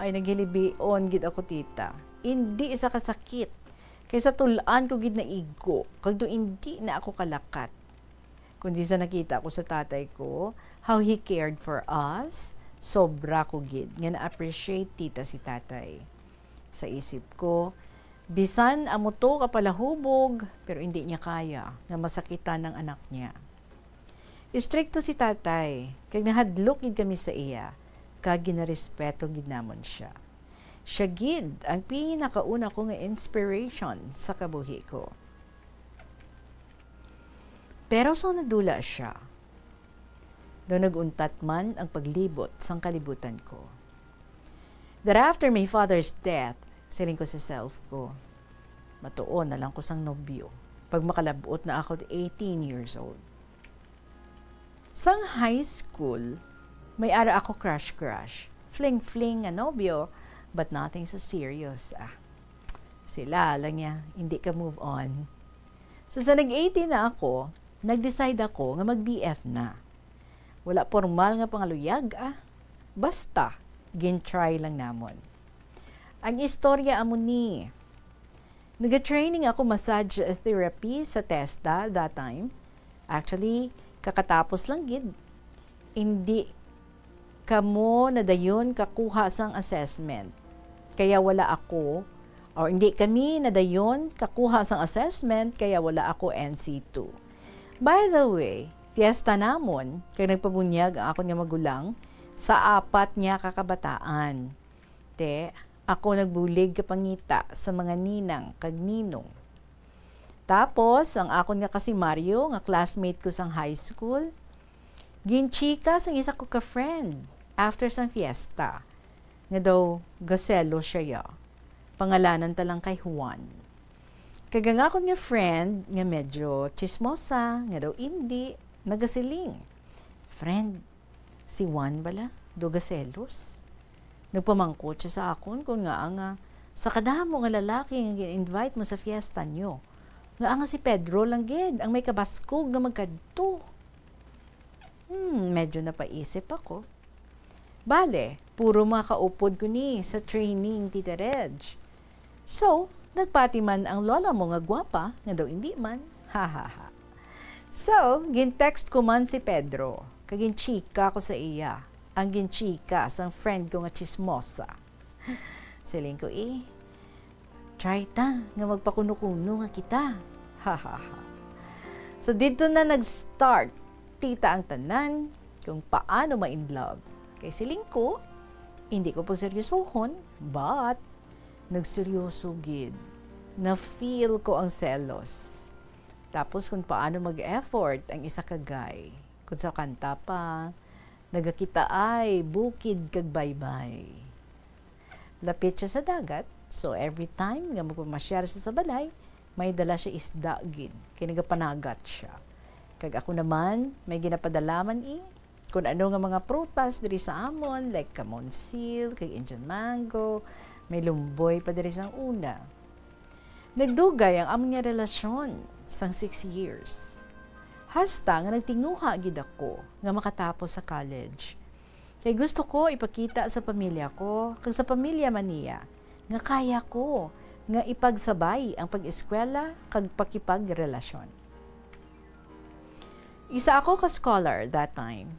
Ay naghilibion gid ako, tita. Hindi isa kasakit. Kaysa tulaan ko gid na igo, kag do hindi na ako kalakat. kundi sa nakita ko sa tatay ko, how he cared for us, sobra ko gid nga na-appreciate tita si tatay. Sa isip ko, bisan amo to kapalahubog, pero hindi niya kaya nga masakitan ng anak niya. Istrikto si tatay, kag nahadlok gid kami sa iya, kag ginarespeto gid namon siya. Siya gid ang pinakauna ko nga inspiration sa kabuhi ko. Pero sa nadula siya, doon naguntat man ang paglibot sang kalibutan ko. That after my father's death, siling ko sa self ko, matuon na lang ko sang nobyo pag makalabot na ako 18 years old. Sang high school, may ara ako crush. Fling-fling nga nobyo, but nothing so serious. Sila lang niya, hindi ka move on. So sa nag-18 na ako, nag-decide ako nga mag-BF na. Wala formal nga pangaluyag, Basta, gin-try lang namon. Ang istorya amo ni, nag-training ako massage therapy sa TESDA that time. Actually, kakatapos lang gid. Hindi kamo na dayon kakuha sang assessment. Kaya wala ako, or hindi kami na dayon kakuha sang assessment, kaya wala ako NC2. By the way, fiesta namon, kaya nagpabunyag ang ako nga magulang sa 4 niya kakabataan. Ako nagbulig kapangita sa mga ninang kag ninong. Tapos, ang akon nga kasi Mario, nga classmate ko sang high school, ginchika sang isa ko ka-friend after sang fiesta. Nga daw, gaselo siya ya. Pangalanan talang kay Juan. Kagang akon nga friend, nga medyo chismosa, nga daw hindi, nagasiling. Friend, si Juan bala, do gaselos. Nagpamangkot siya sa akon kung nga sa kadamo nga lalaki nga invite mo sa fiesta nyo. Nga si Pedro lang gid ang may kabaskog nga magkadto. Medyo napaisip ako. Bale, puro mga kaupod ko ni sa training, Tita Reg. So, nagpati man ang lola mo nga gwapa, nga daw hindi man. Ha. So, gintext ko man si Pedro. Kaginchika ko sa iya. Ang ginchika sang friend ko nga chismosa. Siling ko try ta nga magpakuno-kuno nga kita. Ha. So dito na nag-start tita ang tanan kung paano ma-in love. Kay siling ko, hindi ko po seryosohon, but nagseryoso gid. Na-feel ko ang selos. Tapos kung paano mag-effort ang isa ka guy. Kung sa kanta pa, nagakita ay bukid kag baybay. Lapit siya sa dagat, so every time nga magpamasyar siya sa balay, may dala siya isda gid, kay nagapanagat siya. Kag ako naman, may ginapadalaman kung ano nga mga prutas diri sa amon, like kamonsil, kag Indian mango, may lumboy pa diri sa una. Nagdugay ang amon nga relasyon sang 6 years. Hasta nga nagtinguha gid ako nga makatapos sa college. Kay gusto ko ipakita sa pamilya ko, kag sa pamilya man niya, nga kaya ko nga ipagsabay ang pag-eskwela kag pakipagrelasyon. Isa ako ka scholar that time,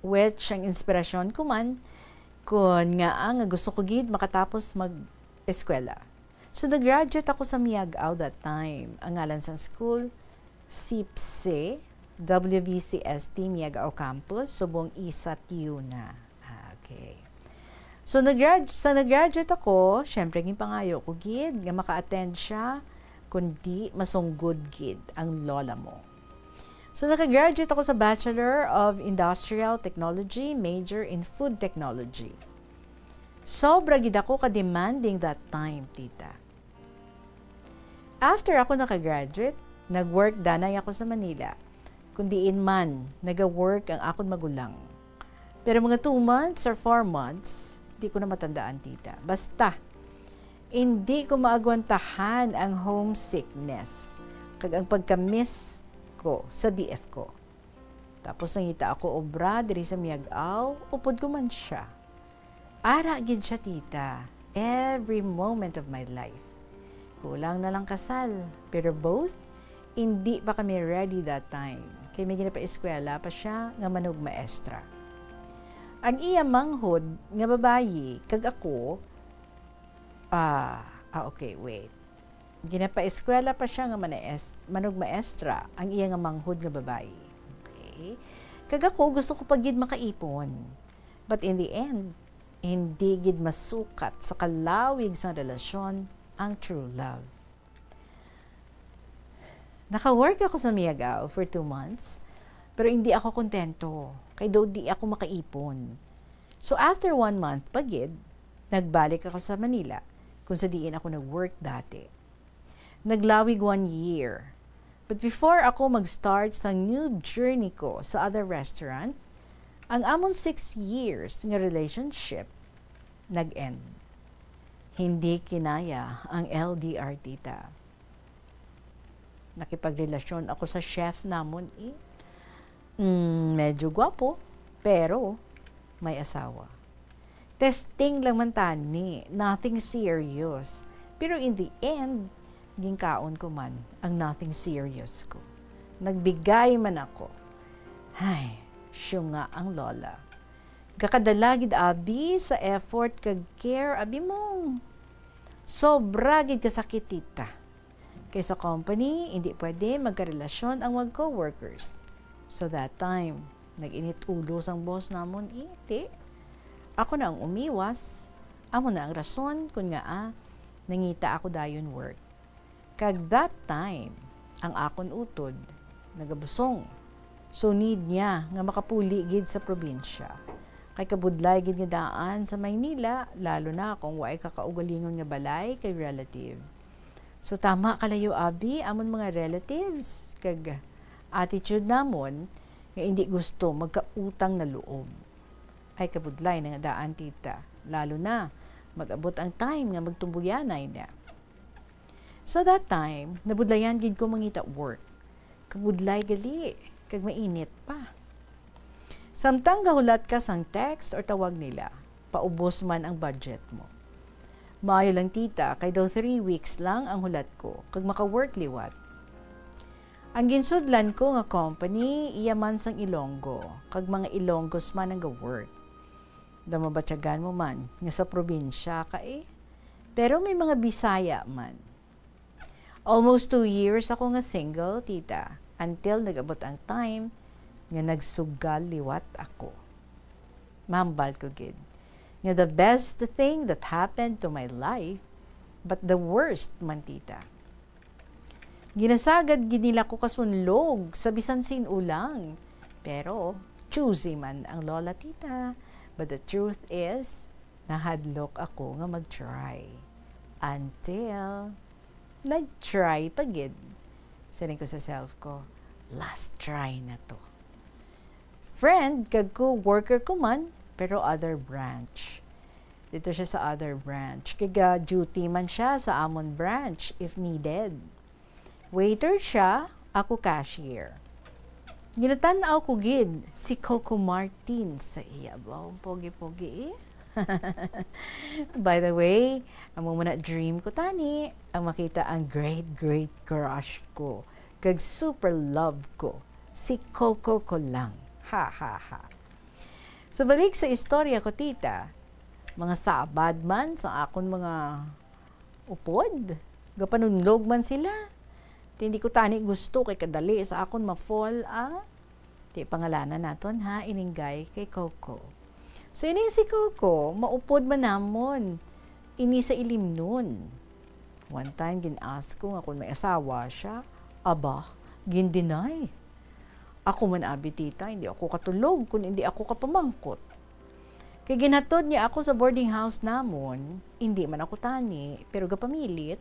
which ang inspirasyon ko man kun nga gusto ko gid makatapos mag-eskwela. So nag-graduate ako sa Miagao that time. Ang ngalan sa school, SIPSE, WVCST Miagao Campus, Subong Isat Yuna. Okay. So nag-graduate ako, syempre ging pangayo ko gid nga maka-attend siya kundi masunggod gid ang lola mo. So naka-graduate ako sa Bachelor of Industrial Technology, major in Food Technology. Sobra gid ako ka-demanding that time, tita. After ako naka-graduate, nag-work danay ako sa Manila. Kundiin man, nag-work ang akong magulang. Pero mga 2 months or 4 months, di ko na matandaan, tita. Basta, hindi ko maagwantahan ang homesickness kag ang pagka-miss ko sa BF ko. Tapos nangita ako obra diri sa Miagao, upod ko man siya. Ara gid siya, tita, every moment of my life. Kulang na lang kasal, pero both Hindi pa kami ready that time. Kay may ginapa-eskwela pa siya nga manog maestra. Ang iya manghod nga babayi, kag ako, okay, wait. Ginapa-eskwela pa siya nga manog maestra, ang iya nga manghod nga babayi. Okay? Kag ako, gusto ko pagid makaipon. But in the end, hindi gid masukat sa kalawig sa relasyon ang true love. Naka-work ako sa Miagao for 2 months, pero hindi ako kontento, kay daw di ako makaipon. So after 1 month pagid, nagbalik ako sa Manila, kung sa diin ako nag-work dati. Naglawig 1 year. But before ako mag-start sa new journey ko sa other restaurant, ang amon 6 years nga relationship nag-end. Hindi kinaya ang LDR, tita. Nakipagrelasyon ako sa chef namon medyo gwapo, pero may asawa. Testing lang man tani, nothing serious. Pero in the end, gingkaon ko man ang nothing serious ko. Nagbigay man ako. Ay, siya nga ang lola. Kakadalagid abi sa effort kag care abi mo. Sobra gid kasakit, tita. Kay sa company, hindi pwede magkarelasyon ang mga co-workers. So that time, nag-init ulo sang boss namon iti. Ako na ang umiwas. Amo na ang rason kung nga nangita ako dayon work. Kag that time, ang akon utod, nagabusong. So need niya nga makapuli gid sa probinsya. Kay kabudlay gid nga daan sa Maynila, lalo na kung waay kakaugalingon nga balay kay relative. So tama kalayo abi amon mga relatives kag attitude namon nga hindi gusto magkautang na loob. Ay kabudlay na nga daan, tita. Lalo na mag-abot ang time nga magtumbuyanay na. So that time, nabudlayan gid ko mangita work. Kabudlay gali kag mainit pa. Samtang gahulat ka sang text or tawag nila, paubos man ang budget mo. Maayo lang, tita, kay daw 3 weeks lang ang hulat ko, kag maka-work liwat. Ang ginsudlan ko nga company, iya man sang Ilonggo, kag mga Ilonggos man ang ga-work. Damabatyagan mo man, nga sa probinsya ka Pero may mga Bisaya man. Almost 2 years ako nga single, tita, until nag-abot ang time nga nagsugal liwat ako. Mambal ko gid. Nga the best thing that happened to my life, but the worst man, tita. Ginasagad ginila ko kasunlog sa bisan sinulang. Pero choosy man ang lola, tita. But the truth is, nahadlok ako nga mag-try. Until nag-try pagid. Saring ko sa self ko, last try na to. Friend, kag ko, worker ko man, pero other branch. Dito siya sa other branch. Kaya duty man siya sa amon branch if needed. Waiter siya, ako cashier. Ginatanaw ko gid si Coco Martin sa iya. Wow, pogi-pogi By the way, ang muna dream ko tani, ang makita ang great crush ko. Kag super love ko. Si Coco ko lang. Ha ha ha. So balik sa istorya ko, tita, mga sabad man sa akon mga upod, gapanunlog man sila. Hindi ko tani gusto kay kadali sa akon ma-fall Di pangalanan naton ha, ininggay kay Coco. So ining si Coco, maupod man namon, ini sa ilim nun. One time gin-ask ko nga kung may asawa siya, aba, gin-deny. Ako man abi, tita, hindi ako katulog kung hindi ako kapamangkot. Kaya ginhatod niya ako sa boarding house namon, hindi man ako tani, pero gapamilit,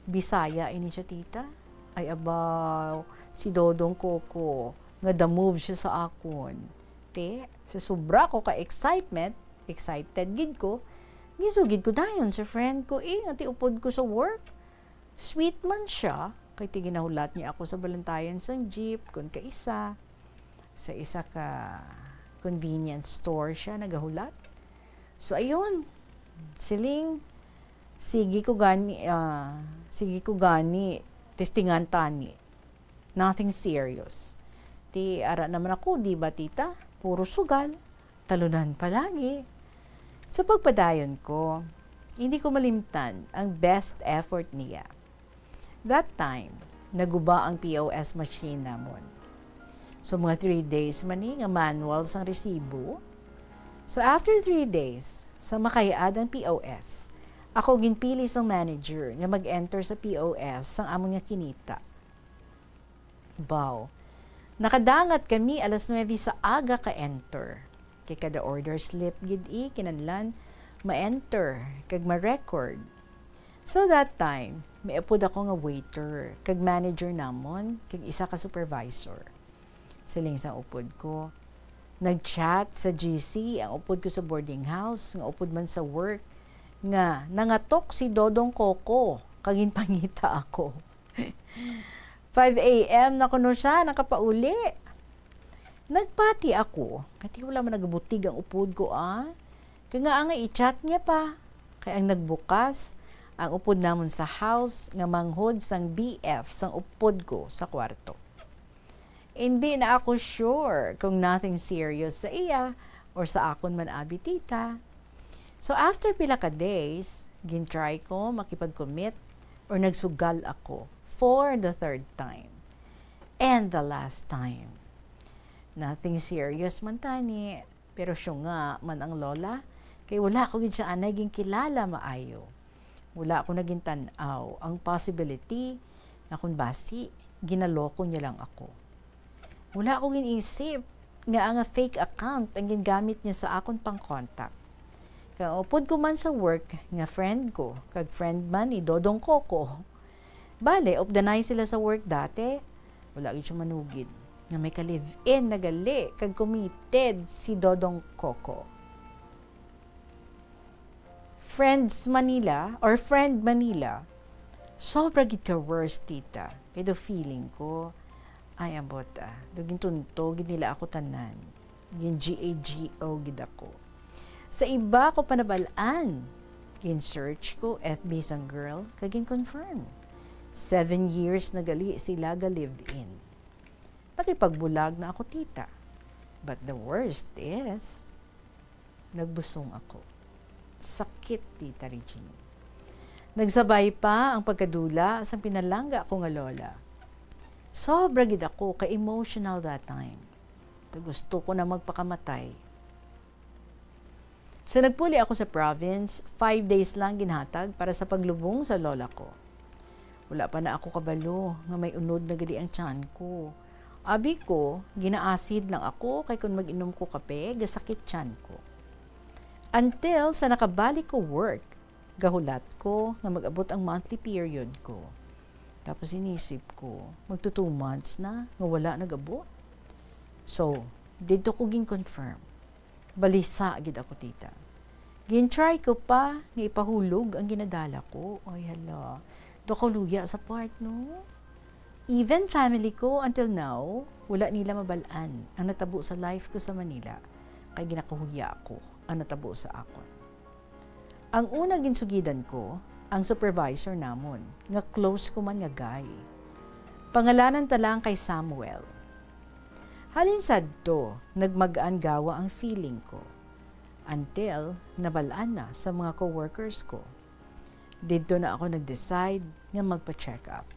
Bisaya ini siya, tita. Ay abaw, si Dodong Coco, nga da-move siya sa akon. Sa sobra ko ka-excitement, excited gid ko, gisugid ko dayon sa friend ko, nga upod ko sa work. Sweet man siya, kay tiginahulat niya ako sa balantayan sang jeep, kung kaisa, sa isa ka convenience store siya nagahulat. So ayun, siling, sige ko gani, testingan tani. Nothing serious. Ti ara naman ako, di ba tita? Puro sugal. Talunan palagi. Sa pagpadayon ko, hindi ko malimtan ang best effort niya. That time, naguba ang POS machine namon. So mga 3 days mani nga manual sang resibo. So after 3 days, sa makayad ang POS, ako ginpili sang manager nga mag-enter sa POS sang among nga kinita. Wow. Nakadangat kami alas 9 sa aga ka-enter. Kay kada order slip gid kinanlan ma-enter kag ma-record. So that time, may apod ako nga waiter, kag manager namon, kag isa ka supervisor. Siling sa upod ko. Nag-chat sa GC ang upod ko sa boarding house, nga upod man sa work, nga nangatok si Dodong Coco, kagin pangita ako. 5 a.m. na kuno siya, nakapauli. Nagpati ako, kati wala man nagabutig ang upod ko Kaya nga i-chat niya pa. Kaya ang nagbukas, ang upod namon sa house, nga manghod sang BF, sang upod ko sa kwarto. Hindi na ako sure kung nothing serious sa iya or sa akon man abi tita. So after pila ka days, gintry ko makipag-commit or nagsugal ako for the 3rd time. And the last time. Nothing serious man tani, pero siya nga man ang lola, kay wala ko gid siya anay gin kilala maayo. Wala ko naging tanaw ang possibility na kung basi, ginaloko niya lang ako. Wala ko ginisip nga ang fake account ang gingamit niya sa akon pang contact. Kaya upod ko man sa work nga friend ko, kag friend man ni Dodong Coco. Bale, updanay sila sa work dati, wala gid siya manugid. Nga may ka-live-in na gali, kag committed si Dodong Coco. Friend Manila, sobra gid ka worst tita. Kaya do feeling ko, ay ambot dugin tunto gid nila ako tanan. Gin GAGO gid ako. Sa iba ko panabalaan. Gin search ko FB sang girl, kagin confirm. 7 years na gali sila ga live-in. Nakipagbulag na ako tita. But the worst is, nagbusong ako. Sakit, Tita Regine. Nagsabay pa ang pagkadula sa pinalangga ko nga lola. Sobra gid ako ka-emotional that time. Gusto ko na magpakamatay. So nagpuli ako sa province, 5 days lang ginhatag para sa paglubong sa lola ko. Wala pa na ako kabalo nga may unod na gali ang tiyan ko. Abi ko, ginaasid lang ako kay kung mag-inom ko kape, gasakit tiyan ko. Until sa nakabalik ko work, gahulat ko nga mag-abot ang monthly period ko. Tapos inisip ko, magto 2 months na, nga wala nag-abot. So, dito ko gin-confirm. Balisa gid ako tita. Gin-try ko pa nga ipahulog ang ginadala ko. Ay hala, do ko luya sa part no. Even family ko until now, wala nila mabalaan ang natabo sa life ko sa Manila. Kay ginakuhuya ako ang natabo sa akon. Ang unang ginsugidan ko, ang supervisor namon, nga close ko man nga guy. Pangalanan talang kay Samuel. Halin sadto, nagmagaan gawa ang feeling ko. Until nabalaan na sa mga coworkers ko. Dito na ako nag-decide nga magpa-check up.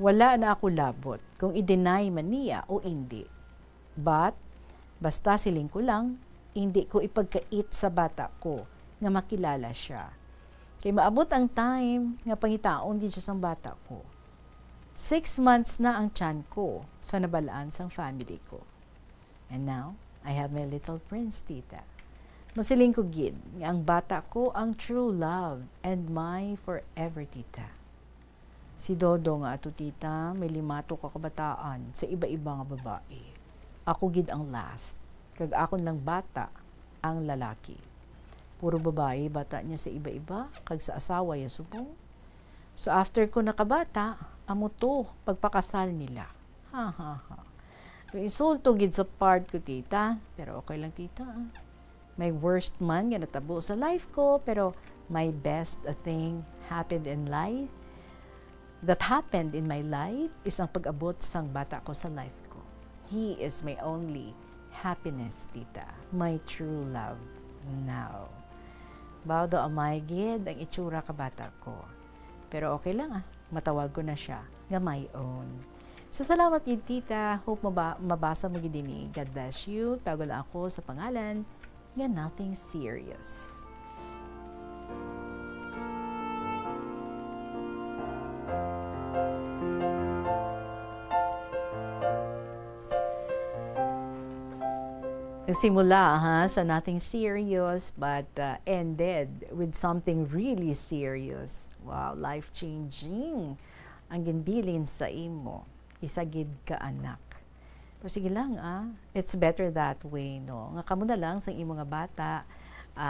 Wala na ako labot kung i-deny man niya o hindi. But, basta siling ko lang, hindi ko ipagkait sa bata ko nga makilala siya. Kaya maabot ang time nga pangitaon din siya sang bata ko. 6 months na ang tiyan ko sa nabalaan sang family ko. And now, I have my little prince, tita. Masiling ko gid nga ang bata ko ang true love and my forever, tita. Si Dodo nga ato tita, may 5 kakabataan sa iba-iba nga babae. Ako gid ang last, kag akon lang bata ang lalaki. Puro babae, bata niya sa iba-iba, kag sa asawa ya subong. So after ko nakabata, amo to, pagpakasal nila. Ha ha ha. Insulto gid sa part ko tita, pero okay lang tita. May worst man nga natabo sa life ko, pero my best thing happened in life. that happened in my life is ang pag-abot sang bata ko sa life ko. He is my only happiness, tita. My true love now. Bawdo amay gid ang itsura ka bata ko. Pero okay lang matawag ko na siya nga my own. So salamat gid tita. Hope mabasa mo gid ini. God bless you. Tago lang ako sa pangalan nga Nothing Serious. Nagsimula sa Nothing Serious but ended with something really serious. Wow, life-changing ang ginbilin sa imo. Isagid ka anak. Pero sige lang it's better that way, no? Nga kamo na lang sa imo nga bata,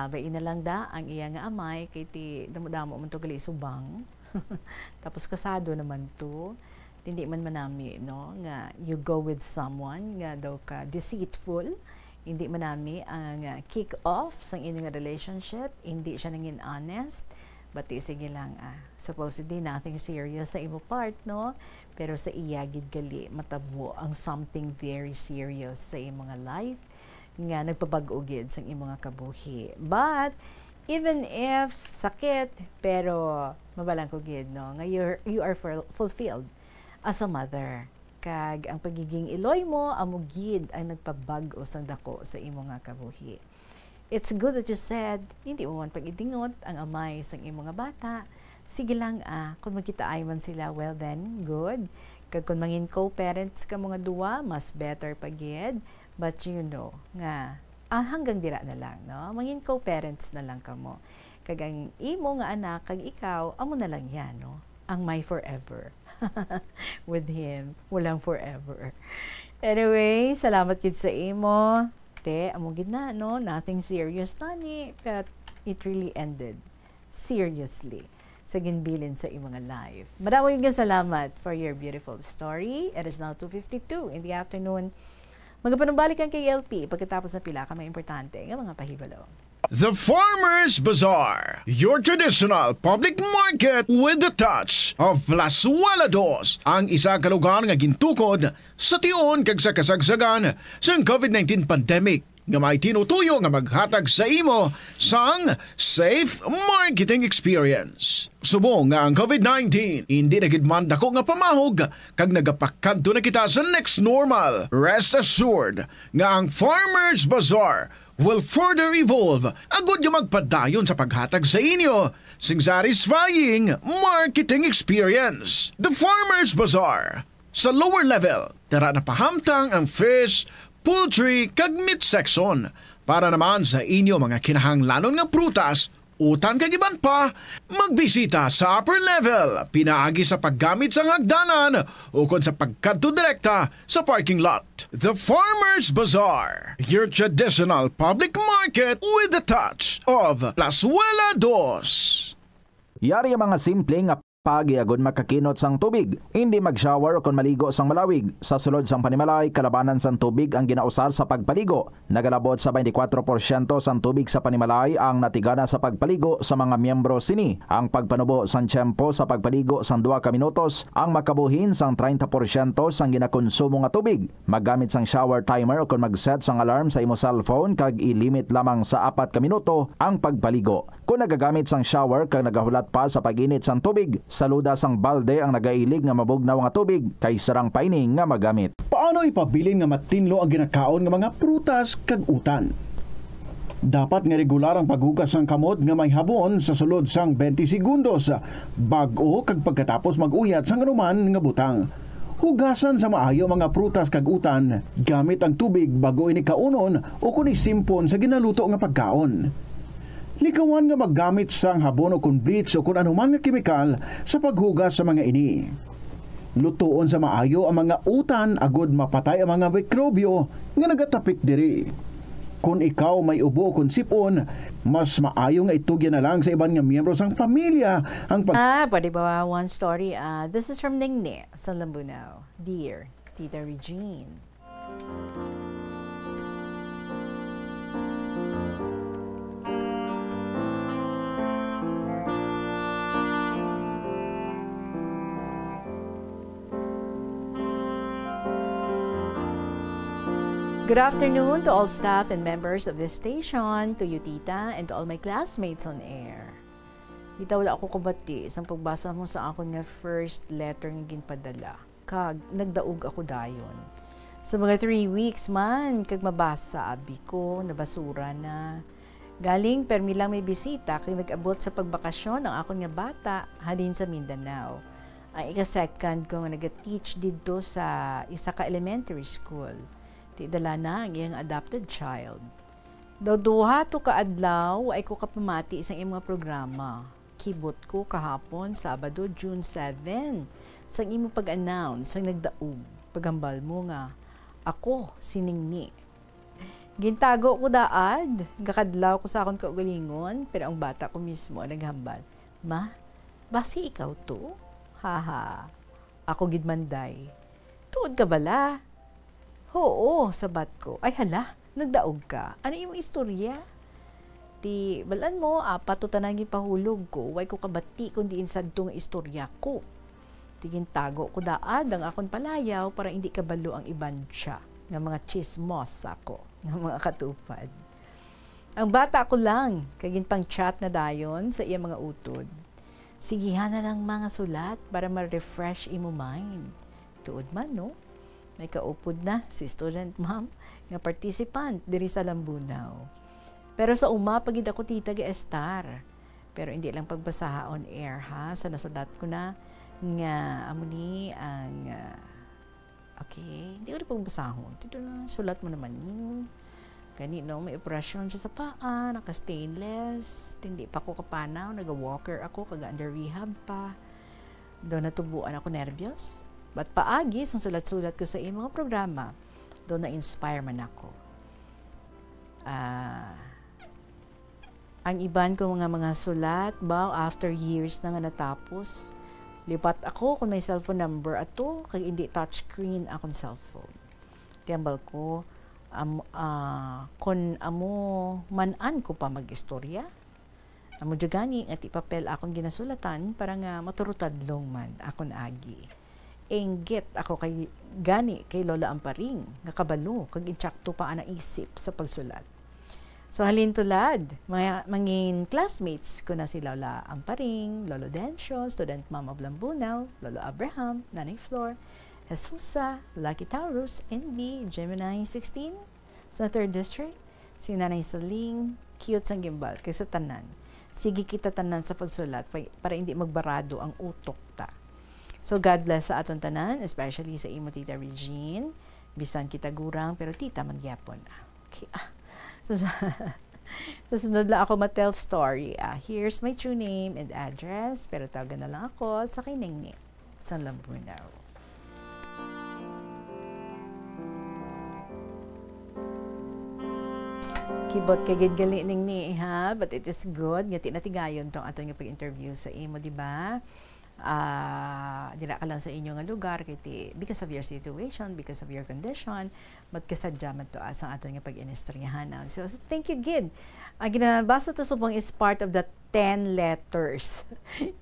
bain na lang da ang iya nga amay kay ti damo-damo man to gali subang. Tapos kasado naman to. Hindi man manami, no? Nga you go with someone nga daw ka deceitful. Hindi manami ang kick-off sa inyong relationship, hindi siya nangin honest, but sige lang, supposedly nothing serious sa imo part, no? Pero sa iya gid gali matabo ang something very serious sa imo nga life, nga nagpabag-o gid sa imo nga kabuhi. But, even if sakit, pero mabalang ko gid, no? Nga you are fulfilled as a mother. Kag ang pagiging iloy mo amugid ang nagpabag-o sang dako sa imo nga kabuhi. It's good that you said hindi mo man pag-idingot ang amay sang imo nga bata. Sige lang kung magkitaay man sila, well then good. Kag kung mangin co-parents ka mga duwa, mas better pagid. But you know nga hanggang dira na lang, no? Mangin co-parents na lang kamo. Kag ang imo nga anak kag ikaw amo na lang yan, no? Ang my forever. With him, walang forever. Anyway, salamat kid sa imo. Te, among gid na, no? Nothing serious tani, but it really ended seriously sa ginbilin sa imong life. Maraming salamat for your beautiful story. It is now 2:52 in the afternoon. Magapanumbalik ang kay LP pagkatapos na pila ka may importante nga mga pahibalo. The Farmers Bazaar, your traditional public market with the touch of Plazuela Dos, ang isa ka lugar nga gintukod sa tion kag sa kasagsagan sa COVID-19 pandemic nga may tinutuyo nga maghatag sa imo sang safe marketing experience. Subong nga ang COVID-19 hindi nagidman dako nga pamahog kag nagapakadto na kita sa next normal. Rest assured nga ang Farmers Bazaar will further evolve agud yung magpadayon sa paghatag sa inyo sing satisfying marketing experience. The Farmers Bazaar. Sa lower level, tara na pahamtang ang fish, poultry, kag meat section para naman sa inyo mga kinahanglanon nga prutas, utan kag iban pa, magbisita sa upper level, pinaagi sa paggamit sa hagdanan o kung sa pagkadto direkta sa parking lot. The Farmers Bazaar, your traditional public market with the touch of Plazuela Dos. Yari ang mga simpleng pagiagon makakinot sang tubig, hindi mag-shower o kung maligo sang malawig. Sa sulod sang panimalay, kalabanan sang tubig ang ginausar sa pagpaligo. Nagalabot sa 24% sang tubig sa panimalay ang natigana sa pagpaligo sa mga miyembro sini. Ang pagpanubo sang tiyempo sa pagpaligo sang 2 ka minutos ang makabuhin sang 30% sang ginakonsumo nga tubig. Maggamit sang shower timer o kung mag-set sang alarm sa imo cellphone kag i-limit lamang sa 4 ka minuto ang pagpaligo. Kung nagagamit sang shower kag nagahulat pa sa pag-init sang tubig, saluda sang balde ang nagailig nga mabugnaw nga tubig kay sarang paining nga magamit. Paano ipabilin nga matinlo ang ginakaon nga mga prutas kag utan? Dapat nga regular ang paghugas ng kamot nga may habon sa sulod sang 20 segundos bag-o kag pagkatapos mag-uyat sang anuman nga butang. Hugasan sa maayo mga prutas kag utan gamit ang tubig bago ini kaunon o kun isimpon sa ginaluto nga pagkaon. Likawan nga maggamit sang habon o kun bleach o kun anuman nga kemikal sa paghugas sa mga ini. Lutuon sa maayo ang mga utan agud mapatay ang mga mikrobyo nga nagatapik diri. Kung ikaw may ubo o kun sipon, mas maayo nga itugyan na lang sa iban nga miyembro sang pamilya ang pwede ba one story? This is from Ningne sa Lambunao. Dear Tita Regine. Good afternoon to all staff and members of this station, to you, Tita, and to all my classmates on air. Tita, wala ako kabati. Isang pagbasa mo sa akon nga first letter nga ginpadala. Kag, nagdaog ako dayon. Sa mga 3 weeks man, kag mabasa, abi ko, nabasura na. Galing, permi lang may bisita, kag nag-abot sa pagbakasyon ang akon nga bata, halin sa Mindanao. Ang ika-second ko nga nag-teach dito sa isa ka elementary school. Dala na ang iyang adopted child. Daw duha to kaadlaw ay ko kapamati isang iyang mga programa. Kibot ko kahapon, Sabado, June 7, sang imo pag-announce, sang nagdaog, pagambal mo nga, ako, siningni. Gintago ko daad, gakadlaw ko sa akon kaugalingon, pero ang bata ko mismo naghambal, Ma, basi ikaw to? Haha, ako gidmanday. Tuod ka bala? Oo, sabat ko. Ay hala, nagdaog ka. Ano yung istorya? Ti, balan mo, apat to tanang pahulog ko. Way ko kabati kundi insad to nga istorya ko. Tigin tago ko daad ang akon palayaw para hindi kabalo ang iban siya. Ng mga chismos ako. Ng mga katupad. Ang bata ko lang, kagin pang chat na dayon sa iya mga utod. Sigihan na lang mga sulat para ma-refresh imo mind. Tuod man, no? May kaupod na si student ma'am nga participant diri sa Lambunaw. Pero sa pagid ako tita Estar. Pero hindi lang pagbasaha on air ha. Sa nasulat ko na nga amuni ang okay, hindi ko rin pagbasahon. Dito na sulat mo naman yun. Ganito, may operasyon siya sa paa, naka-stainless, hindi pa ako kapanaw, nag-walker ako, kaga-under rehab pa. Doon natubuan ako nervyos. Ba't paagis ang sulat-sulat ko sa iyong mga programa, doon na-inspire man ako. Ang iban ko mga sulat, after years na nga natapos, lipat ako kung may cellphone number ato, kag hindi touchscreen akong cellphone. Tiyambal ko, kung amo manan ko pa mag-istorya, amo jagani at ipapel akong ginasulatan para nga maturutadlong man akong agi. Enggit ako kay gani kay Lola Amparing nga kabalo kag intsakto pa ana isip sa pagsulat. So halin tulad mangin classmates ko na si Lola Amparing, Lolo Dencio, student mom of Lambunaw, Lolo Abraham, Nanay Flor, Jesusa, Lucky Taurus, NB, Gemini 16 sa 3rd District, si Nanay Saling, cute sang gimbal kay sa tanan. Sige kita tanan sa pagsulat para hindi magbarado ang utok ta. So God bless sa aton tanan, especially sa imo Tita Regine. Bisan kita gurang pero tita man gyapon. Okay. So sunod lang ako ma-tell story. Here's my true name and address, pero tawagan na lang ako sa Kiningni sa Lambunaw. Kibot kagid gali ning ni ha, but it is good nga tinatigayon tong aton nga pag-interview sa imo, di ba? Dira ka lang sa inyo nga lugar because of your situation, because of your condition, but kasadya man to as ang aton nga pag-inistoryahan. So thank you gid. Ang ginabasa to subong is part of the 10 letters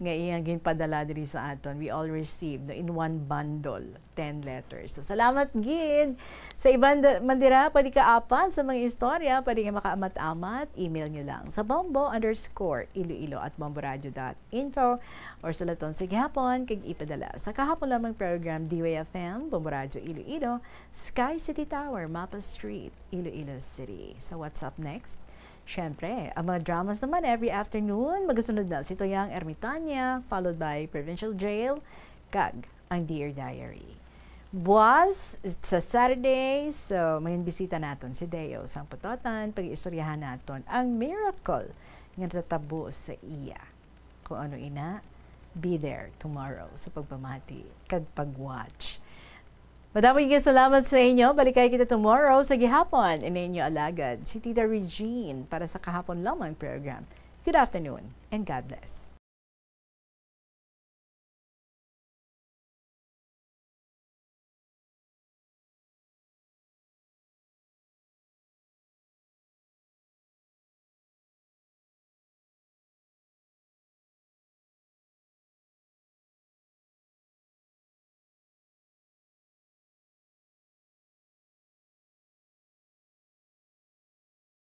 nga iyang ginpadala diri sa aton. We all received in one bundle 10 letters. So salamat gid. Sa ibang mandira pwede ka apan sa mga istorya, pwede ka makaamat-amat, email nyo lang sa bombo_iloilo@bomboradio.info or sulaton sa gihapon kag ipadala sa kahapon lamang program DYFM Bombo Radio Iloilo, Sky City Tower, Mapa Street, Iloilo City. So what's up next? Siyempre, ang mga dramas naman every afternoon, magasunod na si Toyang Ermitanya, followed by Provincial Jail, kag ang Dear Diary. Buwas, sa Saturday, so may bisita naton si Deo sang putotan, pag-istoryahan naton ang miracle nga natabo sa iya. Kung ano ina, be there tomorrow sa pagpamati, kag pag-watch. Madaming salamat sa inyo. Balikay kita tomorrow sa gihapon. Inyo alagad si Tita Regine para sa kahapon lamang program. Good afternoon and God bless.